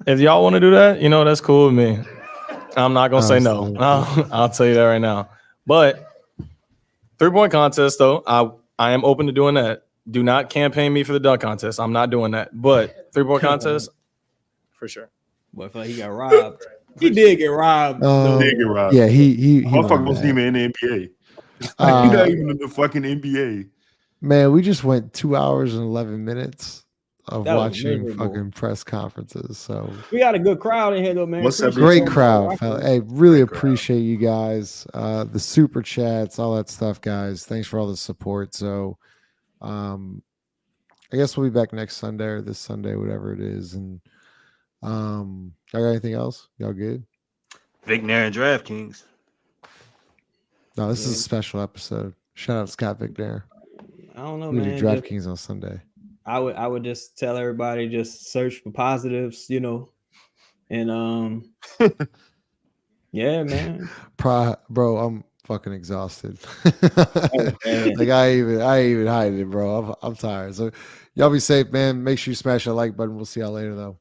If y'all want to do that, that's cool with me. I'm not going to say no. I'll tell you that right now. But 3-point contest, though, I am open to doing that. Do not campaign me for the dunk contest. I'm not doing that. But 3-point contest, for sure. But I feel like he got robbed. He did get robbed. He did get robbed. Yeah, he motherfucker wasn't even in the NBA. He's not even in the fucking NBA. Man, we just went 2 hours and 11 minutes of That was watching miserable. fucking press conferences. So We got a good crowd in here, though, man. great crowd, fella. Hey, really appreciate you guys. The super chats, all that stuff, guys. Thanks for all the support. So I guess we'll be back next Sunday or this Sunday, whatever it is. And y'all got anything else? Y'all good? Vicknair and DraftKings. No, this is a special episode. Shout out Scott Vicknair. I don't know, We man. do DraftKings on Sunday. I would just tell everybody just search for positives, and yeah, man. Bro, I'm fucking exhausted. Like I even hide it, bro. I'm tired. So y'all be safe, man. Make sure you smash that like button. We'll see y'all later though.